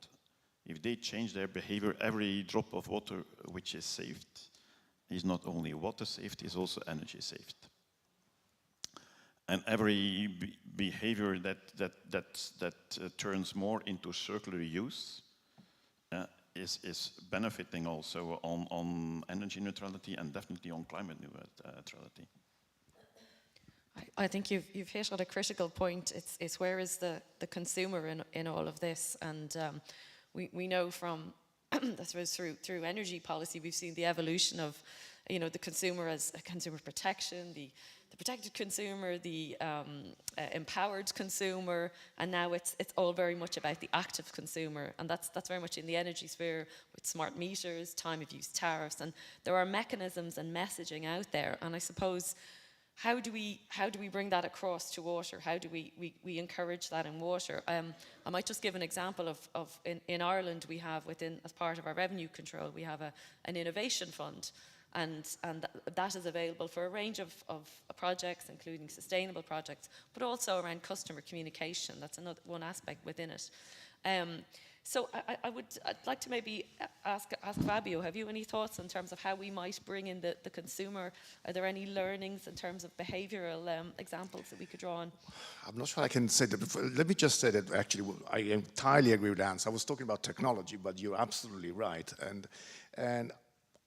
If they change their behavior, every drop of water which is saved is not only water saved, is also energy saved. And every behavior that turns more into circular use is benefiting also on energy neutrality and definitely on climate neutrality. I think you've hit on a critical point. It's where is the consumer in all of this? And we know from, I suppose, through energy policy, we've seen the evolution of, the consumer as a consumer protection, the protected consumer, the empowered consumer, and now it's all very much about the active consumer, and that's very much in the energy sphere with smart meters, time of use tariffs, and there are mechanisms and messaging out there, and I suppose, how do we bring that across to water? How do we encourage that in water? I might just give an example of in Ireland we have as part of our revenue control, we have an innovation fund, and that is available for a range of projects, including sustainable projects, but also around customer communication. That's another one aspect within it. So I'd like to maybe ask Fabio, have you any thoughts in terms of how we might bring in the consumer? Are there any learnings in terms of behavioral examples that we could draw on? I'm not sure I can say that. Let me just say that actually I entirely agree with Hans. I was talking about technology, but you're absolutely right. And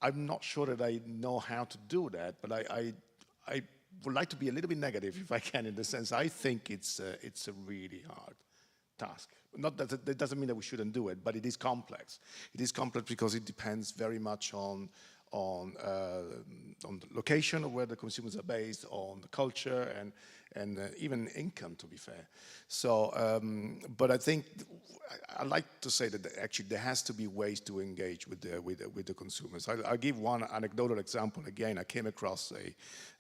I'm not sure that I know how to do that, but I would like to be a little bit negative if I can, in the sense I think it's a really hard task. Not that doesn't mean that we shouldn't do it, but it is complex. It is complex because it depends very much on the location of where the consumers are based, on the culture, and even income, to be fair. So, but I think I like to say that actually there has to be ways to engage with the consumers. I'll give one anecdotal example. Again, I came across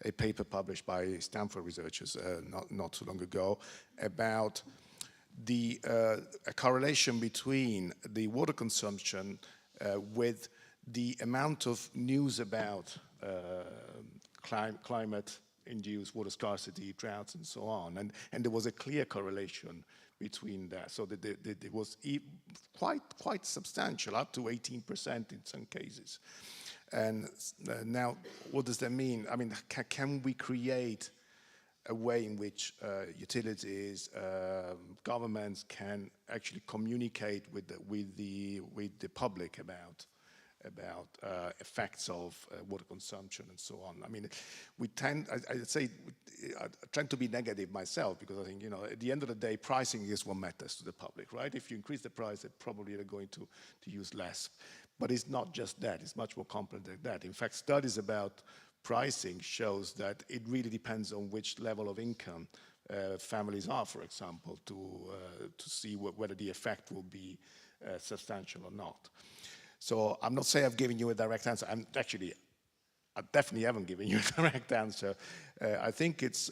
a paper published by Stanford researchers not too long ago about a correlation between the water consumption with the amount of news about climate-induced water scarcity, droughts, and so on. And there was a clear correlation between that. So there was quite substantial, up to 18% in some cases. And now, what does that mean? I mean, can we create a way in which utilities, governments can actually communicate with the public about effects of water consumption and so on? I mean, we tend, I tend to be negative myself, because I think, you know, at the end of the day, pricing is what matters to the public, right? If you increase the price, they probably are going to use less. But it's not just that, it's much more complex than that. In fact, studies about pricing shows that it really depends on which level of income families are, for example, to see whether the effect will be substantial or not. So I'm not saying I've given you a direct answer. I definitely haven't given you a direct answer. I think it's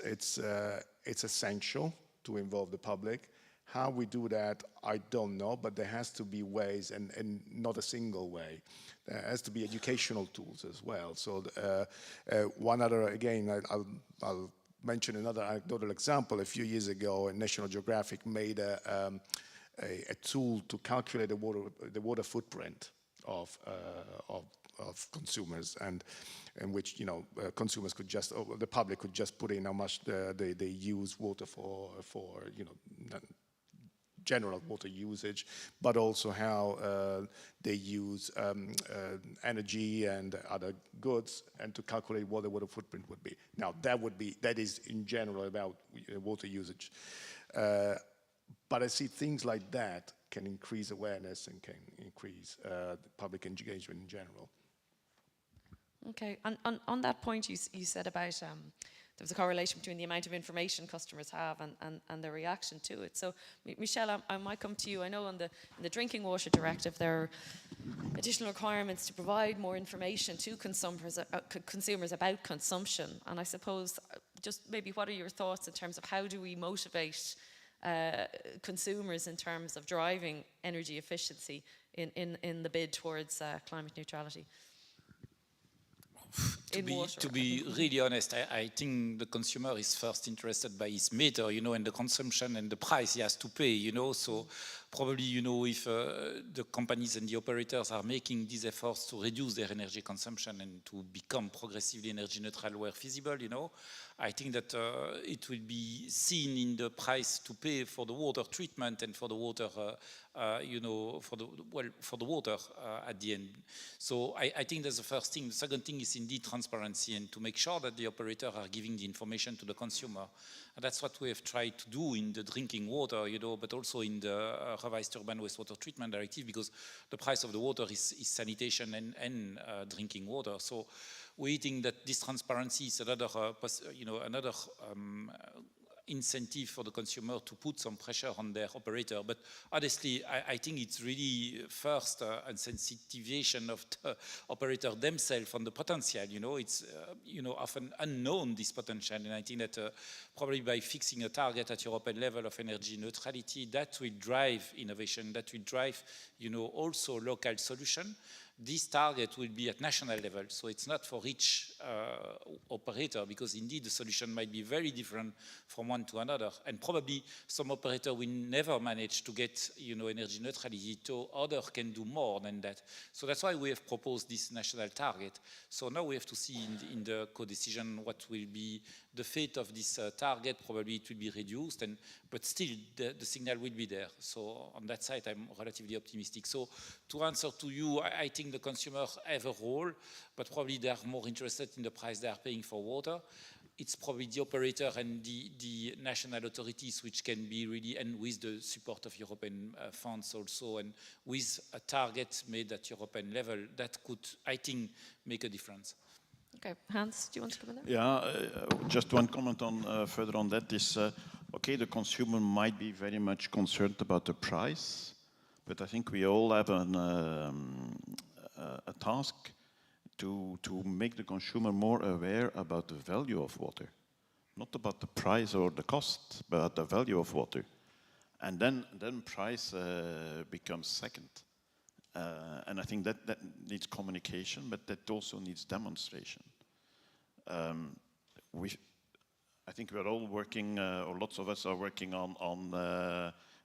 essential to involve the public. How we do that, I don't know, but there has to be ways, and not a single way. There has to be educational tools as well. So one other, again, I'll mention another anecdotal example. A few years ago, National Geographic made a tool to calculate the water footprint of consumers, and in which, you know, consumers could just, or the public could just put in how much they use water for, you know, general water usage, but also how they use energy and other goods, and to calculate what the water footprint would be. Now, that is in general about water usage. But I see things like that can increase awareness and can increase public engagement in general. Okay, on that point you said about there was a correlation between the amount of information customers have and their reaction to it. So, Michelle, I might come to you. I know in the Drinking Water Directive there are additional requirements to provide more information to consumers about consumption. And I suppose, just maybe what are your thoughts in terms of how do we motivate consumers in terms of driving energy efficiency in the bid towards climate neutrality? To be really honest, I think the consumer is first interested by his meter, you know, and the consumption and the price he has to pay, you know. So probably, you know, if the companies and the operators are making these efforts to reduce their energy consumption and to become progressively energy neutral where feasible, you know, I think that it will be seen in the price to pay for the water treatment and for the water, you know, for the water at the end. So I think that's the first thing. The second thing is indeed transparency, and to make sure that the operators are giving the information to the consumer. And that's what we have tried to do in the drinking water, you know, but also in the revised urban wastewater treatment directive, because the price of the water is sanitation and drinking water. So we think that this transparency is another, you know, another incentive for the consumer to put some pressure on their operator. But honestly, I think it's really first a sensitization of the operator themselves on the potential. You know, it's you know, often unknown, this potential, and I think that probably by fixing a target at European level of energy neutrality, that will drive innovation, that will drive, you know, also local solution. This target will be at national level, so it's not for each operator, because indeed the solution might be very different from one to another, and probably some operator will never manage to get, you know, energy neutrality, so others can do more than that. So that's why we have proposed this national target. So now we have to see in the co-decision what will be the fate of this target. Probably it will be reduced, but still the signal will be there. So on that side, I'm relatively optimistic. So to answer to you, I think the consumers have a role, but probably they are more interested in the price they are paying for water. It's probably the operator and the national authorities which can be really, and with the support of European funds also, and with a target made at European level, that could, I think, make a difference. Okay, Hans, do you want to come in there? Yeah, just one comment on further on that is, okay, the consumer might be very much concerned about the price, but I think we all have a task to make the consumer more aware about the value of water. Not about the price or the cost, but the value of water. And then price becomes second. And I think that needs communication, but that also needs demonstration. I think we're all working, or lots of us are working on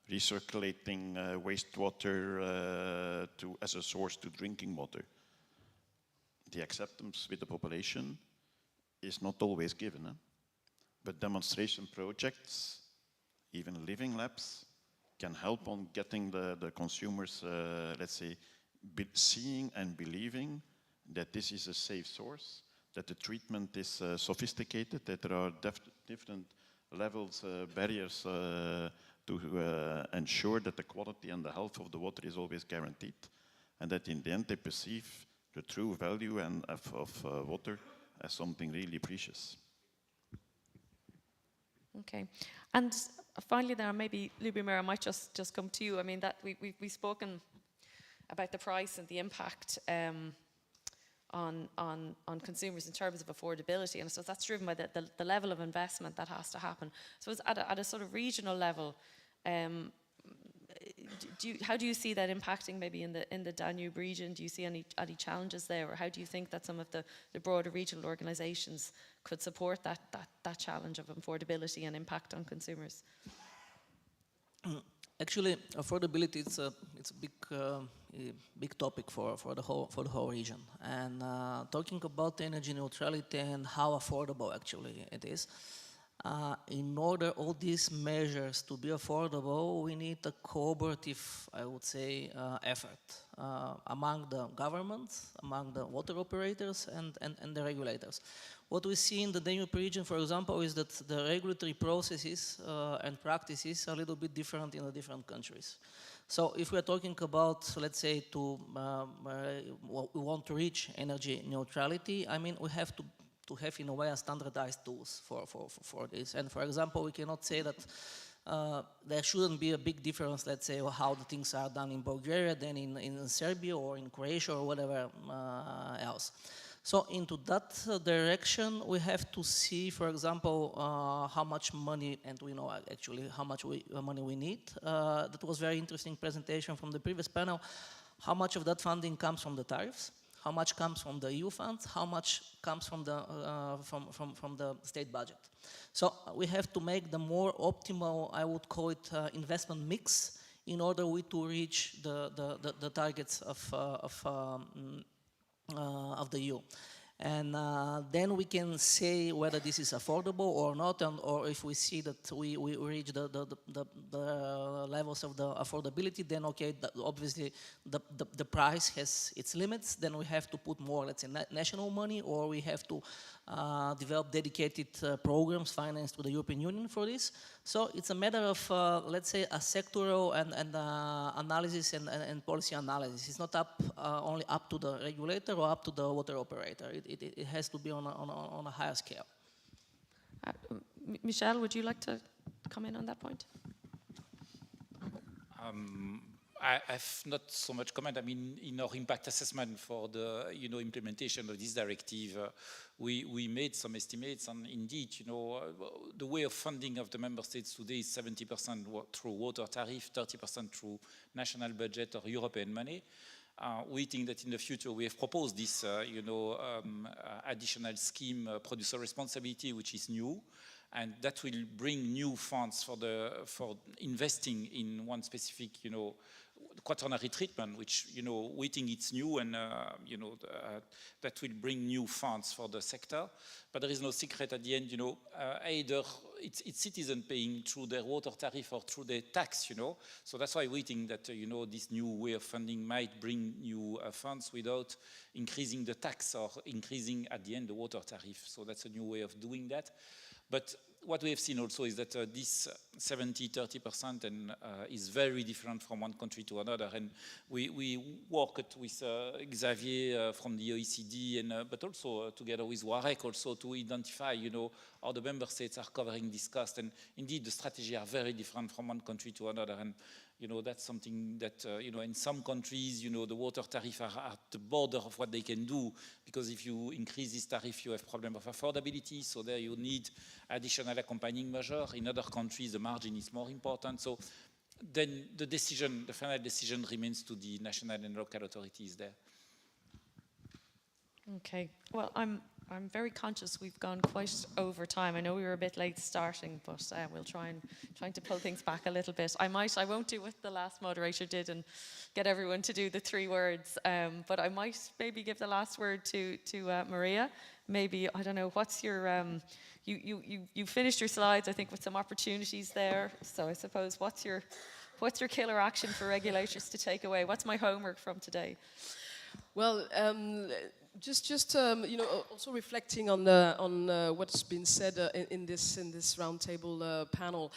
recirculating wastewater as a source to drinking water. The acceptance with the population is not always given, but demonstration projects, even living labs, can help on getting the consumers, let's say, seeing and believing that this is a safe source, that the treatment is sophisticated, that there are different levels, barriers to ensure that the quality and the health of the water is always guaranteed, and that in the end they perceive the true value of water as something really precious. Okay, and finally there, maybe Lubomir, I might just come to you. I mean, that we've spoken about the price and the impact on consumers in terms of affordability, and so that's driven by the level of investment that has to happen. So it's at a sort of regional level, how do you see that impacting maybe in the Danube region? Do you see any challenges there, or how do you think that some of the broader regional organisations could support that challenge of affordability and impact on consumers? Actually, affordability it's a big topic for the whole region. And talking about energy neutrality and how affordable actually it is. In order all these measures to be affordable, we need a cooperative, I would say, effort among the governments, among the water operators and the regulators. What we see in the Danube region, for example, is that the regulatory processes and practices are a little bit different in the different countries. So if we're talking about, let's say, we want to reach energy neutrality, I mean, we have to have in a way a standardized tools for this. And for example, we cannot say that there shouldn't be a big difference, let's say, how the things are done in Bulgaria than in Serbia or in Croatia or whatever else. So into that direction, we have to see, for example, how much money, and we know actually how much money we need. That was very interesting presentation from the previous panel. How much of that funding comes from the tariffs? How much comes from the EU funds? How much comes from the state budget? So we have to make the more optimal, I would call it, investment mix in order to reach the targets of the EU. And then we can say whether this is affordable or not, or if we see that we reach the levels of the affordability, then okay, obviously the price has its limits. Then we have to put more, let's say, national money, or we have to develop dedicated programs financed with the European Union for this. So it's a matter of, let's say, a sectoral and analysis and policy analysis. It's not only up to the regulator or up to the water operator. It has to be on a higher scale. Michel, would you like to comment on that point? I have not so much comment. I mean, in our impact assessment for the implementation of this directive, we made some estimates, and indeed, the way of funding of the member states today is 70% through water tariff, 30% through national budget or European money. We think that in the future we have proposed this, additional scheme, producer responsibility, which is new, and that will bring new funds for investing in one specific, quaternary treatment, which we think it's new, and that will bring new funds for the sector. But there is no secret at the end, either it's citizens paying through their water tariff or through their tax, So that's why we think that this new way of funding might bring new funds without increasing the tax or increasing at the end the water tariff. So that's a new way of doing that. But what we have seen also is that this 70-30% is very different from one country to another. And we worked with Xavier from the OECD, but also together with Warek also to identify, how the member states are covering this cost. And indeed, the strategies are very different from one country to another. And that's something that, in some countries, the water tariff are at the border of what they can do, because if you increase this tariff, you have problem of affordability, so there you need additional accompanying measure. In other countries, the margin is more important. So then the final decision remains to the national and local authorities there. Okay, well, I'm I'm very conscious we've gone quite over time. I know we were a bit late starting, but we'll trying to pull things back a little bit. I won't do what the last moderator did and get everyone to do the 3 words, but I might maybe give the last word to Maria. Maybe, I don't know, what's your, you finished your slides, I think, with some opportunities there. So I suppose, what's your killer action for regulators to take away? What's my homework from today? Well, also reflecting on what's been said in this roundtable panel.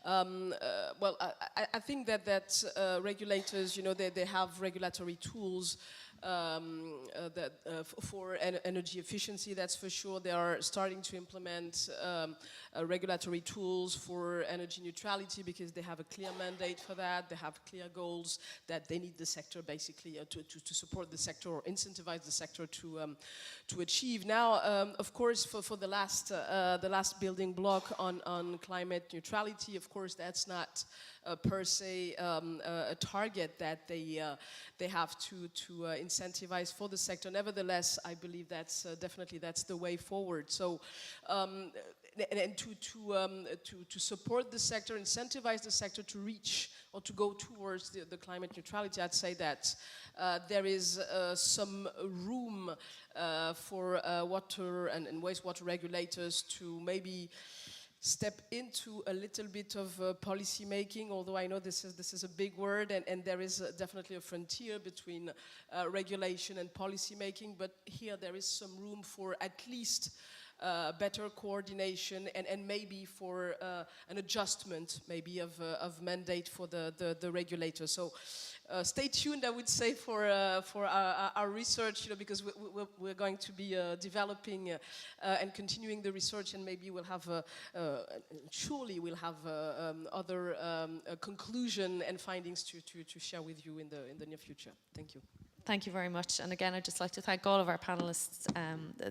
Well, I think that regulators, they have regulatory tools for energy efficiency. That's for sure. They are starting to implement regulatory tools for energy neutrality because they have a clear mandate for that. They have clear goals that they need the sector basically to support the sector or incentivize the sector to achieve. Now, of course, for the last building block on climate neutrality, of course, that's not per se a target that they have to incentivize for the sector. Nevertheless, I believe that's definitely the way forward. So, and to support the sector, incentivize the sector to reach or to go towards the climate neutrality, I'd say that there is some room for water and wastewater regulators to maybe step into a little bit of policy making, although I know this is a big word, and there is definitely a frontier between regulation and policy making, but here there is some room for at least better coordination and maybe for an adjustment maybe of mandate for the regulator. So stay tuned, I would say, for our research, because we're going to be developing and continuing the research, and maybe we'll have surely we'll have other conclusion and findings to share with you in the near future. Thank you. Thank you very much. And again, I'd just like to thank all of our panelists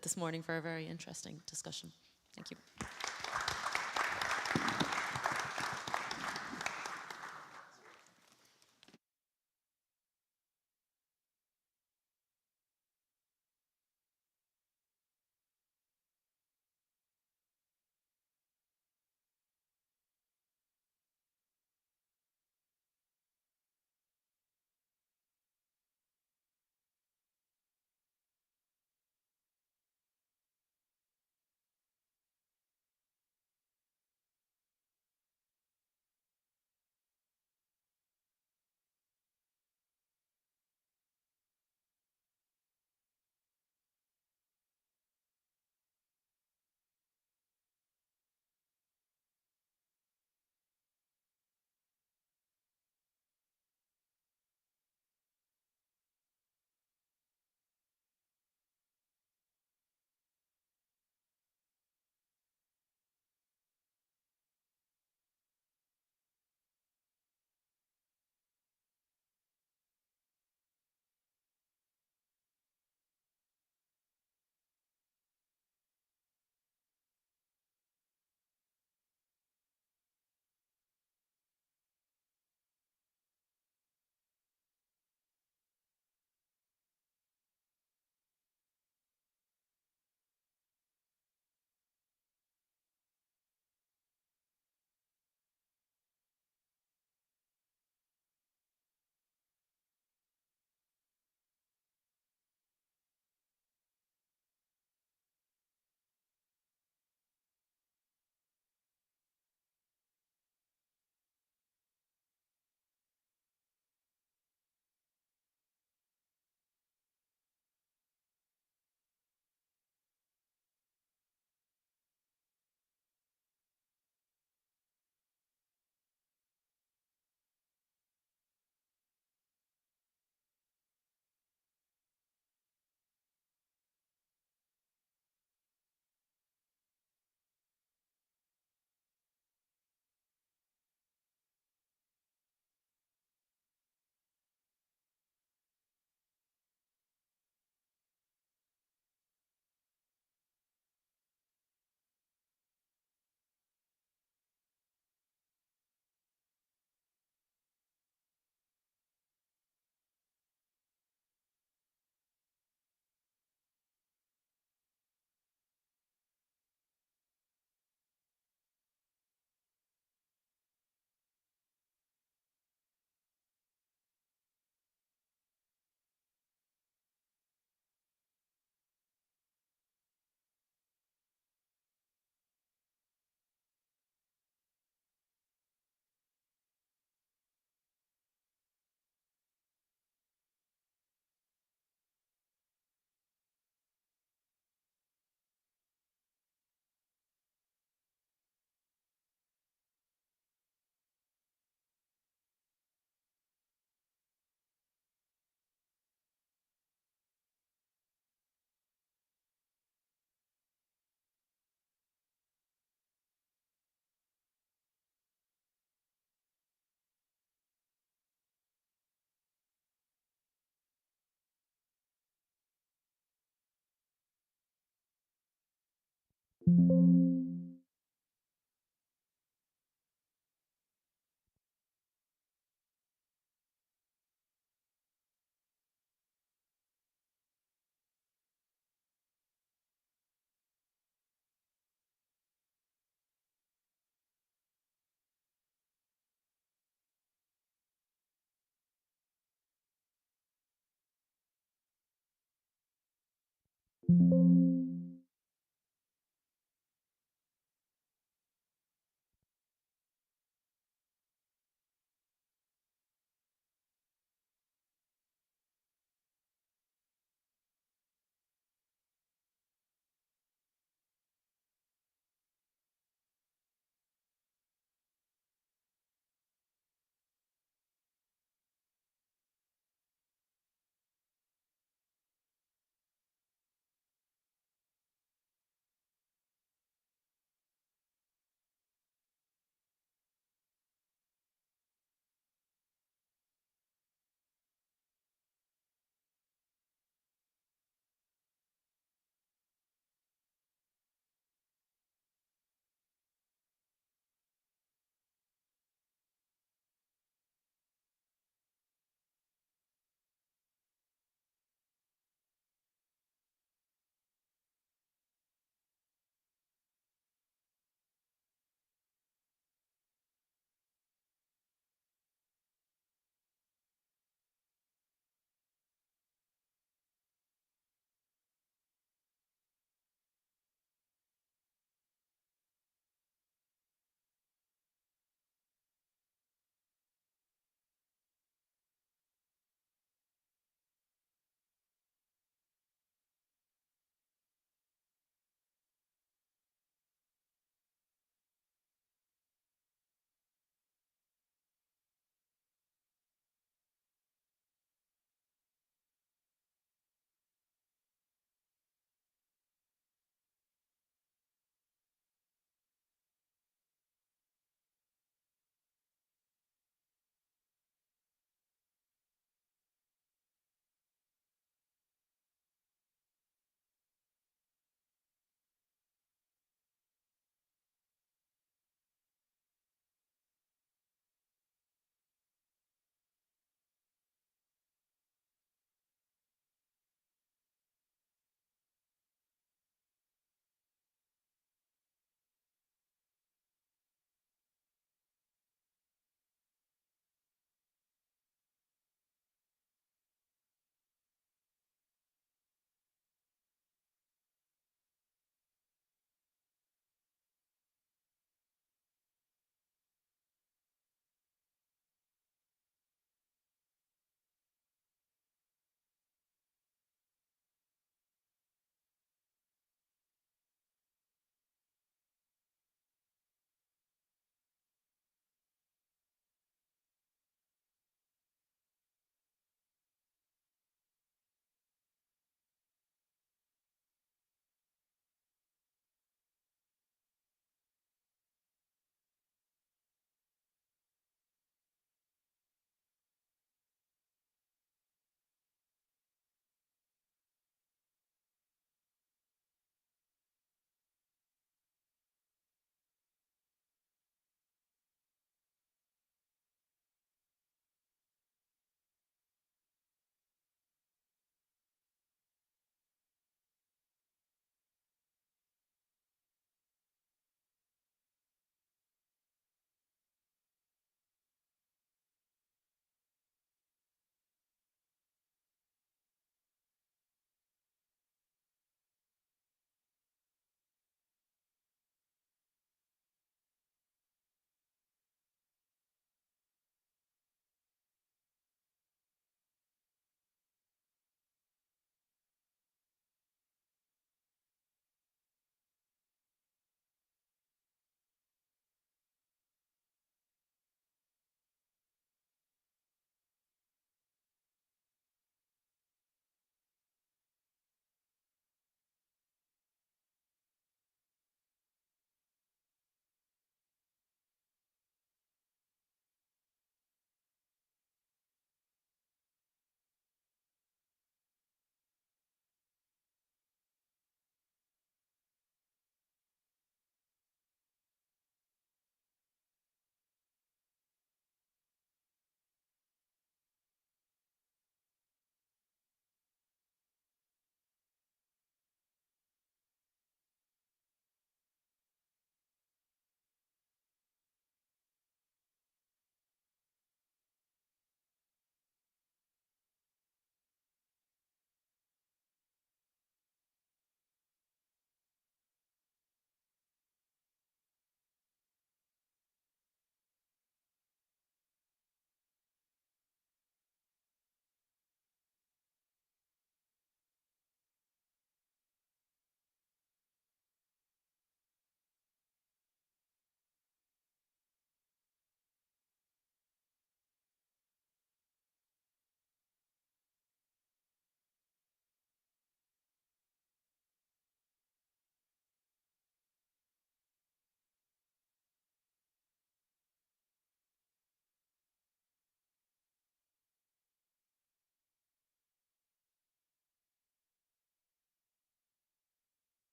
this morning for a very interesting discussion. Thank you.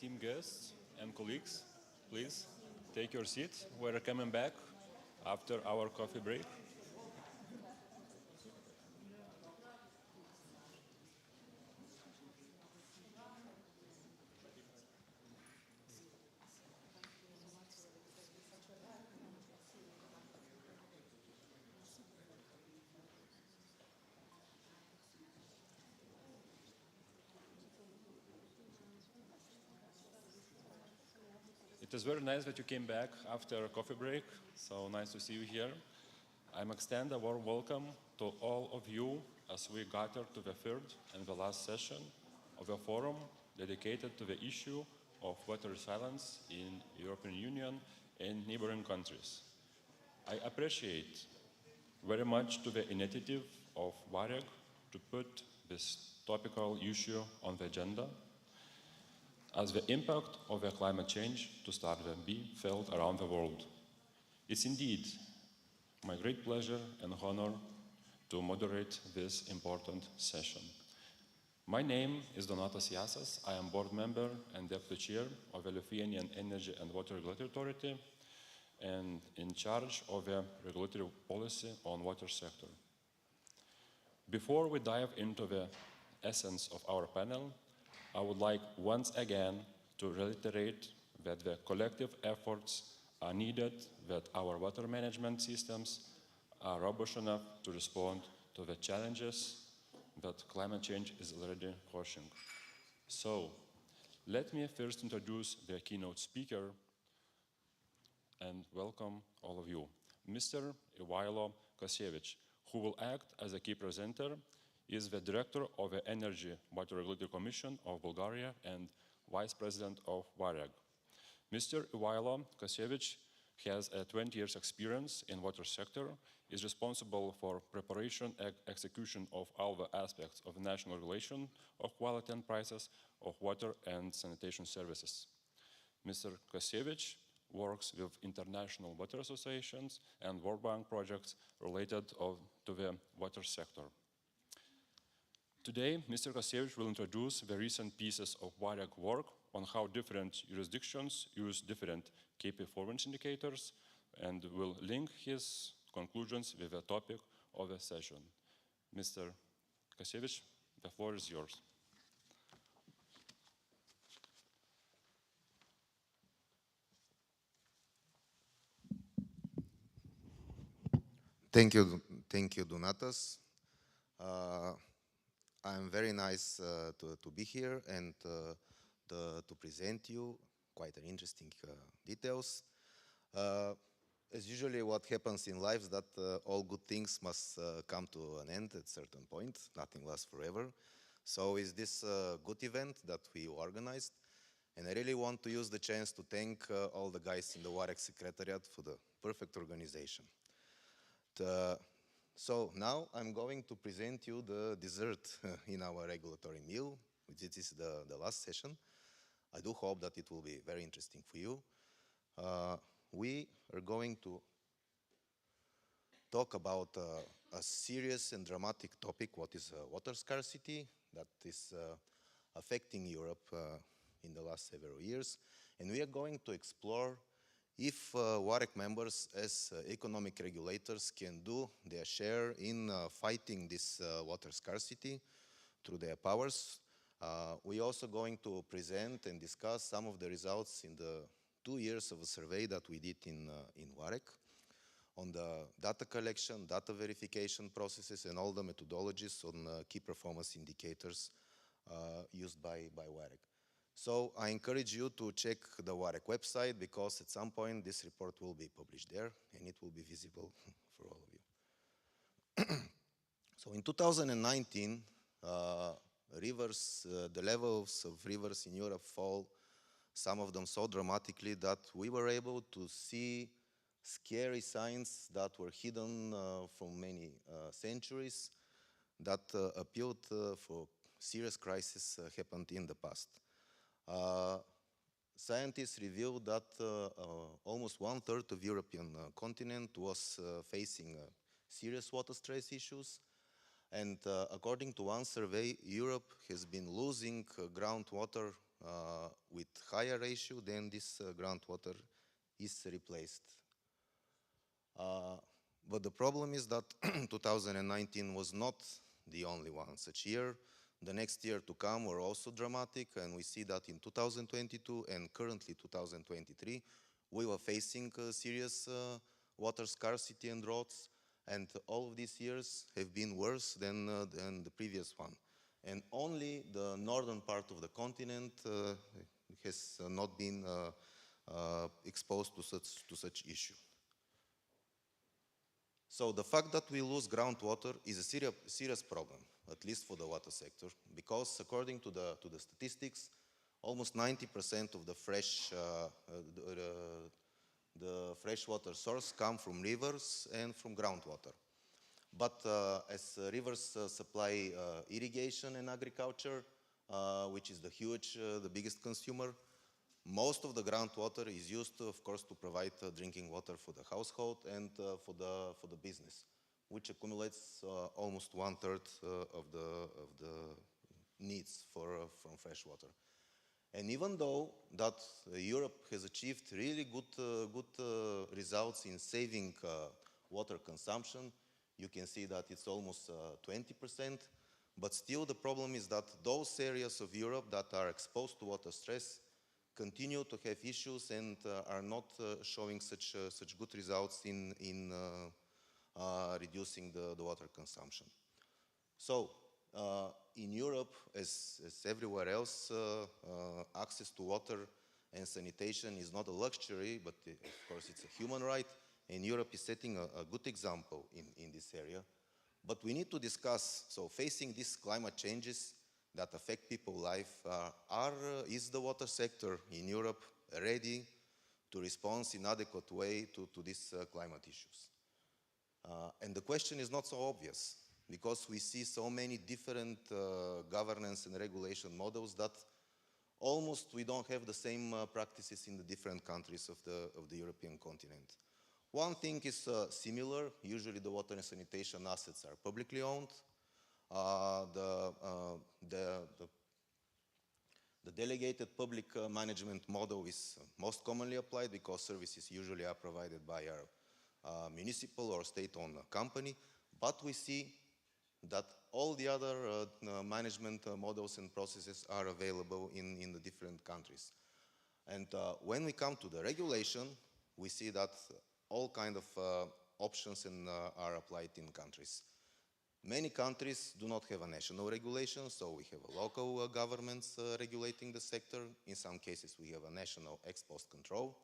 esteemed guests and colleagues, please take your seats. We're coming back after our coffee break. It is very nice that you came back after a coffee break, so nice to see you here. I extend a warm welcome to all of you as we gather to the third and the last session of a forum dedicated to the issue of water resilience in European Union and neighboring countries. I appreciate very much to the initiative of WAREG to put this topical issue on the agenda, as the impact of the climate change to start to be felt around the world. It's indeed my great pleasure and honor to moderate this important session. My name is Donatas Jasas. I am board member and deputy chair of the Lithuanian Energy and Water Regulatory Authority and in charge of the regulatory policy on water sector. Before we dive into the essence of our panel, I would like once again to reiterate that the collective efforts are needed, that our water management systems are robust enough to respond to the challenges that climate change is already causing. So, let me first introduce the keynote speaker and welcome all of you. Mr. Ivailo Kasiewicz, who will act as a key presenter, is the director of the Energy Water Regulatory Commission of Bulgaria and vice president of WAREG. Mr. Ivailo Kasiewicz has a 20 years experience in water sector, is responsible for preparation and execution of all the aspects of national regulation of quality and prices of water and sanitation services. Mr. Kasiewicz works with international water associations and World Bank projects related to the water sector. Today, Mr. Kasiewicz will introduce the recent pieces of WAREG work on how different jurisdictions use different key performance indicators and will link his conclusions with the topic of the session. Mr. Kasiewicz, the floor is yours. Thank you, Donatas. I'm very nice to be here and to present you quite an interesting details. As usually what happens in life is that all good things must come to an end at a certain point. Nothing lasts forever. So is this a good event that we organized? And I really want to use the chance to thank all the guys in the WAREG Secretariat for the perfect organization. So now I'm going to present you the dessert in our regulatory meal. This is the last session. I do hope that it will be very interesting for you. We are going to talk about a serious and dramatic topic, what is water scarcity, that is affecting Europe in the last several years. And we are going to explore if WAREG members as economic regulators can do their share in fighting this water scarcity through their powers. We're also going to present and discuss some of the results in the 2 years of a survey that we did in WAREG on the data collection, data verification processes, and all the methodologies on key performance indicators used by WAREG. So I encourage you to check the WAREG website because at some point this report will be published there and it will be visible for all of you. So in 2019, the levels of rivers in Europe fall, some of them so dramatically that we were able to see scary signs that were hidden from many centuries that appeared for serious crises happened in the past. Scientists revealed that almost 1/3 of European continent was facing serious water stress issues. And according to one survey, Europe has been losing groundwater with higher ratio, then this groundwater is replaced. But the problem is that 2019 was not the only one such year. The next year to come were also dramatic, and we see that in 2022 and currently 2023, we were facing serious water scarcity and droughts, and all of these years have been worse than the previous one. And only the northern part of the continent has not been exposed to such issue. So the fact that we lose groundwater is a serious problem, at least for the water sector, because according to the statistics, almost 90% of the freshwater source come from rivers and from groundwater. But as rivers supply irrigation and agriculture, which is the biggest consumer, most of the groundwater is used, of course, to provide drinking water for the household and for the business, which accumulates almost 1/3 of the needs from fresh water. And even though that Europe has achieved really good results in saving water consumption, you can see that it's almost 20%, but still the problem is that those areas of Europe that are exposed to water stress continue to have issues and are not showing such good results in reducing the water consumption. So in Europe, as everywhere else, access to water and sanitation is not a luxury, but of course it's a human right, and Europe is setting a good example in this area. But we need to discuss, so facing these climate changes that affect people's life, is the water sector in Europe ready to respond in an adequate way to these climate issues? And the question is not so obvious, because we see so many different governance and regulation models that almost we don't have the same practices in the different countries of the European continent. One thing is similar. Usually the water and sanitation assets are publicly owned. The delegated public management model is most commonly applied because services usually are provided by our municipal or state-owned company. But we see that all the other management models and processes are available in the different countries. And when we come to the regulation, we see that all kind of options are applied in countries. Many countries do not have a national regulation, so we have local governments regulating the sector. In some cases, we have a national ex post control.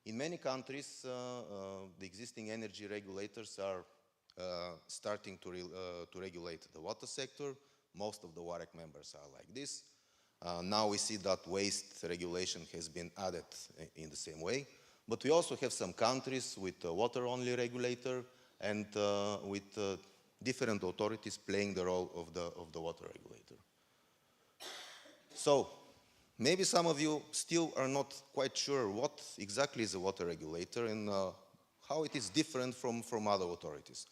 In many countries, the existing energy regulators are starting to regulate the water sector. Most of the WAREC members are like this. Now we see that waste regulation has been added in the same way. But we also have some countries with a water-only regulator and with different authorities playing the role of the water regulator. So maybe some of you still are not quite sure what exactly is a water regulator and how it is different from other authorities.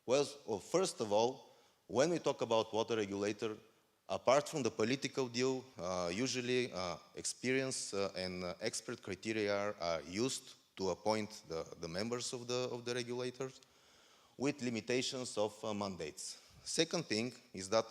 Well, first of all, when we talk about water regulator, apart from the political deal, usually experience and expert criteria are used to appoint the members of the regulators, with limitations of mandates. Second thing is that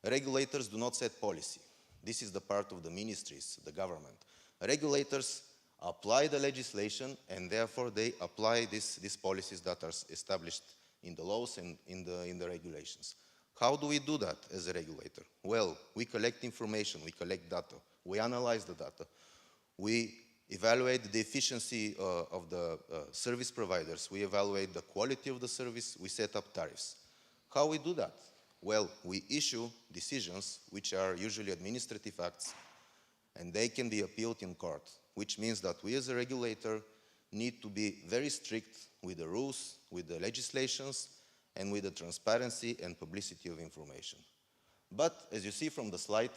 regulators do not set policy. This is the part of the ministries, the government. Regulators apply the legislation and therefore they apply these policies that are established in the laws and in the regulations. How do we do that as a regulator? Well, we collect information, we collect data, we analyze the data, we evaluate the efficiency of the service providers, we evaluate the quality of the service, we set up tariffs. How we do that? Well, we issue decisions which are usually administrative acts and they can be appealed in court, which means that we as a regulator need to be very strict with the rules, with the legislations, and with the transparency and publicity of information. But as you see from the slide,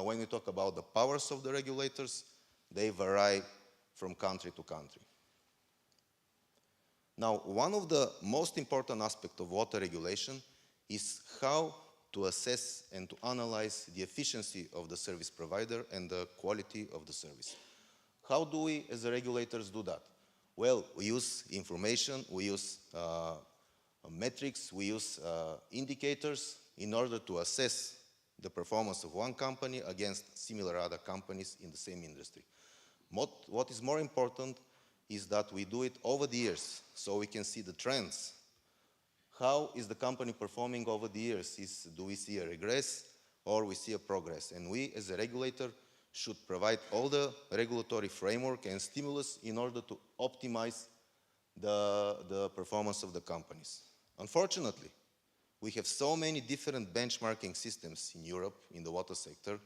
when we talk about the powers of the regulators, they vary from country to country. Now, one of the most important aspects of water regulation is how to assess and to analyze the efficiency of the service provider and the quality of the service. How do we, as the regulators, do that? Well, we use information, we use metrics, we use indicators in order to assess the performance of one company against similar other companies in the same industry. What is more important is that we do it over the years, so we can see the trends. How is the company performing over the years? Do we see a regress or we see a progress? And we, as a regulator, should provide all the regulatory framework and stimulus in order to optimize the performance of the companies. Unfortunately, we have so many different benchmarking systems in Europe, in the water sector,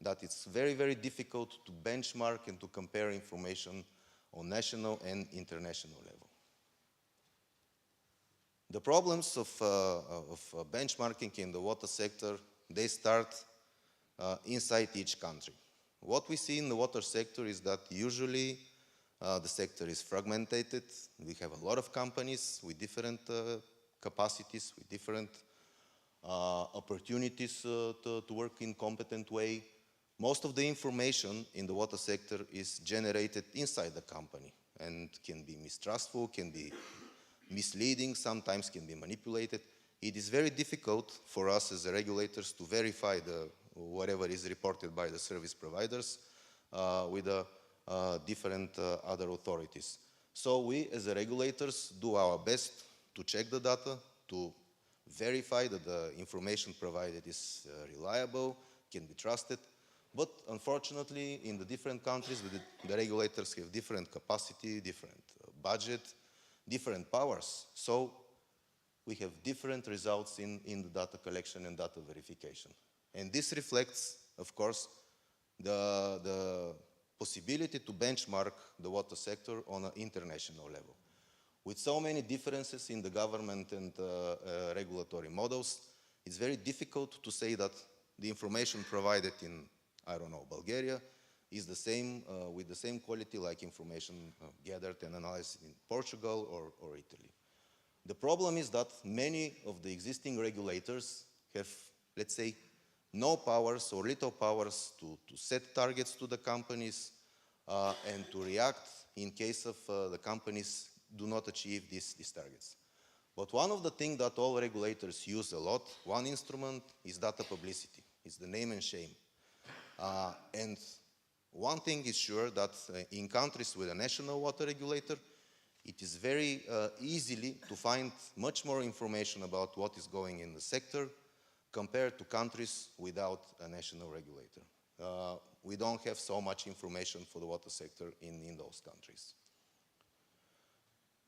that it's very, very difficult to benchmark and to compare information on national and international level. The problems of benchmarking in the water sector, they start inside each country. What we see in the water sector is that usually the sector is fragmented. We have a lot of companies with different capacities, with different opportunities to work in competent way. Most of the information in the water sector is generated inside the company and can be mistrustful, can be misleading, sometimes can be manipulated. It is very difficult for us as the regulators to verify whatever is reported by the service providers with different other authorities. So we as the regulators do our best to check the data, to verify that the information provided is reliable, can be trusted. But unfortunately, in the different countries, the regulators have different capacity, different budget, different powers. So we have different results in the data collection and data verification. And this reflects, of course, the possibility to benchmark the water sector on an international level. With so many differences in the government and regulatory models, it's very difficult to say that the information provided in, I don't know, Bulgaria is the same, with the same quality like information gathered and analyzed in Portugal or Italy. The problem is that many of the existing regulators have, let's say, no powers or little powers to set targets to the companies and to react in case of the companies do not achieve these targets. But one of the things that all regulators use a lot, one instrument, is data publicity. It's the name and shame. And one thing is sure that in countries with a national water regulator, it is very easily to find much more information about what is going in the sector compared to countries without a national regulator. We don't have so much information for the water sector in those countries.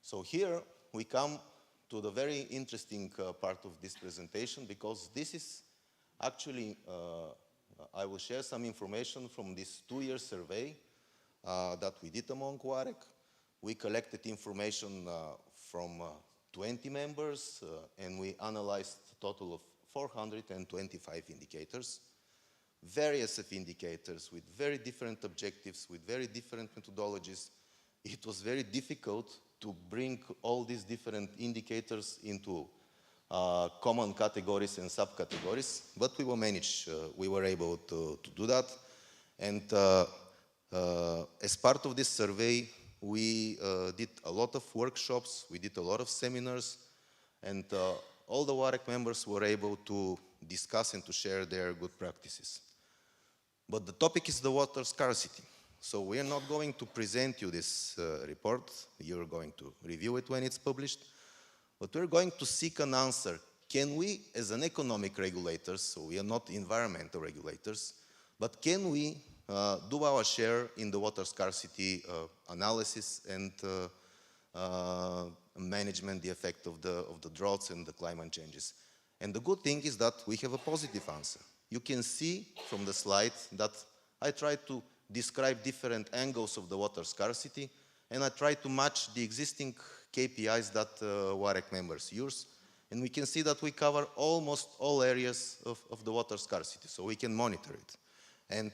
So here we come to the very interesting part of this presentation, because this is actually, I will share some information from this 2-year survey that we did among WAREC. We collected information from 20 members and we analyzed a total of 425 indicators, various of indicators with very different objectives, with very different methodologies. It was very difficult to bring all these different indicators into common categories and subcategories, but we will manage, we were able to do that. And as part of this survey, we did a lot of workshops, we did a lot of seminars, and all the WAREC members were able to discuss and to share their good practices. But the topic is the water scarcity. So we are not going to present you this report. You're going to review it when it's published. But we're going to seek an answer. Can we, as an economic regulators, so we are not environmental regulators, but can we do our share in the water scarcity analysis and management, the effect of the droughts and the climate changes? And the good thing is that we have a positive answer. You can see from the slide that I tried to describe different angles of the water scarcity, and I tried to match the existing KPIs that WAREC members use. And we can see that we cover almost all areas of the water scarcity, so we can monitor it. And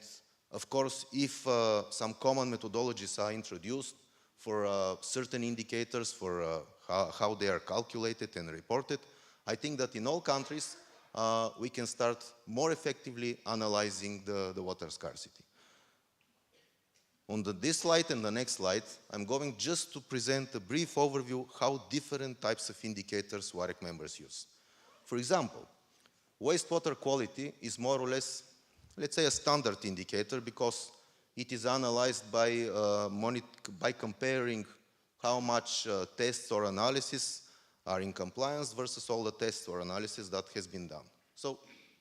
of course, if some common methodologies are introduced for certain indicators, for how they are calculated and reported, I think that in all countries, we can start more effectively analyzing the water scarcity. On this slide and the next slide, I'm going just to present a brief overview how different types of indicators WAREC members use. For example, wastewater quality is more or less, let's say, a standard indicator because it is analyzed by comparing how much tests or analysis are in compliance versus all the tests or analysis that has been done. So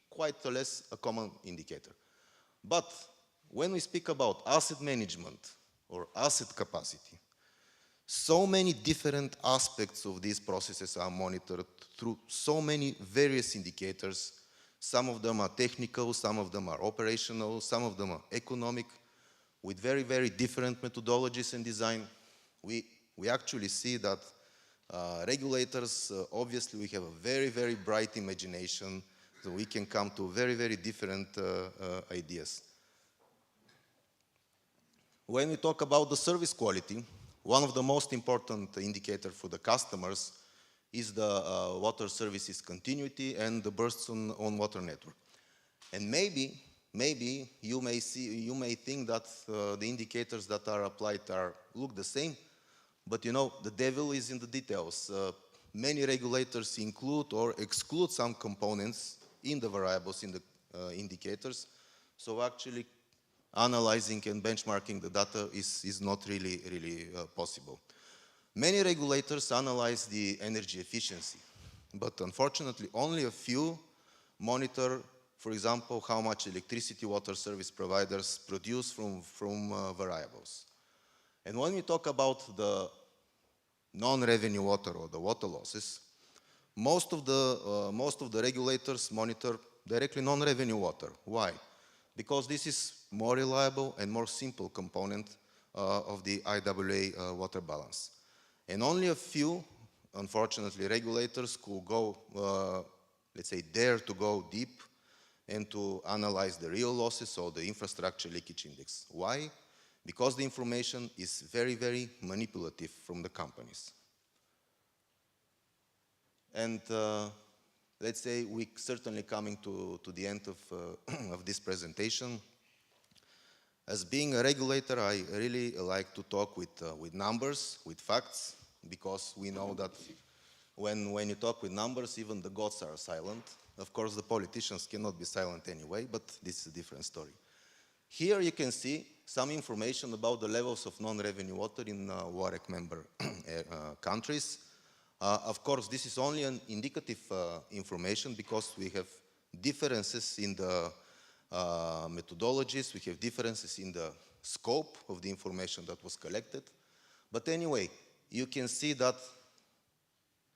quite or less a common indicator. But when we speak about asset management or asset capacity, so many different aspects of these processes are monitored through so many various indicators. Some of them are technical, some of them are operational, some of them are economic, with very, very different methodologies and design. We actually see that regulators, obviously we have a very, very bright imagination, so we can come to very, very different ideas. When we talk about the service quality, one of the most important indicators for the customers is the water services continuity and the bursts on water network. And maybe you may think that the indicators that are applied look the same, but you know, the devil is in the details. Many regulators include or exclude some components in the variables in the indicators, so actually analyzing and benchmarking the data is not really possible. Many regulators analyze the energy efficiency, but unfortunately only a few monitor, for example, how much electricity water service providers produce from variables. And when we talk about the non-revenue water or the water losses, most of the regulators monitor directly non-revenue water. Why? Because this is more reliable and more simple component of the IWA water balance. And only a few, unfortunately, regulators could go, let's say, dare to go deep and to analyze the real losses or the infrastructure leakage index. Why? Because the information is very, very manipulative from the companies. And let's say we're certainly coming to the end of this presentation. As being a regulator, I really like to talk with numbers, with facts, because we know that when you talk with numbers, even the gods are silent. Of course, the politicians cannot be silent anyway, but this is a different story. Here you can see some information about the levels of non-revenue water in WAREC member countries. Of course, this is only an indicative information because we have differences in the methodologies, we have differences in the scope of the information that was collected. But anyway, you can see that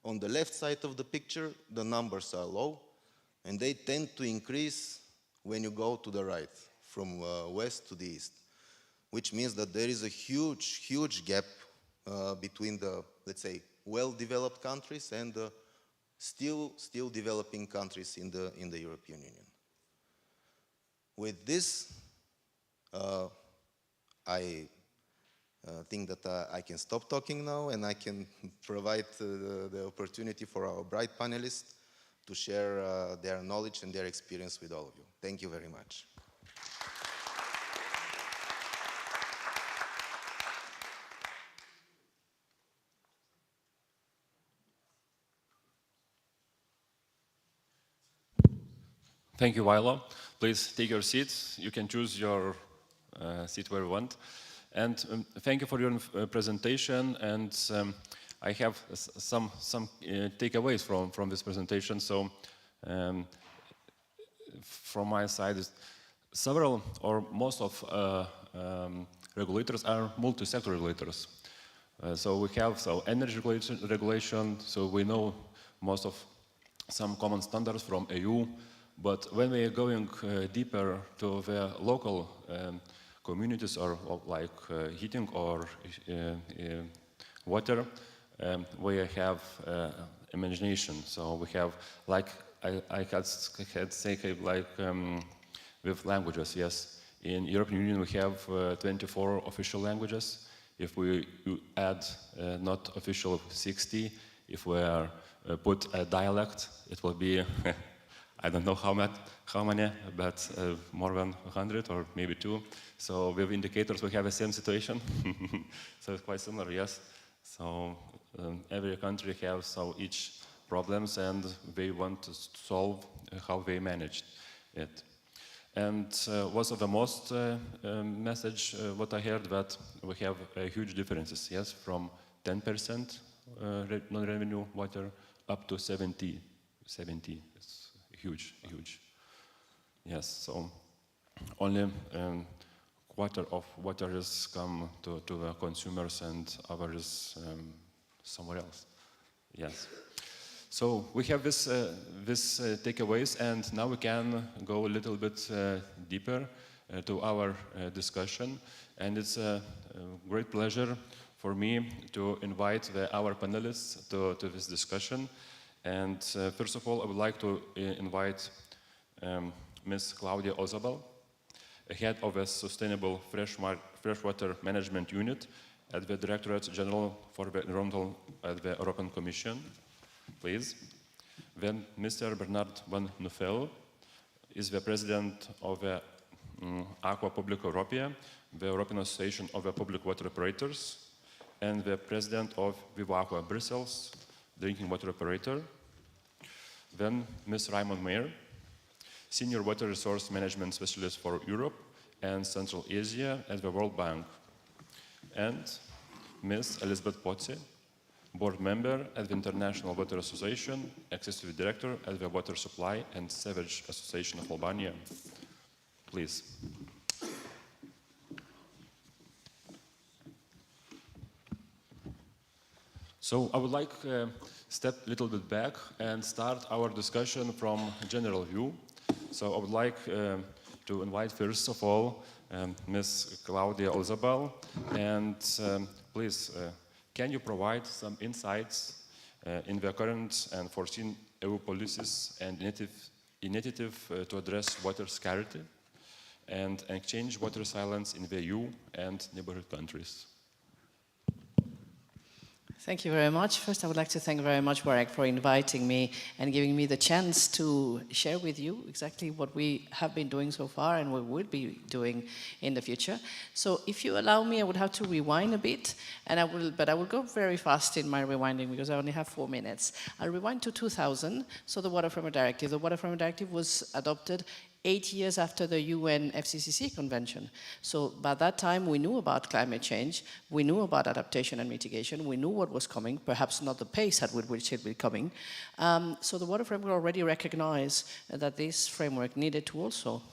on the left side of the picture, the numbers are low, and they tend to increase when you go to the right, from west to the east, which means that there is a huge, huge gap between the, let's say, well-developed countries and the still developing countries in the European Union. With this, I think that I can stop talking now and I can provide the opportunity for our bright panelists to share their knowledge and their experience with all of you. Thank you very much. Thank you, Vailo. Please take your seats. You can choose your seat where you want. And thank you for your presentation. And I have some takeaways from this presentation. So from my side, several or most of regulators are multi-sector regulators. So we have energy regulation. So we know most of some common standards from EU. But when we are going deeper to the local communities or like heating or water, we have imagination. So we have, like I had said, like with languages, yes. In European Union we have 24 official languages. If we add not official 60, if we put a dialect, it will be I don't know how many, but more than 100 or maybe 2. So with indicators, we have the same situation. So it's quite similar, yes. So every country has so each problems, and they want to solve how they managed it. And was the most message what I heard, that we have huge differences, yes, from 10% non-revenue water up to 70. It's huge. Yes, so only quarter of water is come to the consumers and others somewhere else. Yes. So we have this takeaways, and now we can go a little bit deeper to our discussion. And it's a great pleasure for me to invite our panelists to this discussion. And first of all, I would like to invite Ms. Claudia Ozabal, head of a Sustainable Freshwater Management Unit at the Directorate General for the Environmental at the European Commission. Please. Then Mr. Bernard van Nuffel is the president of the Aqua Publica Europea, the European Association of the Public Water Operators, and the president of Viva Aqua Brussels, drinking water operator. Then Ms. Raymond Mayer, senior water resource management specialist for Europe and Central Asia at the World Bank. And Ms. Elizabeth Potsi, board member at the International Water Association, executive director at the Water Supply and Sewage Association of Albania. Please. So I would like to step a little bit back and start our discussion from a general view. So I would like to invite first of all Ms. Claudia Ozabal, and please can you provide some insights in the current and foreseen EU policies and initiative to address water scarcity and exchange water silence in the EU and neighborhood countries? Thank you very much. First, I would like to thank very much Warwick for inviting me and giving me the chance to share with you exactly what we have been doing so far and what we will be doing in the future. So if you allow me, I would have to rewind a bit, and I will go very fast in my rewinding because I only have 4 minutes. I'll rewind to 2000, so the Water Framework Directive. The Water Framework Directive was adopted 8 years after the UN FCCC convention. So by that time, we knew about climate change, we knew about adaptation and mitigation, we knew what was coming, perhaps not the pace at which it will be coming. So the Water Framework already recognized that this framework needed to also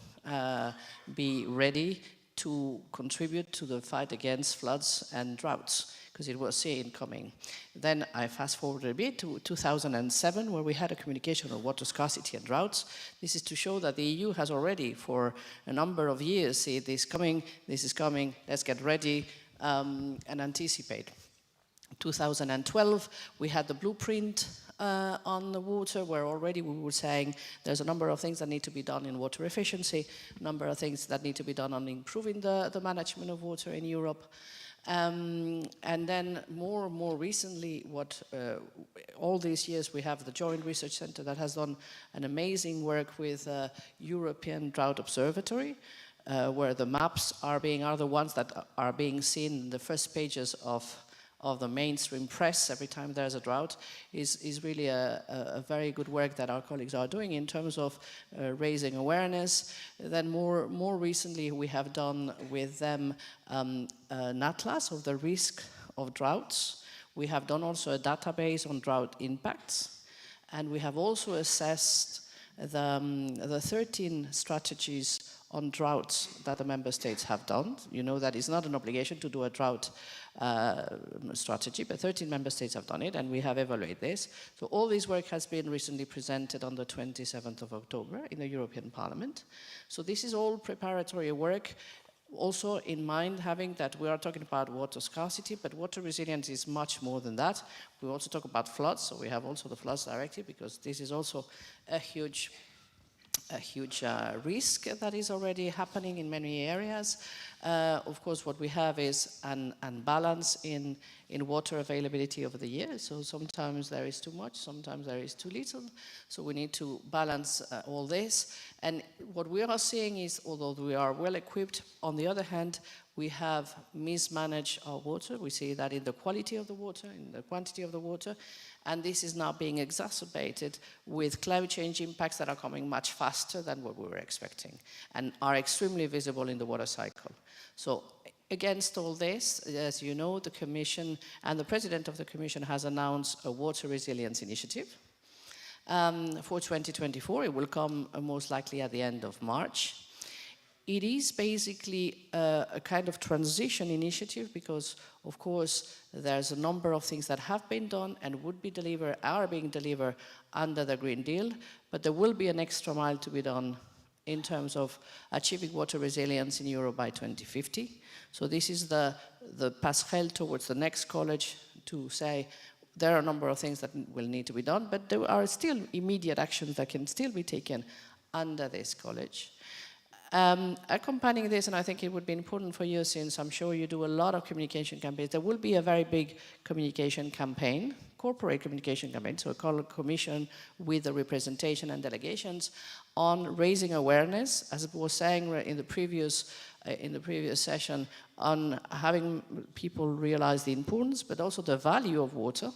be ready to contribute to the fight against floods and droughts, because it was seen coming. Then I fast forward a bit to 2007, where we had a communication on water scarcity and droughts. This is to show that the EU has already, for a number of years, said this is coming, let's get ready and anticipate. 2012, we had the blueprint on the water, where already we were saying there's a number of things that need to be done in water efficiency, a number of things that need to be done on improving the management of water in Europe. And then more recently, all these years we have the Joint Research Center that has done an amazing work with European Drought Observatory, where the maps are the ones that are being seen in the first pages of the mainstream press every time there's a drought, is really a very good work that our colleagues are doing in terms of raising awareness. Then more recently, we have done with them an atlas of the risk of droughts. We have done also a database on drought impacts, and we have also assessed the 13 strategies on droughts that the member states have done. You know that it's not an obligation to do a drought strategy, but 13 member states have done it, and we have evaluated this. So all this work has been recently presented on the 27th of October in the European Parliament. So this is all preparatory work, also in mind having that we are talking about water scarcity, but water resilience is much more than that. We also talk about floods, so we have also the Floods Directive, because this is also a huge risk that is already happening in many areas. Of course, what we have is an balance in water availability over the year. So sometimes there is too much, sometimes there is too little. So we need to balance all this. And what we are seeing is, although we are well equipped, on the other hand, we have mismanaged our water. We see that in the quality of the water, in the quantity of the water, and this is now being exacerbated with climate change impacts that are coming much faster than what we were expecting and are extremely visible in the water cycle. So against all this, as you know, the Commission and the President of the Commission has announced a water resilience initiative for 2024. It will come most likely at the end of March. It is basically a kind of transition initiative because, of course, there's a number of things that have been done and would be delivered, are being delivered under the Green Deal, but there will be an extra mile to be done in terms of achieving water resilience in Europe by 2050. So this is the passerelle towards the next college to say there are a number of things that will need to be done, but there are still immediate actions that can still be taken under this college. Accompanying this, and I think it would be important for you since I'm sure you do a lot of communication campaigns, there will be a very big communication campaign, corporate communication campaign, so a commission with the representation and delegations on raising awareness, as I was saying in the previous session, on having people realize the importance, but also the value of water,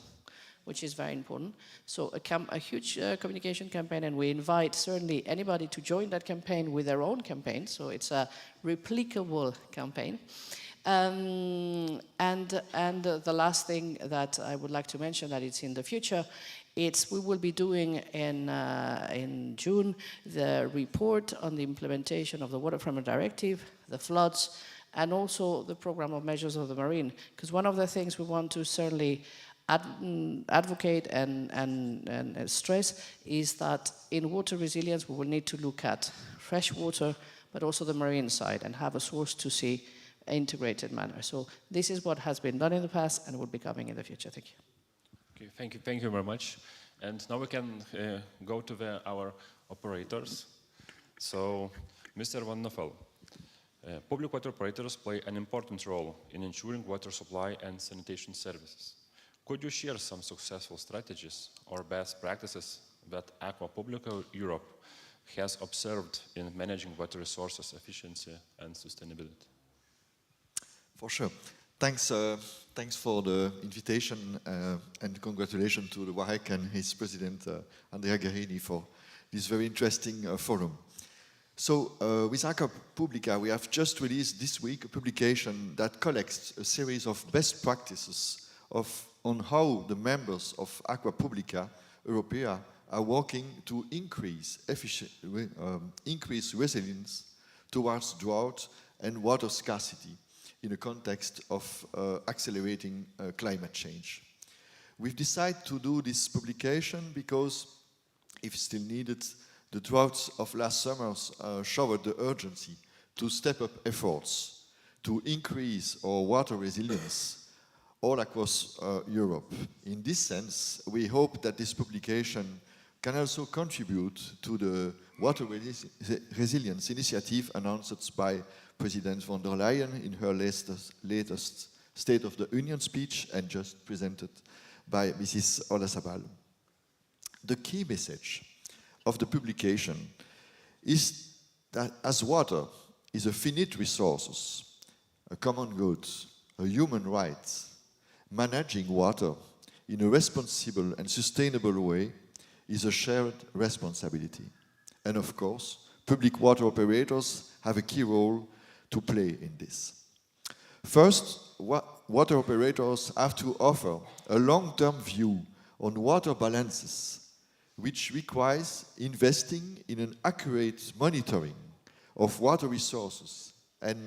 which is very important. So a huge communication campaign, and we invite certainly anybody to join that campaign with their own campaign, so it's a replicable campaign. And the last thing that I would like to mention that it's in the future, we will be doing in June the report on the implementation of the Water Framework Directive, the floods, and also the program of measures of the marine. Because one of the things we want to certainly advocate and stress is that in water resilience we will need to look at fresh water but also the marine side and have a source to sea integrated manner. So this is what has been done in the past and will be coming in the future. Thank you. Okay, thank you very much. And now we can go to our operators. So, Mr. Van Nuffel, public water operators play an important role in ensuring water supply and sanitation services. Could you share some successful strategies or best practices that Aqua Publica Europe has observed in managing water resources efficiency and sustainability? For sure. Thanks for the invitation and congratulations to the WAREC and his president, Andrea Guerrini, for this very interesting forum. So with Aqua Publica, we have just released this week a publication that collects a series of best practices on how the members of Aqua Publica Europea are working to increase resilience towards drought and water scarcity in a context of accelerating climate change. We've decided to do this publication because, if still needed, the droughts of last summer showed the urgency to step up efforts to increase our water resilience all across Europe. In this sense, we hope that this publication can also contribute to the water resilience initiative announced by President von der Leyen in her latest State of the Union speech and just presented by Mrs. Olazábal. The key message of the publication is that as water is a finite resource, a common good, a human right, managing water in a responsible and sustainable way is a shared responsibility. And of course, public water operators have a key role to play in this. First, water operators have to offer a long-term view on water balances, which requires investing in an accurate monitoring of water resources and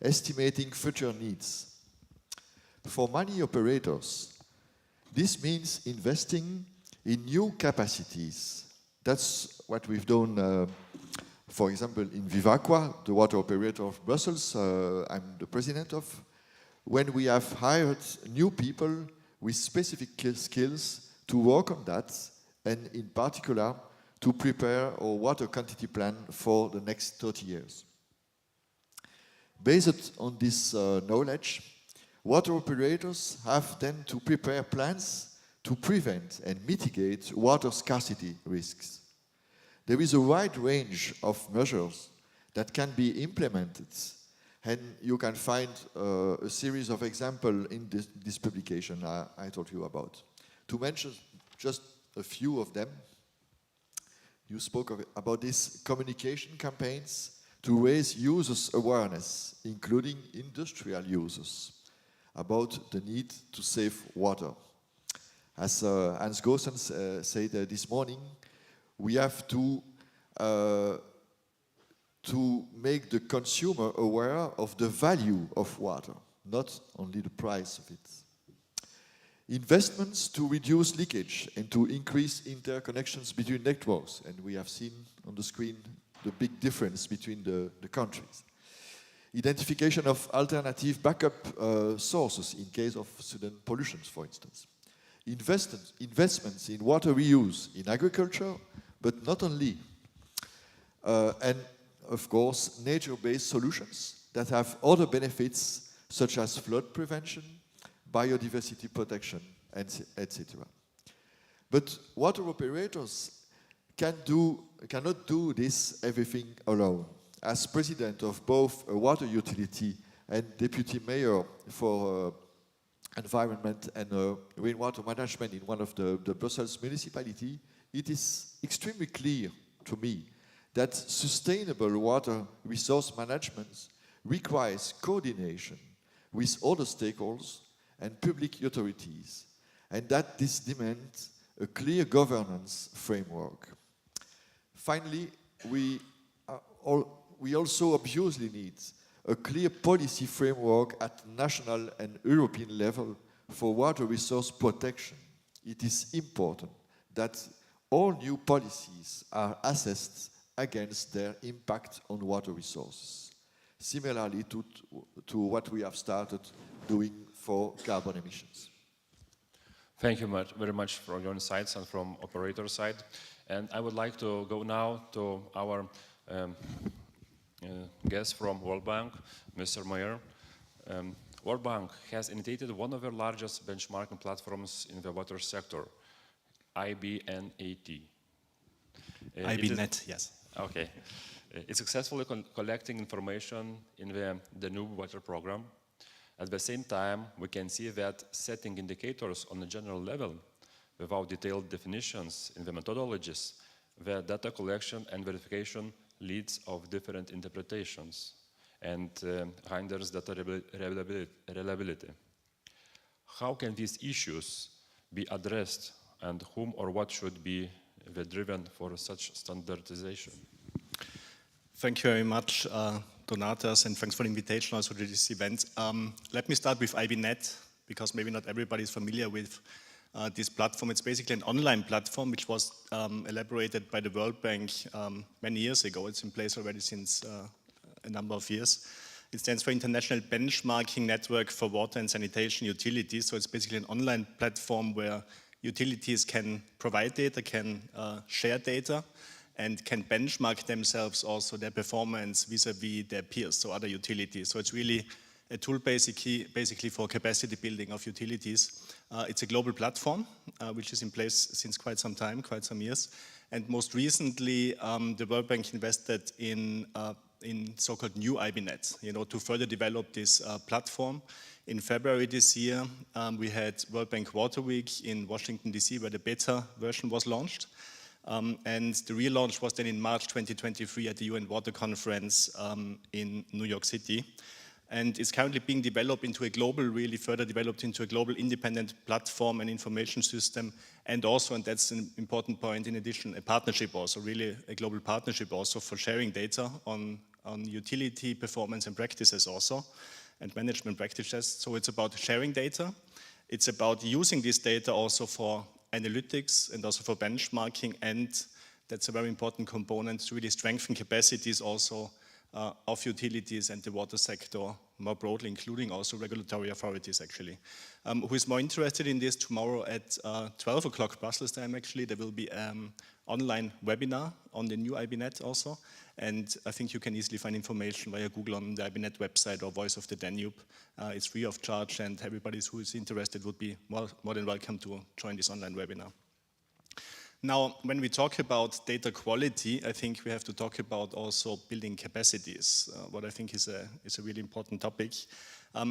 estimating future needs. For many operators, this means investing in new capacities. That's what we've done, for example, in Vivaqua, the water operator of Brussels, I'm the president of, when we have hired new people with specific skills to work on that, and in particular, to prepare our water quantity plan for the next 30 years. Based on this knowledge, water operators have then to prepare plans to prevent and mitigate water scarcity risks. There is a wide range of measures that can be implemented, and you can find a series of examples in this publication I told you about. To mention just a few of them, you spoke about these communication campaigns to raise users' awareness, including industrial users, about the need to save water. As Hans Goossens said this morning, we have to make the consumer aware of the value of water, not only the price of it. Investments to reduce leakage and to increase interconnections between networks, and we have seen on the screen the big difference between the countries. Identification of alternative backup sources in case of sudden pollution, for instance. Investments in water reuse in agriculture, but not only. And of course, nature-based solutions that have other benefits, such as flood prevention, biodiversity protection, etc. But water operators cannot do this everything alone. As president of both a water utility and deputy mayor for environment and rainwater management in one of the Brussels municipality, it is extremely clear to me that sustainable water resource management requires coordination with other stakeholders and public authorities, and that this demands a clear governance framework. Finally, we also obviously need a clear policy framework at national and European level for water resource protection. It is important that all new policies are assessed against their impact on water resources, similarly to what we have started doing for carbon emissions. Thank you very much for your insights and from operator side. And I would like to go now to our guest from World Bank, Mr. Mayer. World Bank has initiated one of the largest benchmarking platforms in the water sector, IBNET. IBNet, yes. Okay. It's successfully collecting information in the Danube Water Program. At the same time, we can see that setting indicators on a general level, without detailed definitions in the methodologies, the data collection and verification leads of different interpretations and hinders data reliability. How can these issues be addressed, and whom or what should be driven for such standardization? Thank you very much, Donatas, and thanks for the invitation also to this event. Let me start with IBNet, because maybe not everybody is familiar with this platform. It's basically an online platform which was elaborated by the World Bank many years ago. It's in place already since a number of years. It stands for International Benchmarking Network for Water and Sanitation Utilities. So it's basically an online platform where utilities can provide data, can share data, and can benchmark themselves also their performance vis-a-vis their peers, so other utilities. So it's really a tool basically for capacity building of utilities. It's a global platform which is in place since quite some time, quite some years. And most recently, the World Bank invested in so-called new IBNet, to further develop this platform. In February this year, we had World Bank Water Week in Washington, D.C., where the beta version was launched. And the relaunch was then in March 2023 at the UN Water Conference in New York City. And it's currently being developed into a global, really further developed into a global independent platform and information system. And also, and that's an important point, in addition, a partnership also, really a global partnership also for sharing data on utility performance and practices also, and management practices. So it's about sharing data. It's about using this data also for analytics and also for benchmarking, and that's a very important component to really strengthen capacities also of utilities and the water sector more broadly, including also regulatory authorities actually. Who is more interested in this, tomorrow at 12 o'clock Brussels time actually, there will be an online webinar on the new IBNet also. And I think you can easily find information via Google on the IBNet website or Voice of the Danube. It's free of charge, and everybody who is interested would be more than welcome to join this online webinar. Now, when we talk about data quality, I think we have to talk about also building capacities, what I think is a really important topic.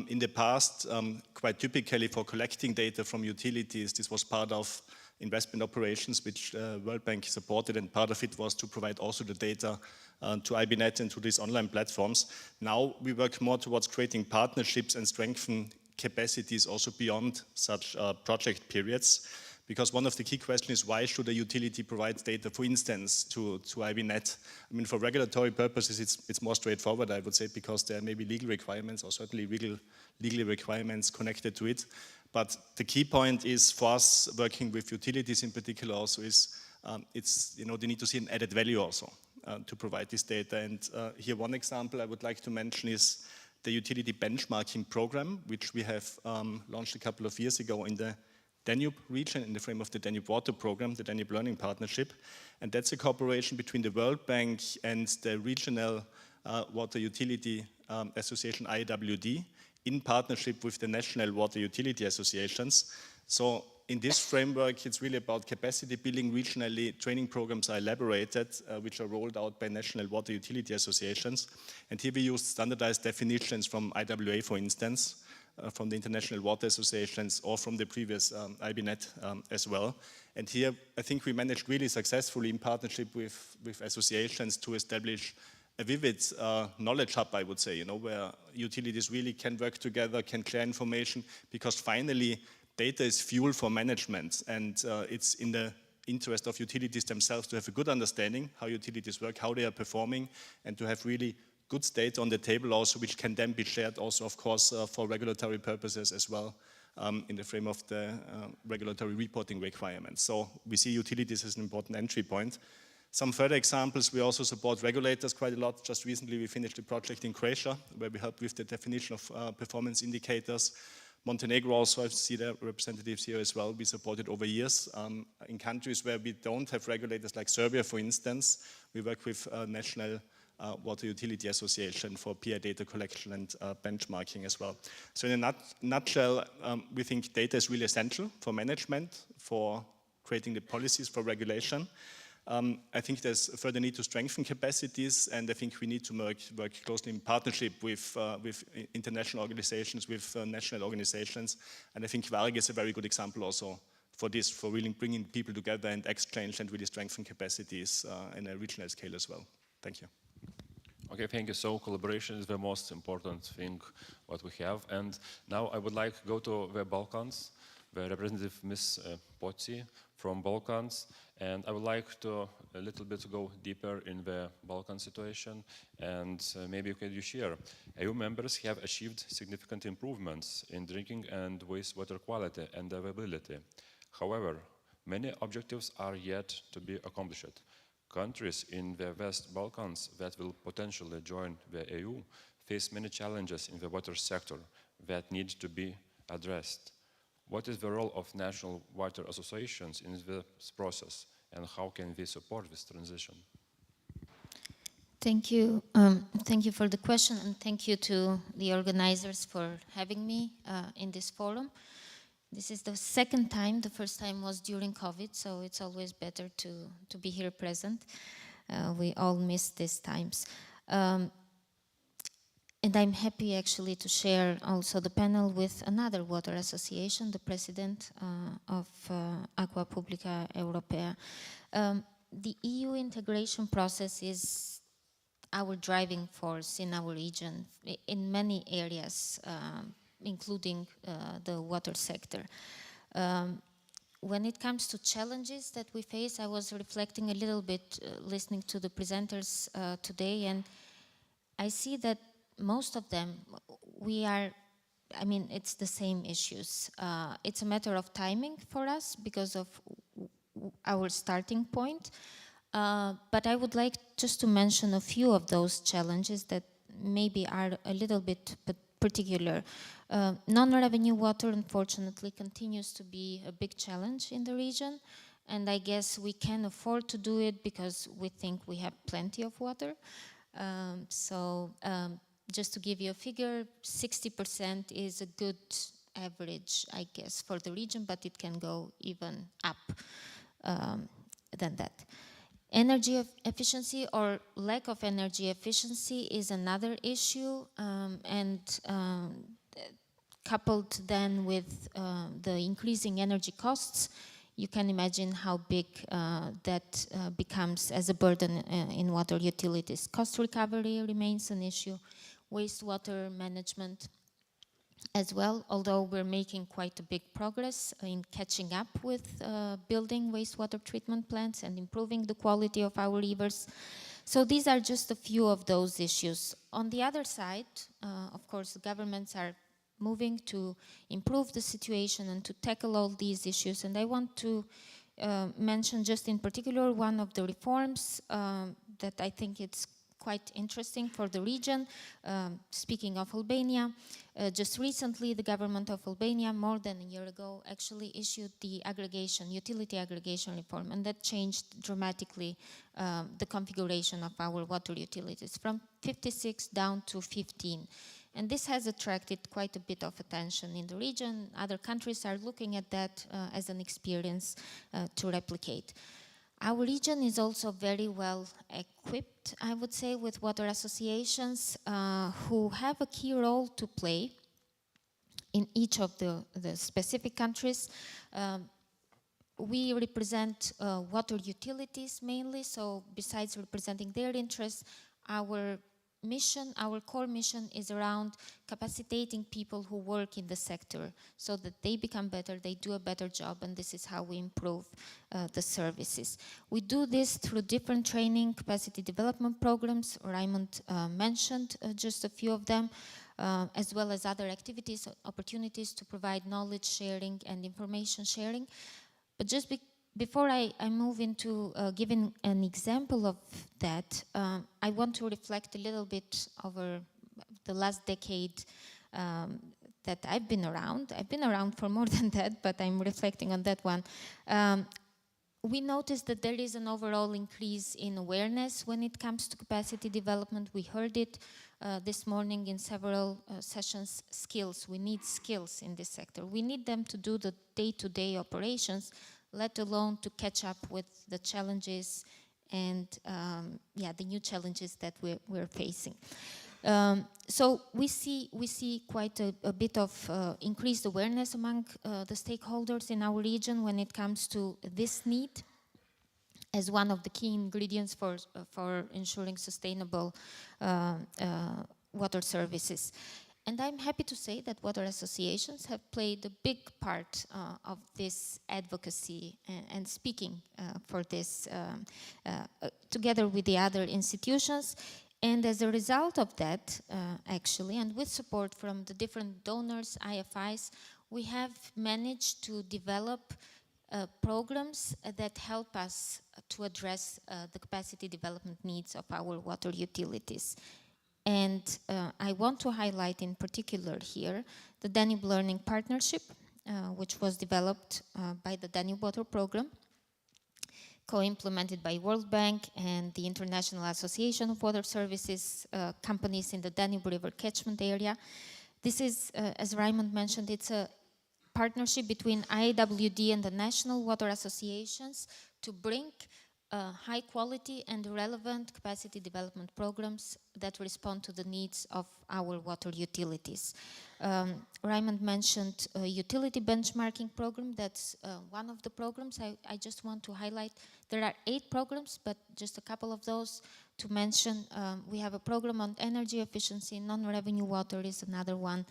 In the past, quite typically for collecting data from utilities, this was part of investment operations which World Bank supported, and part of it was to provide also the data to IBNet and to these online platforms. Now we work more towards creating partnerships and strengthen capacities also beyond such project periods. Because one of the key questions is, why should a utility provide data, for instance, to IBNet? I mean, for regulatory purposes, it's more straightforward, I would say, because there may be legal requirements or certainly legal requirements connected to it. But the key point is for us working with utilities in particular also is, they need to see an added value also to provide this data. And here one example I would like to mention is the utility benchmarking program, which we have launched a couple of years ago in the Danube region in the frame of the Danube Water Program, the Danube Learning Partnership. And that's a cooperation between the World Bank and the regional water utility association IWD in partnership with the national water utility associations. So in this framework, it's really about capacity building regionally. Training programs are elaborated, which are rolled out by national water utility associations. And here we used standardized definitions from IWA, for instance, from the International Water Associations or from the previous IBNet as well. And here, I think we managed really successfully in partnership with associations to establish a vivid knowledge hub, I would say, where utilities really can work together, can share information, because finally, data is fuel for management, and it's in the interest of utilities themselves to have a good understanding how utilities work, how they are performing, and to have really good data on the table also, which can then be shared also, of course, for regulatory purposes as well in the frame of the regulatory reporting requirements. So we see utilities as an important entry point. Some further examples, we also support regulators quite a lot. Just recently we finished a project in Croatia where we help with the definition of performance indicators. Montenegro also, I see their representatives here as well. We supported over years. In countries where we don't have regulators like Serbia, for instance, we work with national water utility association for peer data collection and benchmarking as well. So in a nutshell, we think data is really essential for management, for creating the policies for regulation. I think there's a further need to strengthen capacities, and I think we need to work closely in partnership with international organizations, with national organizations. And I think WAREG is a very good example also for this, for really bringing people together and exchange and really strengthen capacities in a regional scale as well. Thank you. Okay, thank you. So collaboration is the most important thing what we have. And now I would like to go to the Balkans, the representative Ms. Poci from Balkans. And I would like to a little bit go deeper in the Balkan situation. And maybe could you share, EU members have achieved significant improvements in drinking and wastewater quality and availability. However, many objectives are yet to be accomplished. Countries in the West Balkans that will potentially join the EU face many challenges in the water sector that need to be addressed. What is the role of national water associations in this process, and how can we support this transition? Thank you. Thank you for the question, and thank you to the organizers for having me in this forum. This is the second time. The first time was during COVID, so it's always better to be here present. We all miss these times. And I'm happy actually to share also the panel with another water association, the president of Aqua Publica Europea. The EU integration process is our driving force in our region in many areas, including the water sector. When it comes to challenges that we face, I was reflecting a little bit listening to the presenters today, and I see that most of them, it's the same issues. It's a matter of timing for us because of our starting point. But I would like just to mention a few of those challenges that maybe are a little bit particular. Non-revenue water, unfortunately, continues to be a big challenge in the region, and I guess we can afford to do it because we think we have plenty of water. Just to give you a figure, 60% is a good average, I guess, for the region, but it can go even up than that. Energy efficiency or lack of energy efficiency is another issue, coupled then with the increasing energy costs, you can imagine how big that becomes as a burden in water utilities. Cost recovery remains an issue, wastewater management as well, although we're making quite a big progress in catching up with building wastewater treatment plants and improving the quality of our rivers. So these are just a few of those issues. On the other side, of course, the governments are moving to improve the situation and to tackle all these issues. And I want to mention just in particular one of the reforms that I think it's quite interesting for the region. Speaking of Albania, just recently the government of Albania, more than a year ago, actually issued the utility aggregation reform, and that changed dramatically the configuration of our water utilities from 56 down to 15. And this has attracted quite a bit of attention in the region. Other countries are looking at that as an experience to replicate. Our region is also very well equipped, I would say, with water associations who have a key role to play in each of the specific countries. We represent water utilities mainly, so besides representing their interests, our core mission is around capacitating people who work in the sector so that they become better, they do a better job, and this is how we improve the services. We do this through different training capacity development programs. Raymond mentioned just a few of them, as well as other activities, opportunities to provide knowledge sharing and information sharing. But just before I move into giving an example of that, I want to reflect a little bit over the last decade that I've been around. I've been around for more than that, but I'm reflecting on that one. We noticed that there is an overall increase in awareness when it comes to capacity development. We heard it this morning in several sessions, skills. We need skills in this sector. We need them to do the day-to-day operations, let alone to catch up with the challenges and the new challenges that we're facing. So we see quite a bit of increased awareness among the stakeholders in our region when it comes to this need as one of the key ingredients for ensuring sustainable water services. And I'm happy to say that water associations have played a big part of this advocacy and speaking for this together with the other institutions. And as a result of that, actually, and with support from the different donors, IFIs, we have managed to develop programs that help us to address the capacity development needs of our water utilities. And I want to highlight in particular here the Danube Learning Partnership, which was developed by the Danube Water Program, co-implemented by World Bank and the International Association of Water Services companies in the Danube River catchment area. This is, as Raymond mentioned, it's a partnership between IAWD and the national water associations to bring high quality and relevant capacity development programs that respond to the needs of our water utilities. Raymond mentioned a utility benchmarking program. That's one of the programs I just want to highlight. There are 8 programs, but just a couple of those to mention. We have a program on energy efficiency, non-revenue water is another one,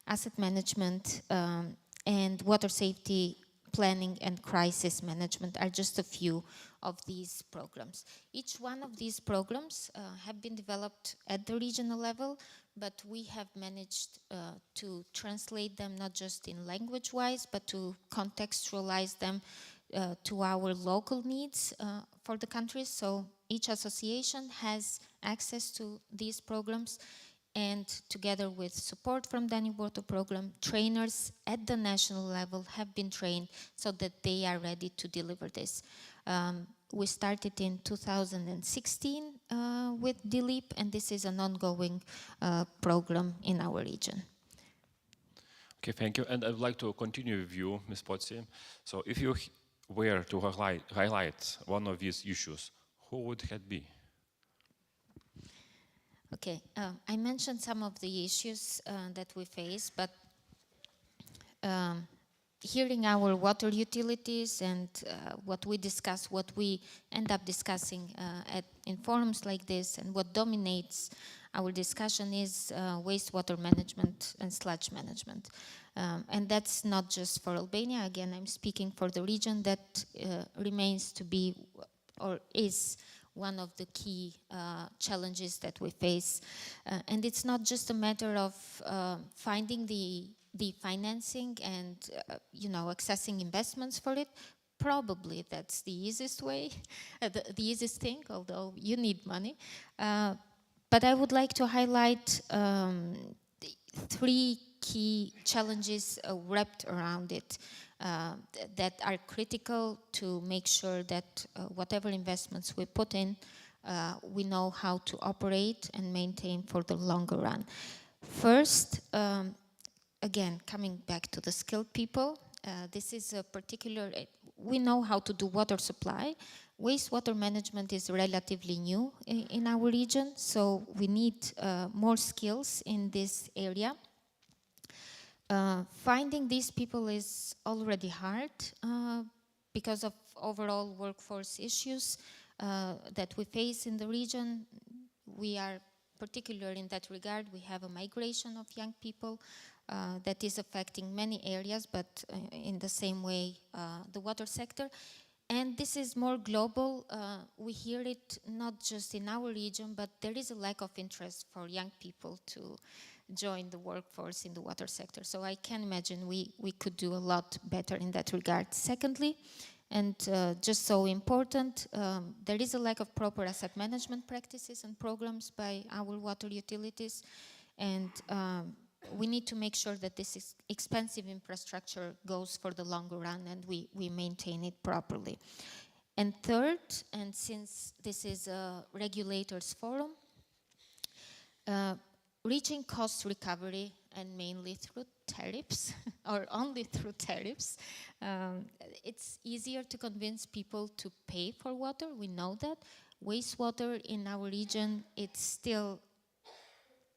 asset management, and water safety planning and crisis management are just a few of these programs. Each one of these programs have been developed at the regional level, but we have managed to translate them not just in language-wise, but to contextualize them to our local needs for the countries. So each association has access to these programs, and together with support from Danube Water Program, trainers at the national level have been trained so that they are ready to deliver this. We started in 2016 with DLEAP, and this is an ongoing program in our region. Okay, thank you. And I'd like to continue with you, Ms. Pozzi. So if you were to highlight one of these issues, who would it be? Okay, I mentioned some of the issues that we face, but hearing our water utilities and what we discuss, what we end up discussing in forums like this, and what dominates our discussion is wastewater management and sludge management. And that's not just for Albania. Again, I'm speaking for the region. That remains to be, or is, one of the key challenges that we face. And it's not just a matter of finding the financing and accessing investments for it. Probably that's the easiest way, the easiest thing, although you need money. But I would like to highlight 3 key challenges wrapped around it that are critical to make sure that whatever investments we put in, we know how to operate and maintain for the longer run. First, again, coming back to the skilled people, this is a particular, we know how to do water supply. Wastewater management is relatively new in our region, so we need more skills in this area. Finding these people is already hard because of overall workforce issues that we face in the region. We are particular in that regard. We have a migration of young people that is affecting many areas, but in the same way the water sector. And this is more global. We hear it not just in our region, but there is a lack of interest for young people to join the workforce in the water sector. So I can imagine we could do a lot better in that regard. Secondly, and just so important, there is a lack of proper asset management practices and programs by our water utilities. And we need to make sure that this expensive infrastructure goes for the longer run and we maintain it properly. And third, and since this is a regulators forum, reaching cost recovery, and mainly through tariffs, or only through tariffs, it's easier to convince people to pay for water. We know that. Wastewater in our region, it's still,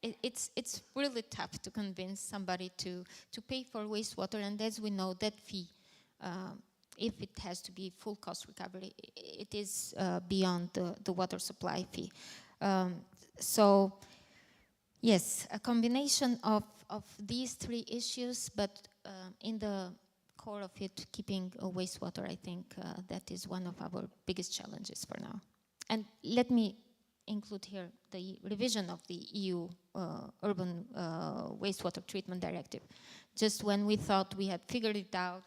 it's really tough to convince somebody to pay for wastewater, and as we know, that fee, if it has to be full cost recovery, it is beyond the water supply fee. So, yes, a combination of these 3 issues, but in the core of it, keeping wastewater, I think that is one of our biggest challenges for now. And let me include here the revision of the EU Urban Wastewater Treatment Directive. Just when we thought we had figured it out,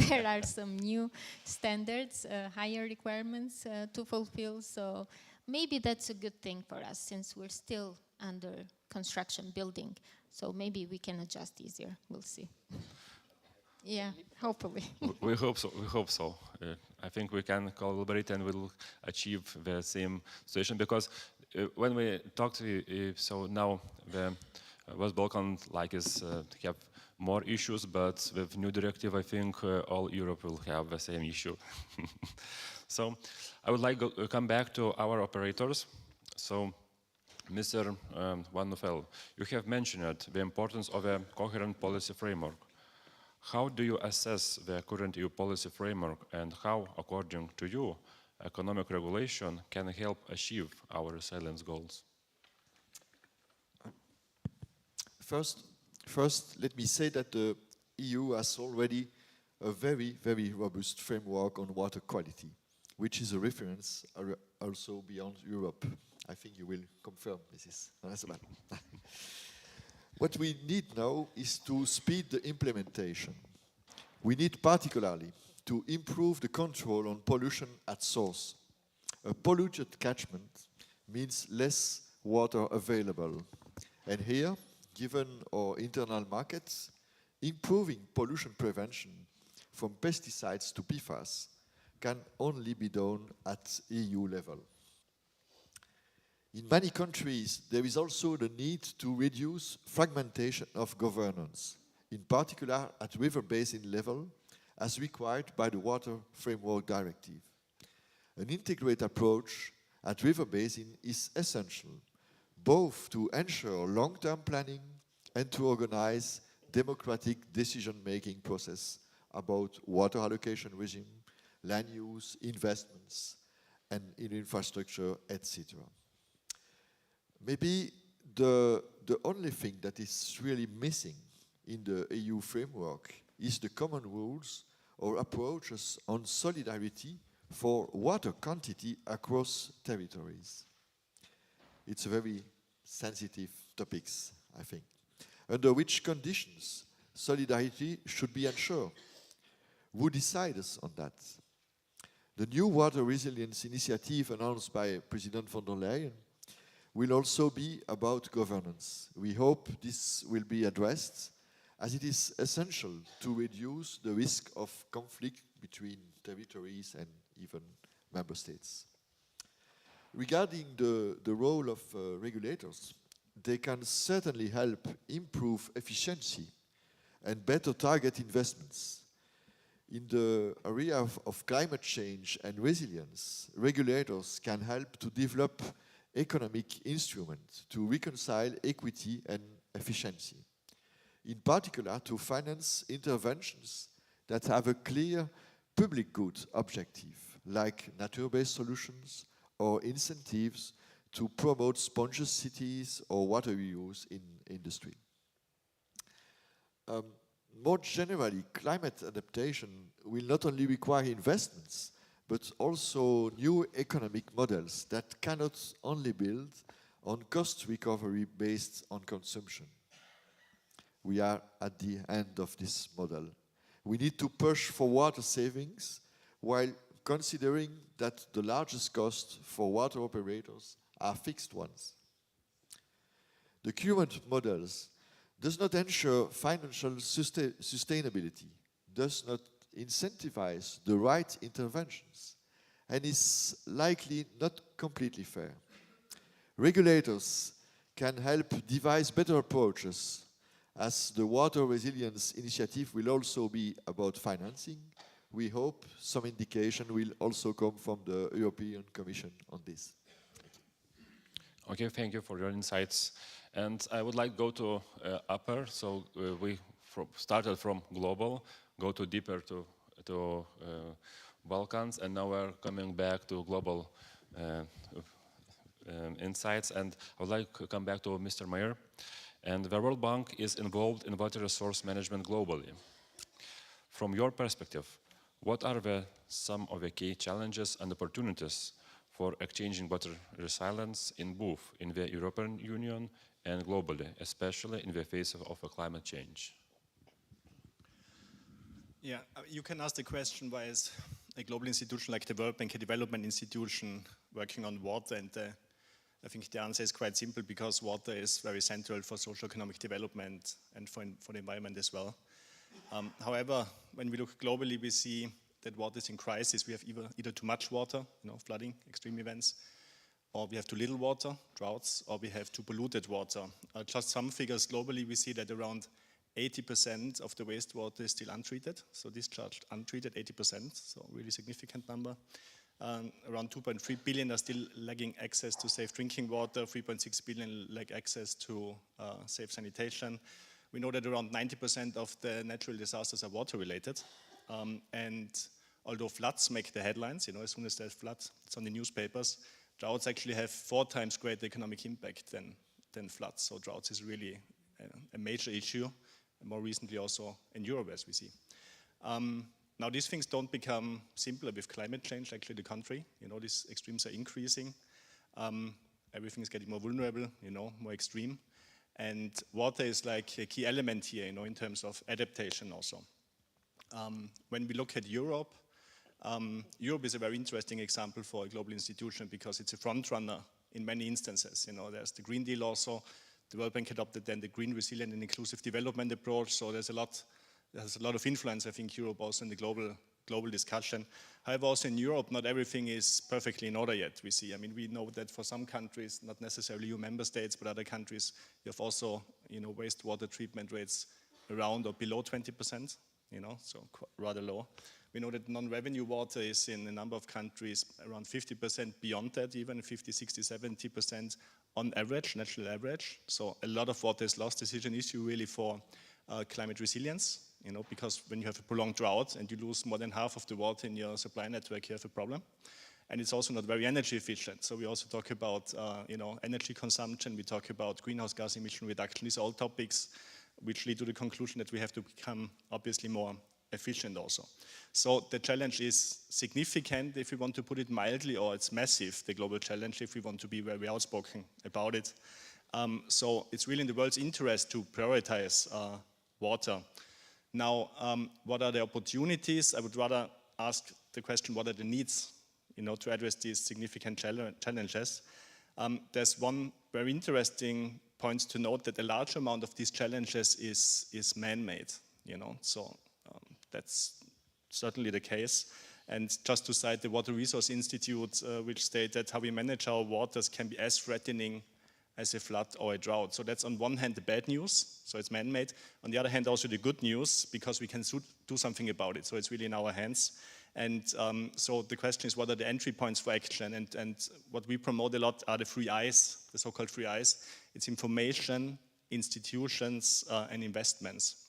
there are some new standards, higher requirements to fulfill. So maybe that's a good thing for us, since we're still under construction building. So maybe we can adjust easier. We'll see. Yeah, hopefully. We hope so. We hope so. I think we can collaborate and we'll achieve the same situation, because when we talked, so now the West Balkan have more issues, but with new directive, I think all Europe will have the same issue. So I would like to come back to our operators. So, Mr. Van Nuffel, you have mentioned the importance of a coherent policy framework. How do you assess the current EU policy framework, and how, according to you, economic regulation can help achieve our resilience goals? First, let me say that the EU has already a very, very robust framework on water quality, which is a reference also beyond Europe. I think you will confirm, Mrs. Nasman. What we need now is to speed the implementation. We need particularly to improve the control on pollution at source. A polluted catchment means less water available. And here, given our internal markets, improving pollution prevention from pesticides to PFAS can only be done at EU level. In many countries, there is also the need to reduce fragmentation of governance, in particular at river basin level, as required by the Water Framework Directive. An integrated approach at river basin is essential, both to ensure long-term planning and to organize democratic decision-making process about water allocation regime, land use, investments, and in infrastructure, etc. Maybe the only thing that is really missing in the EU framework is the common rules or approaches on solidarity for water quantity across territories. It's a very sensitive topic, I think. Under which conditions solidarity should be ensured? Who decides on that? The new water resilience initiative announced by President von der Leyen will also be about governance. We hope this will be addressed, as it is essential to reduce the risk of conflict between territories and even member states. Regarding the role of regulators, they can certainly help improve efficiency and better target investments. In the area of climate change and resilience, regulators can help to develop economic instruments to reconcile equity and efficiency, in particular to finance interventions that have a clear public good objective, like nature-based solutions or incentives to promote sponge cities or water reuse in industry. More generally, climate adaptation will not only require investments, but also new economic models that cannot only build on cost recovery based on consumption. We are at the end of this model. We need to push for water savings while considering that the largest costs for water operators are fixed ones. The current models does not ensure financial sustainability, does not incentivize the right interventions, and is likely not completely fair. Regulators can help devise better approaches, as the Water Resilience Initiative will also be about financing. We hope some indication will also come from the European Commission on this. Okay, thank you for your insights. And I would like to go to upper, so we started from global, go to deeper to Balkans, and now we're coming back to global insights. And I would like to come back to Mr. Mayer. And the World Bank is involved in water resource management globally. From your perspective, what are some of the key challenges and opportunities for exchanging water resilience in both in the European Union and globally, especially in the face of climate change? Yeah, you can ask the question, why is a global institution like the World Bank, a development institution, working on water? And I think the answer is quite simple, because water is very central for socio-economic development and for the environment as well. However, when we look globally, we see that water is in crisis. We have either too much water, flooding, extreme events, or we have too little water, droughts, or we have too polluted water. Just some figures globally, we see that around 80% of the wastewater is still untreated, so discharged untreated, 80%, so really significant number. Around 2.3 billion are still lacking access to safe drinking water, 3.6 billion lack access to safe sanitation. We know that around 90% of the natural disasters are water related. And although floods make the headlines, as soon as there's floods, it's on the newspapers, droughts actually have 4 times greater economic impact than floods. So droughts is really a major issue, and more recently also in Europe, as we see. Now, these things don't become simpler with climate change, actually the country. These extremes are increasing. Everything is getting more vulnerable, more extreme. And water is like a key element here, in terms of adaptation also. when we look at Europe, Europe is a very interesting example for a global institution because it's a front runner in many instances. You know, there's the Green Deal also. The World Bank adopted then the Green, Resilient and Inclusive Development approach. So there's a lot of influence, I think, Europe also in the global discussion. However, also in Europe, not everything is perfectly in order yet, we see. I mean, we know that for some countries, not necessarily EU member states, but other countries, you have also, you know, wastewater treatment rates around or below 20%, you know, so rather low. We know that non-revenue water is in a number of countries around 50%, beyond that even 50, 60, 70% on average, national average. So a lot of water is lost. This is an issue really for climate resilience, you know, because when you have a prolonged drought and you lose more than half of the water in your supply network, you have a problem. And it's also not very energy efficient. So we also talk about, you know, energy consumption. We talk about greenhouse gas emission reduction. These are all topics which lead to the conclusion that we have to become obviously more efficient also. So the challenge is significant if we want to put it mildly, or it's massive, the global challenge, if we want to be very outspoken about it. So it's really in the world's interest to prioritize water. Now, what are the opportunities? I would rather ask the question, what are the needs, you know, to address these significant challenges? There's one very interesting point to note, that a large amount of these challenges is man-made, you know, so that's certainly the case. And just to cite the Water Resource Institute, which stated how we manage our waters can be as threatening as a flood or a drought. So that's on one hand the bad news, so it's man-made. On the other hand also the good news, because we can do something about it, so it's really in our hands. And so the question is, what are the entry points for action? And what we promote a lot are the 3 I's, the so-called 3 I's. It's information, institutions, and investments.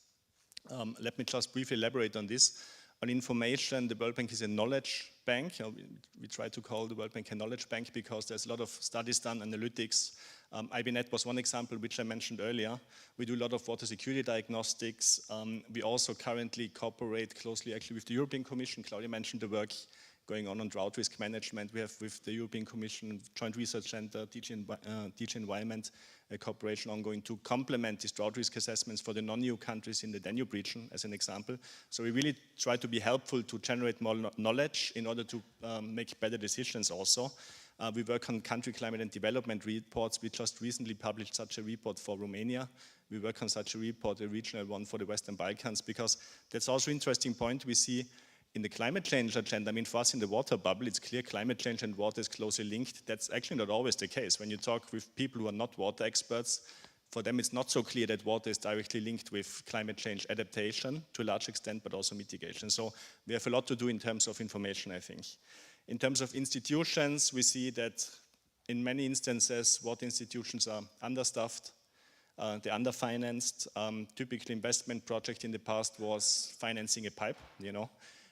Let me just briefly elaborate on this. On information, the World Bank is a knowledge bank. You know, we try to call the World Bank a knowledge bank because there's a lot of studies done, analytics. IBNet was one example which I mentioned earlier. We do a lot of water security diagnostics. We also currently cooperate closely actually with the European Commission. Claudia mentioned the work going on drought risk management. We have with the European Commission, Joint Research Center, DG Environment, a cooperation ongoing to complement these drought risk assessments for the non-EU countries in the Danube region, as an example. So we really try to be helpful to generate more knowledge in order to make better decisions also. We work on country climate and development reports. We just recently published such a report for Romania. We work on such a report, a regional one for the Western Balkans, because that's also an interesting point. We see in the climate change agenda, I mean, for us in the water bubble, it's clear climate change and water is closely linked. That's actually not always the case. When you talk with people who are not water experts, for them it's not so clear that water is directly linked with climate change adaptation to a large extent, but also mitigation. So we have a lot to do in terms of information, I think. In terms of institutions, we see that in many instances, water institutions are understaffed, they're underfinanced. Typically investment project in the past was financing a pipe, you know,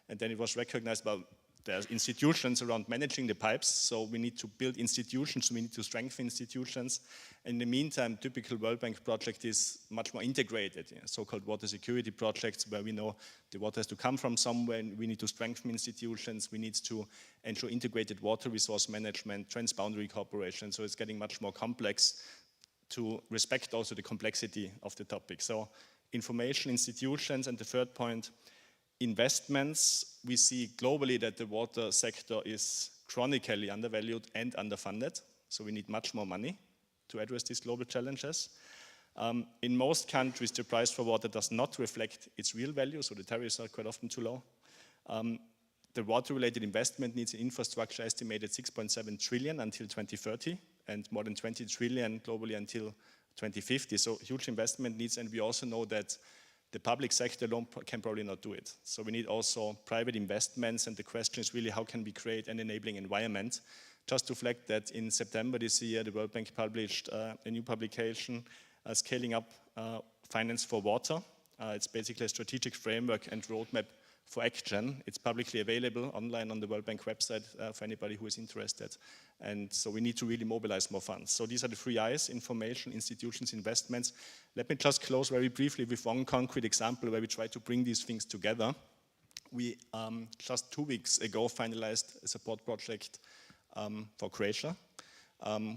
and then it was recognized by the institutions around managing the pipes. So we need to build institutions, we need to strengthen institutions. In the meantime, typical World Bank project is much more integrated, you know, so-called water security projects, where we know the water has to come from somewhere, and we need to strengthen institutions, we need to ensure integrated water resource management, transboundary cooperation. So it's getting much more complex to respect also the complexity of the topic. So information, institutions, and the third point, investments. We see globally that the water sector is chronically undervalued and underfunded, so we need much more money to address these global challenges. In most countries, the price for water does not reflect its real value, so the tariffs are quite often too low. The water-related investment needs in infrastructure estimated 6.7 trillion until 2030, and more than 20 trillion globally until 2050, so huge investment needs, and we also know that the public sector alone can probably not do it. So we need also private investments, and the question is really how can we create an enabling environment. Just to flag that in September this year, the World Bank published a new publication, Scaling Up Finance for Water. It's basically a strategic framework and roadmap for action. It's publicly available online on the World Bank website for anybody who is interested. And so we need to really mobilize more funds. So these are the 3 I's: information, institutions, investments. Let me just close very briefly with one concrete example where we try to bring these things together. We just 2 weeks ago finalized a support project for Croatia,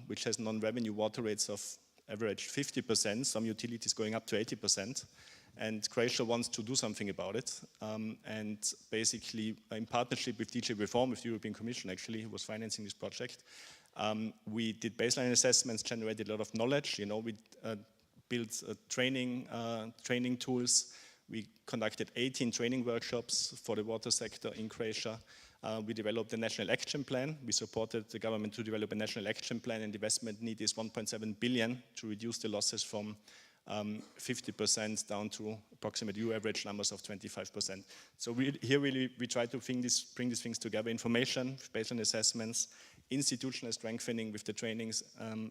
which has non-revenue water rates of average 50%, some utilities going up to 80%. and Croatia wants to do something about it. And basically, in partnership with DG Reform, with the European Commission actually, who was financing this project, we did baseline assessments, generated a lot of knowledge. You know, we built training tools. We conducted 18 training workshops for the water sector in Croatia. We developed a national action plan. We supported the government to develop a national action plan, and the investment need is 1.7 billion to reduce the losses from 50% down to approximate EU average numbers of 25%. So we try to bring these things together: information, baseline assessments, institutional strengthening with the trainings,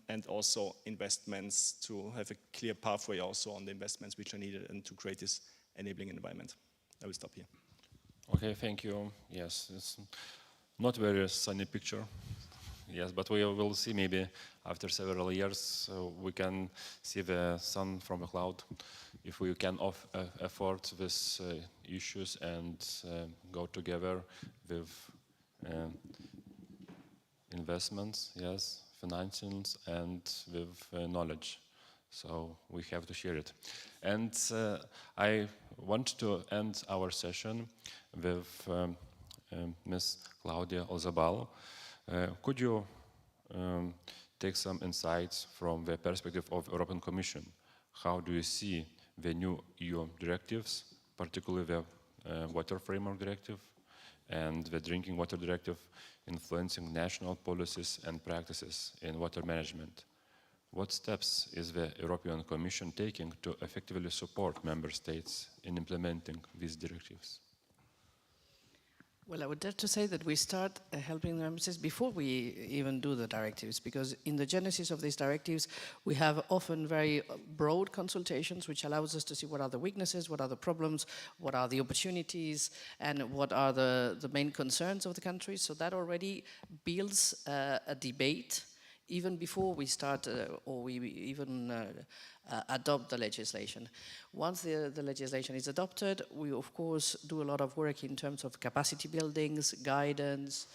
and also investments to have a clear pathway also on the investments which are needed and to create this enabling environment. I will stop here. Okay, thank you. Yes, it's not very sunny picture. Yes, but we will see maybe after several years we can see the sun from a cloud if we can afford these issues and go together with investments, yes, financials, and with knowledge. So we have to share it. And I want to end our session with Ms. Claudia Olzabal. Could you take some insights from the perspective of European Commission? How do you see the new EU directives, particularly the Water Framework Directive and the Drinking Water Directive, influencing national policies and practices in water management? What steps is the European Commission taking to effectively support member states in implementing these directives? Well, I would dare to say that we start helping the member states before we even do the directives, because in the genesis of these directives, we have often very broad consultations, which allows us to see what are the weaknesses, what are the problems, what are the opportunities, and what are the main concerns of the countries. So that already builds a debate even before we start or we even adopt the legislation. Once the legislation is adopted, we of course do a lot of work in terms of capacity buildings, guidance.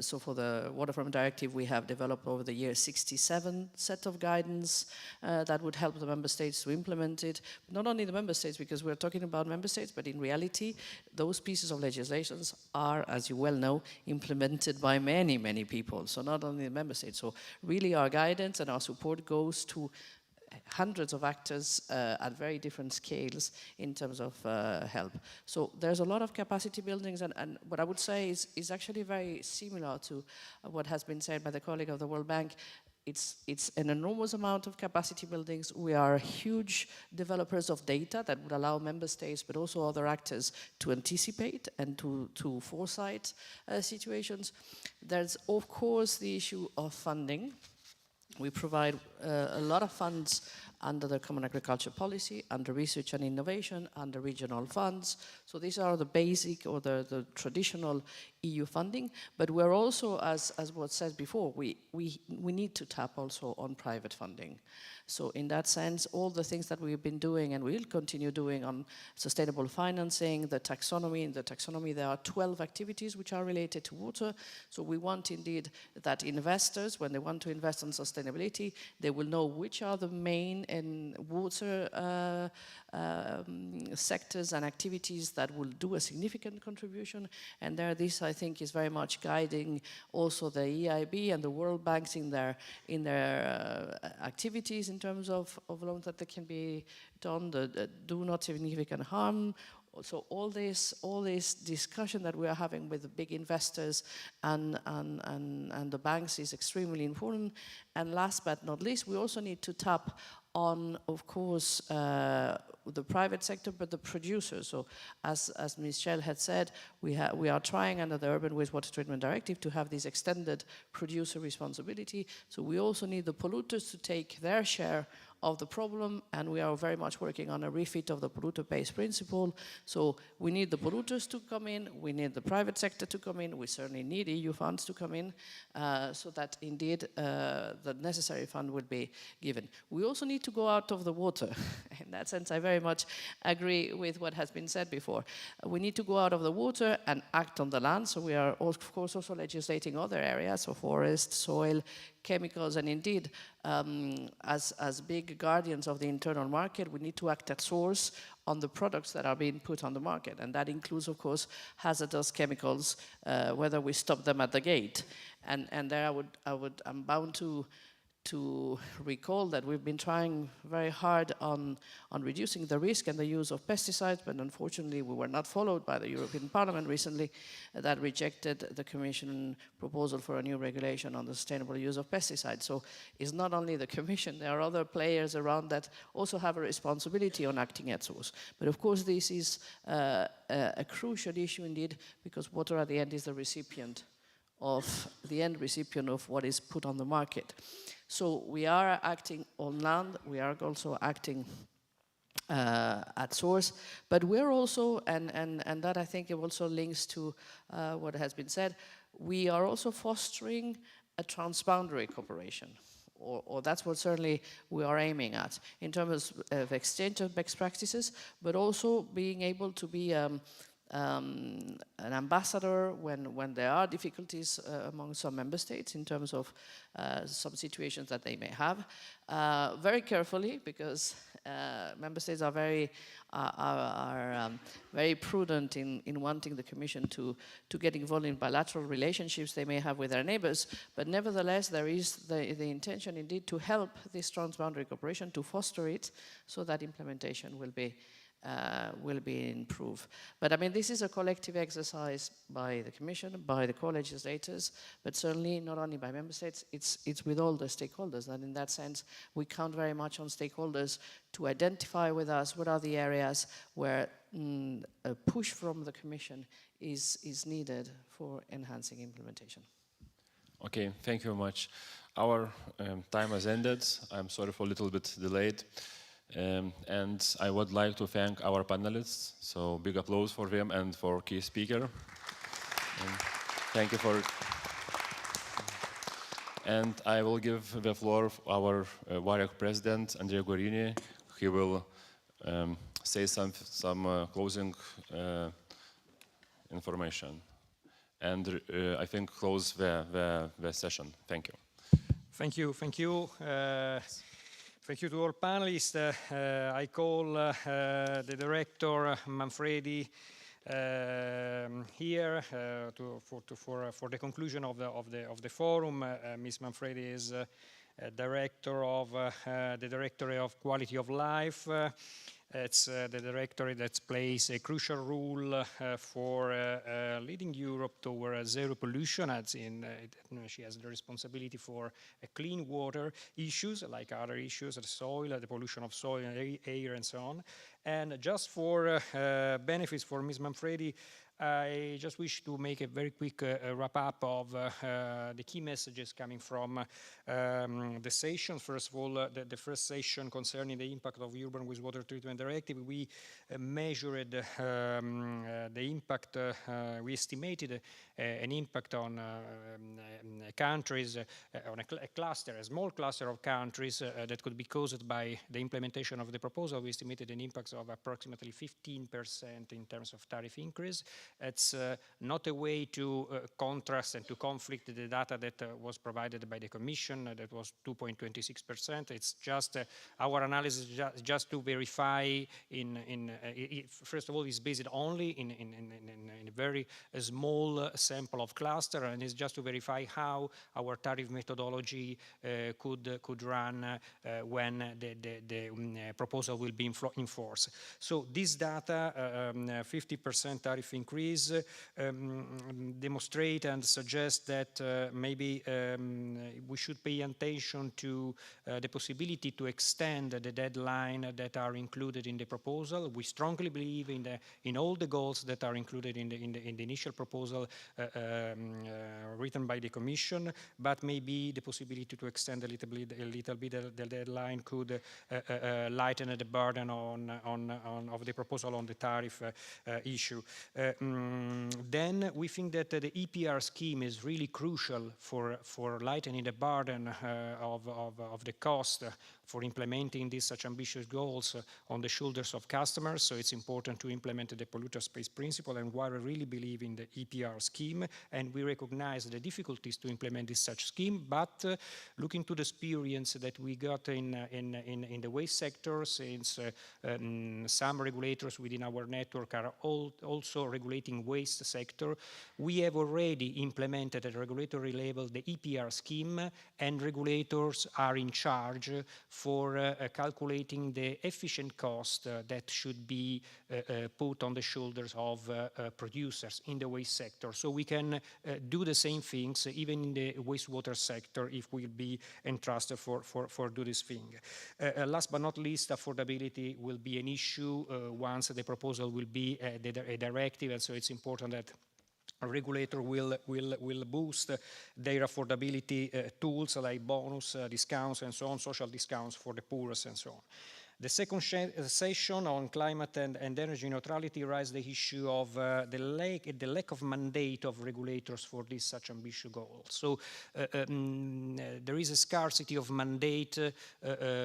So for the Water Framework Directive, we have developed over the years 67 set of guidance that would help the member states to implement it. Not only the member states, because we're talking about member states, but in reality, those pieces of legislations are, as you well know, implemented by many, many people. So not only the member states. So really our guidance and our support goes to hundreds of actors at very different scales in terms of help. So there's a lot of capacity buildings, and what I would say is actually very similar to what has been said by the colleague of the World Bank. It's an enormous amount of capacity buildings. We are huge developers of data that would allow member states, but also other actors, to anticipate and to foresight situations. There's, of course, the issue of funding. We provide a lot of funds under the Common Agriculture Policy, under research and innovation, under regional funds. So these are the basic or the traditional EU funding. But we're also, as was said before, we need to tap also on private funding. So in that sense, all the things that we've been doing and will continue doing on sustainable financing, the taxonomy, in the taxonomy there are 12 activities which are related to water. So we want indeed that investors, when they want to invest in sustainability, they will know which are the main and water sectors and activities that will do a significant contribution. And there, this I think is very much guiding also the EIB and the World Banks in their activities in terms of loans that they can be done, the do not significant harm. So all this discussion that we are having with the big investors and the banks is extremely important. And last but not least, we also need to tap on, of course, the private sector, but the producers. So as Michelle had said, we are trying under the Urban Wastewater Treatment Directive to have this extended producer responsibility. So we also need the polluters to take their share of the problem, and we are very much working on a refit of the polluter pays principle. So we need the polluters to come in, we need the private sector to come in, we certainly need EU funds to come in, so that indeed the necessary fund will be given. We also need to go out of the water. In that sense, I very much agree with what has been said before. We need to go out of the water and act on the land, so we are of course also legislating other areas, so forest, soil, chemicals, and indeed, as big guardians of the internal market, we need to act at source on the products that are being put on the market. And that includes, of course, hazardous chemicals, whether we stop them at the gate. And there I'm bound to recall that we've been trying very hard on reducing the risk and the use of pesticides, but unfortunately we were not followed by the European Parliament recently that rejected the Commission proposal for a new regulation on the sustainable use of pesticides. So it's not only the Commission, there are other players around that also have a responsibility on acting at source. But of course this is a crucial issue indeed, because water at the end is the recipient of the end recipient of what is put on the market. So we are acting on land, we are also acting at source, but we're also, and that I think also links to what has been said, we are also fostering a transboundary cooperation, or that's what certainly we are aiming at in terms of exchange of best practices, but also being able to be an ambassador when there are difficulties among some member states in terms of some situations that they may have, very carefully, because member states are very prudent in wanting the Commission to get involved in bilateral relationships they may have with their neighbors, but nevertheless there is the intention indeed to help this transboundary cooperation, to foster it so that implementation will be improved. But I mean, this is a collective exercise by the Commission, by the co-legislators, but certainly not only by member states, it's with all the stakeholders. And in that sense, we count very much on stakeholders to identify with us what are the areas where a push from the Commission is needed for enhancing implementation. Okay, thank you very much. Our time has ended. I'm sorry for a little bit delayed. And I would like to thank our panelists, so big applause for them and for key speaker. And thank you for. And I will give the floor to our WAREC president, Andrea Guerini. He will say some closing information, and I think close the session. Thank you. Thank you. Thank you. Thank you to all panelists. I call the director Manfredi here for the conclusion of the forum. Ms. Manfredi is director of the Directorate of Quality of Life. It's the directorate that plays a crucial role for leading Europe toward zero pollution, as in she has the responsibility for clean water issues, like other issues, the soil, the pollution of soil, air, and so on. And just for benefits for Ms. Manfredi, I just wish to make a very quick wrap-up of the key messages coming from the session. First of all, the first session concerning the impact of Urban Wastewater Treatment Directive. We measured the impact, we estimated an impact on countries, on a cluster, a small cluster of countries that could be caused by the implementation of the proposal. We estimated an impact of approximately 15% in terms of tariff increase. It's not a way to contrast and to conflict the data that was provided by the Commission, that was 2.26%. It's just our analysis just to verify first of all, it's based only in a very small sample of cluster, and it's just to verify how our tariff methodology could run when the proposal will be in force. So this data, 50% tariff increase, demonstrate and suggest that maybe we should pay attention to the possibility to extend the deadline that are included in the proposal. We strongly believe in all the goals that are included in the initial proposal written by the Commission, but maybe the possibility to extend a little bit the deadline could lighten the burden of the proposal on the tariff issue. Then we think that the EPR scheme is really crucial for lightening the burden of the cost for implementing these such ambitious goals on the shoulders of customers. So it's important to implement the polluter pays principle, and why I really believe in the EPR scheme. And we recognize the difficulties to implement this such scheme, but looking to the experience that we got in the waste sector, since some regulators within our network are also regulating waste sector, we have already implemented at a regulatory level the EPR scheme, and regulators are in charge for calculating the efficient cost that should be put on the shoulders of producers in the waste sector. So we can do the same things even in the wastewater sector if we'll be entrusted for do this thing. Last but not least, affordability will be an issue once the proposal will be a directive, and so it's important that a regulator will boost their affordability tools like bonus, discounts and so on, social discounts for the poorest and so on. The second session on climate and energy neutrality raised the issue of the lack of mandate of regulators for these such ambitious goals. So there is a scarcity of mandate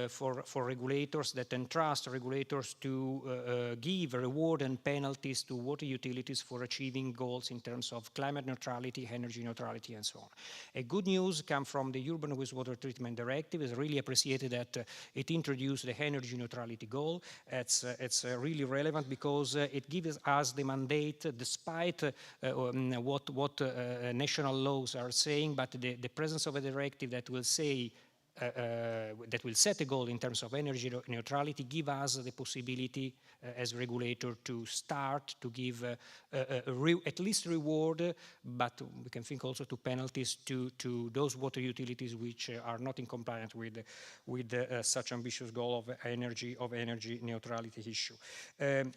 for regulators that entrust regulators to give reward and penalties to water utilities for achieving goals in terms of climate neutrality, energy neutrality, and so on. A good news comes from the Urban Wastewater Treatment Directive. It's really appreciated that it introduced the energy neutrality goal. It's really relevant because it gives us the mandate, despite what national laws are saying, but the presence of a directive that will say that will set a goal in terms of energy neutrality, give us the possibility as regulator to start to give at least reward, but we can think also to penalties to those water utilities which are not in compliance with such ambitious goal of energy neutrality issue.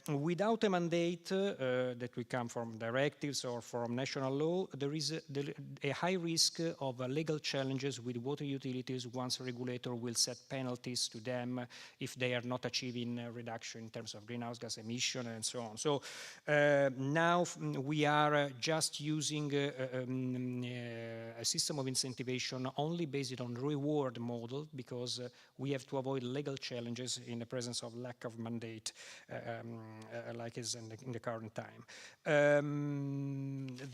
Without a mandate that will come from directives or from national law, there is a high risk of legal challenges with water utilities once a regulator will set penalties to them if they are not achieving a reduction in terms of greenhouse gas emission and so on. So now we are just using a system of incentivation only based on reward model, because we have to avoid legal challenges in the presence of lack of mandate like is in the current time.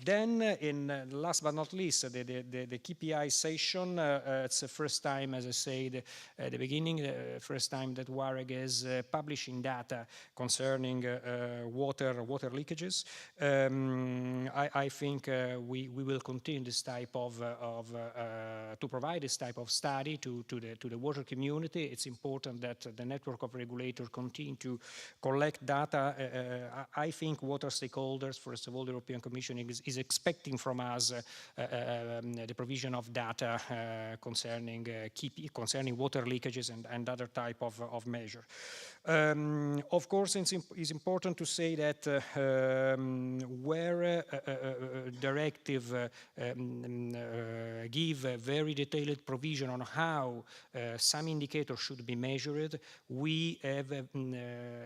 Then last but not least, the KPI session. It's the first time, as I said at the beginning, the first time that WAREG is publishing data concerning water leakages. I think we will continue this type of to provide this type of study to the water community. It's important that the network of regulators continue to collect data. I think water stakeholders, first of all, the European Commission is expecting from us the provision of data concerning water leakages and other type of measure. Of course, it's important to say that where directive give a very detailed provision on how some indicators should be measured, we have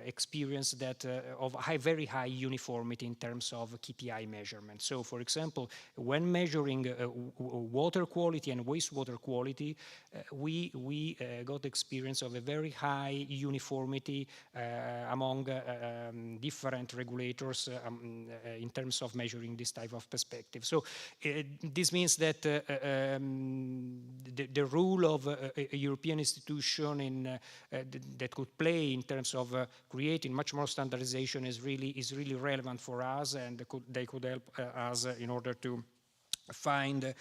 experienced that of very high uniformity in terms of KPI measurement. So, for example, when measuring water quality and wastewater quality, we got experience of a very high uniformity among different regulators in terms of measuring this type of perspective. So this means that the role of a European institution that could play in terms of creating much more standardization is really relevant for us, and they could help us in order to find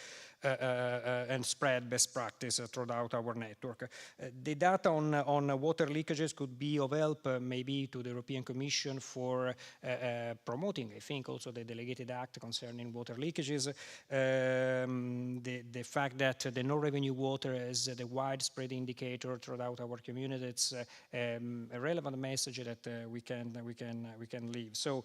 and spread best practice throughout our network. The data on water leakages could be of help maybe to the European Commission for promoting, I think, also the delegated act concerning water leakages. The fact that the no revenue water is the widespread indicator throughout our community, it's a relevant message that we can leave. So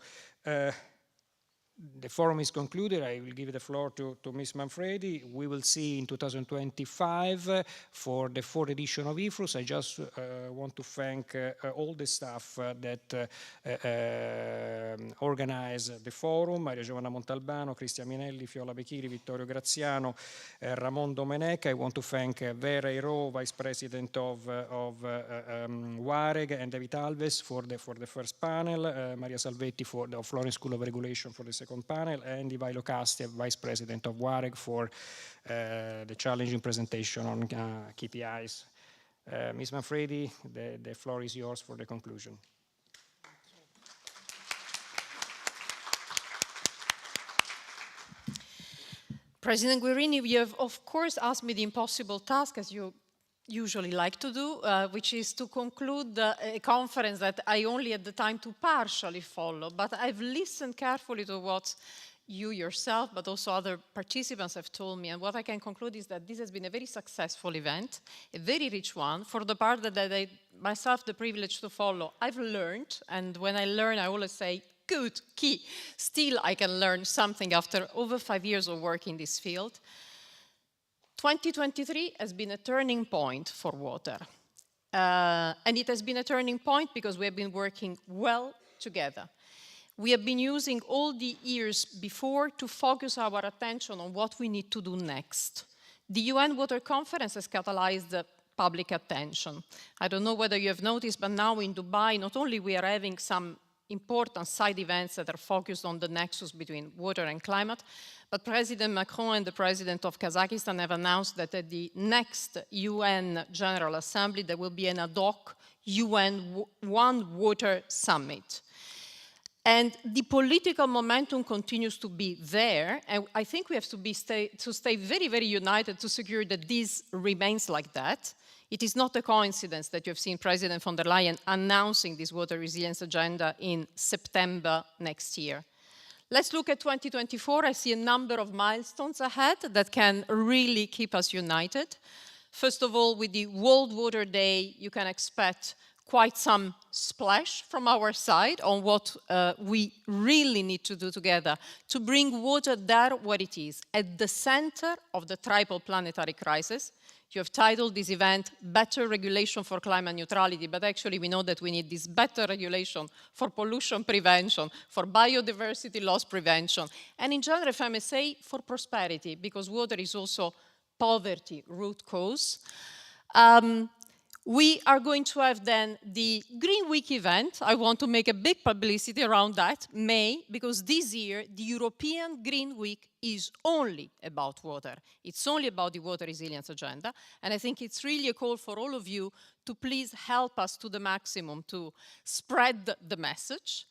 the forum is concluded. I will give the floor to Ms. Manfredi. We will see in 2025 for the 4th edition of IFRUS. I just want to thank all the staff that organized the forum: Maria Giovanna Montalbano, Cristian Minelli, Fiola Bechiri, Vittorio Graziano, Ramon Domenech. I want to thank Vera Iro, Vice President of WAREG, and David Alves for the first panel, Maria Salvetti for the Florence School of Regulation for the second panel, and Ivailo Kastia, Vice President of WAREG, for the challenging presentation on KPIs. Ms. Manfredi, the floor is yours for the conclusion. President Guerini, you have of course asked me the impossible task, as you usually like to do, which is to conclude a conference that I only had the time to partially follow, but I've listened carefully to what you yourself, but also other participants have told me, and what I can conclude is that this has been a very successful event, a very rich one. For the part that I myself the privilege to follow, I've learned, and when I learn, I always say, good, key. Still, I can learn something after over 5 years of work in this field. 2023 has been a turning point for water. And it has been a turning point because we have been working well together. We have been using all the years before to focus our attention on what we need to do next. The UN Water Conference has catalyzed public attention. I don't know whether you have noticed, but now in Dubai, not only we are having some important side events that are focused on the nexus between water and climate, but President Macron and the President of Kazakhstan have announced that at the next UN General Assembly there will be an ad hoc UN One Water Summit. And the political momentum continues to be there, and I think we have to stay very, very united to secure that this remains like that. It is not a coincidence that you have seen President von der Leyen announcing this water resilience agenda in September next year. Let's look at 2024. I see a number of milestones ahead that can really keep us united. First of all, with the World Water Day, you can expect quite some splash from our side on what we really need to do together to bring water there where it is, at the center of the triple planetary crisis. You have titled this event Better Regulation for Climate Neutrality, but actually we know that we need this better regulation for pollution prevention, for biodiversity loss prevention, and in general, if I may say, for prosperity, because water is also poverty root cause. We are going to have then the Green Week event. I want to make a big publicity around that, May, because this year the European Green Week is only about water. It's only about the water resilience agenda. And I think it's really a call for all of you to please help us to the maximum to spread the message.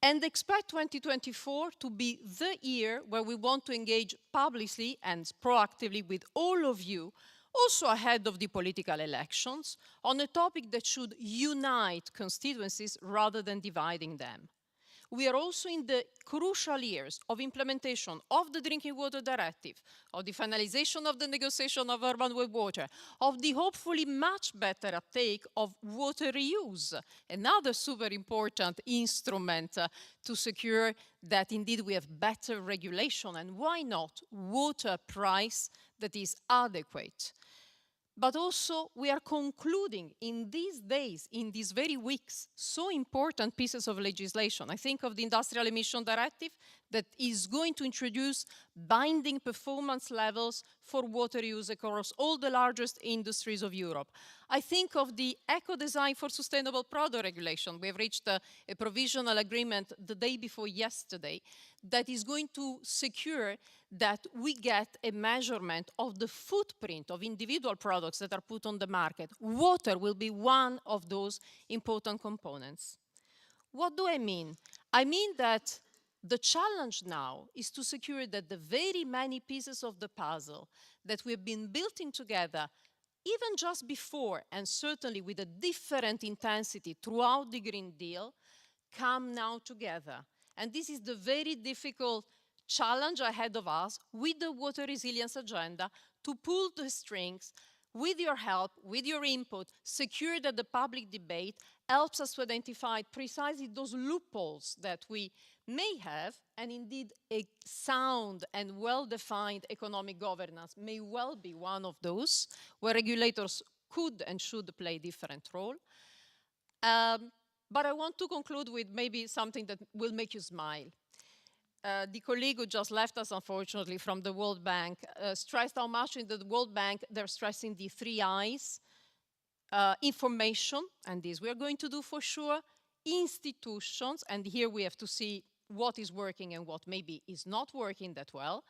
And expect 2024 to be the year where we want to engage publicly and proactively with all of you, also ahead of the political elections, on a topic that should unite constituencies rather than dividing them. We are also in the crucial years of implementation of the Drinking Water Directive, of the finalization of the negotiation of urban wastewater, of the hopefully much better uptake of water reuse, another super important instrument to secure that indeed we have better regulation, and why not water price that is adequate. But also we are concluding in these days, in these very weeks, so important pieces of legislation. I think of the Industrial Emission Directive that is going to introduce binding performance levels for water use across all the largest industries of Europe. I think of the Eco-Design for Sustainable Product Regulation. We have reached a provisional agreement the day before yesterday that is going to secure that we get a measurement of the footprint of individual products that are put on the market. Water will be one of those important components. What do I mean? I mean that the challenge now is to secure that the very many pieces of the puzzle that we've been building together, even just before and certainly with a different intensity throughout the Green Deal, come now together. And this is the very difficult challenge ahead of us with the water resilience agenda, to pull the strings with your help, with your input, secure that the public debate helps us to identify precisely those loopholes that we may have, and indeed a sound and well-defined economic governance may well be one of those, where regulators could and should play a different role. But I want to conclude with maybe something that will make you smile. The colleague who just left us, unfortunately, from the World Bank, stressed how much in the World Bank they're stressing the 3 I's, information, and this we are going to do for sure, institutions, and here we have to see what is working and what maybe is not working that well,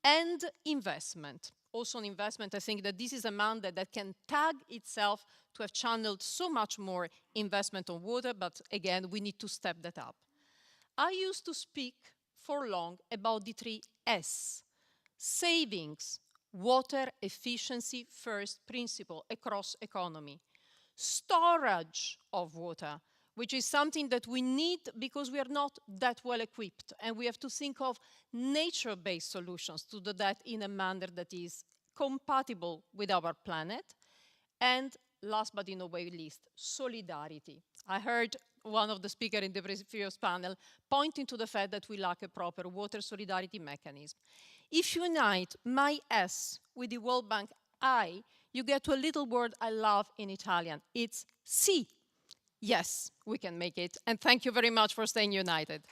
and investment. Also on investment, I think that this is a mandate that can tag itself to have channeled so much more investment on water, but again, we need to step that up. I used to speak for long about the 3 S, savings, water efficiency first principle across economy, storage of water, which is something that we need because we are not that well equipped, and we have to think of nature-based solutions to do that in a manner that is compatible with our planet. And last but in no way least, solidarity. I heard one of the speakers in the previous panel pointing to the fact that we lack a proper water solidarity mechanism. If you unite my S with the World Bank I, you get to a little word I love in Italian. It's sì. Yes, we can make it. And thank you very much for staying united.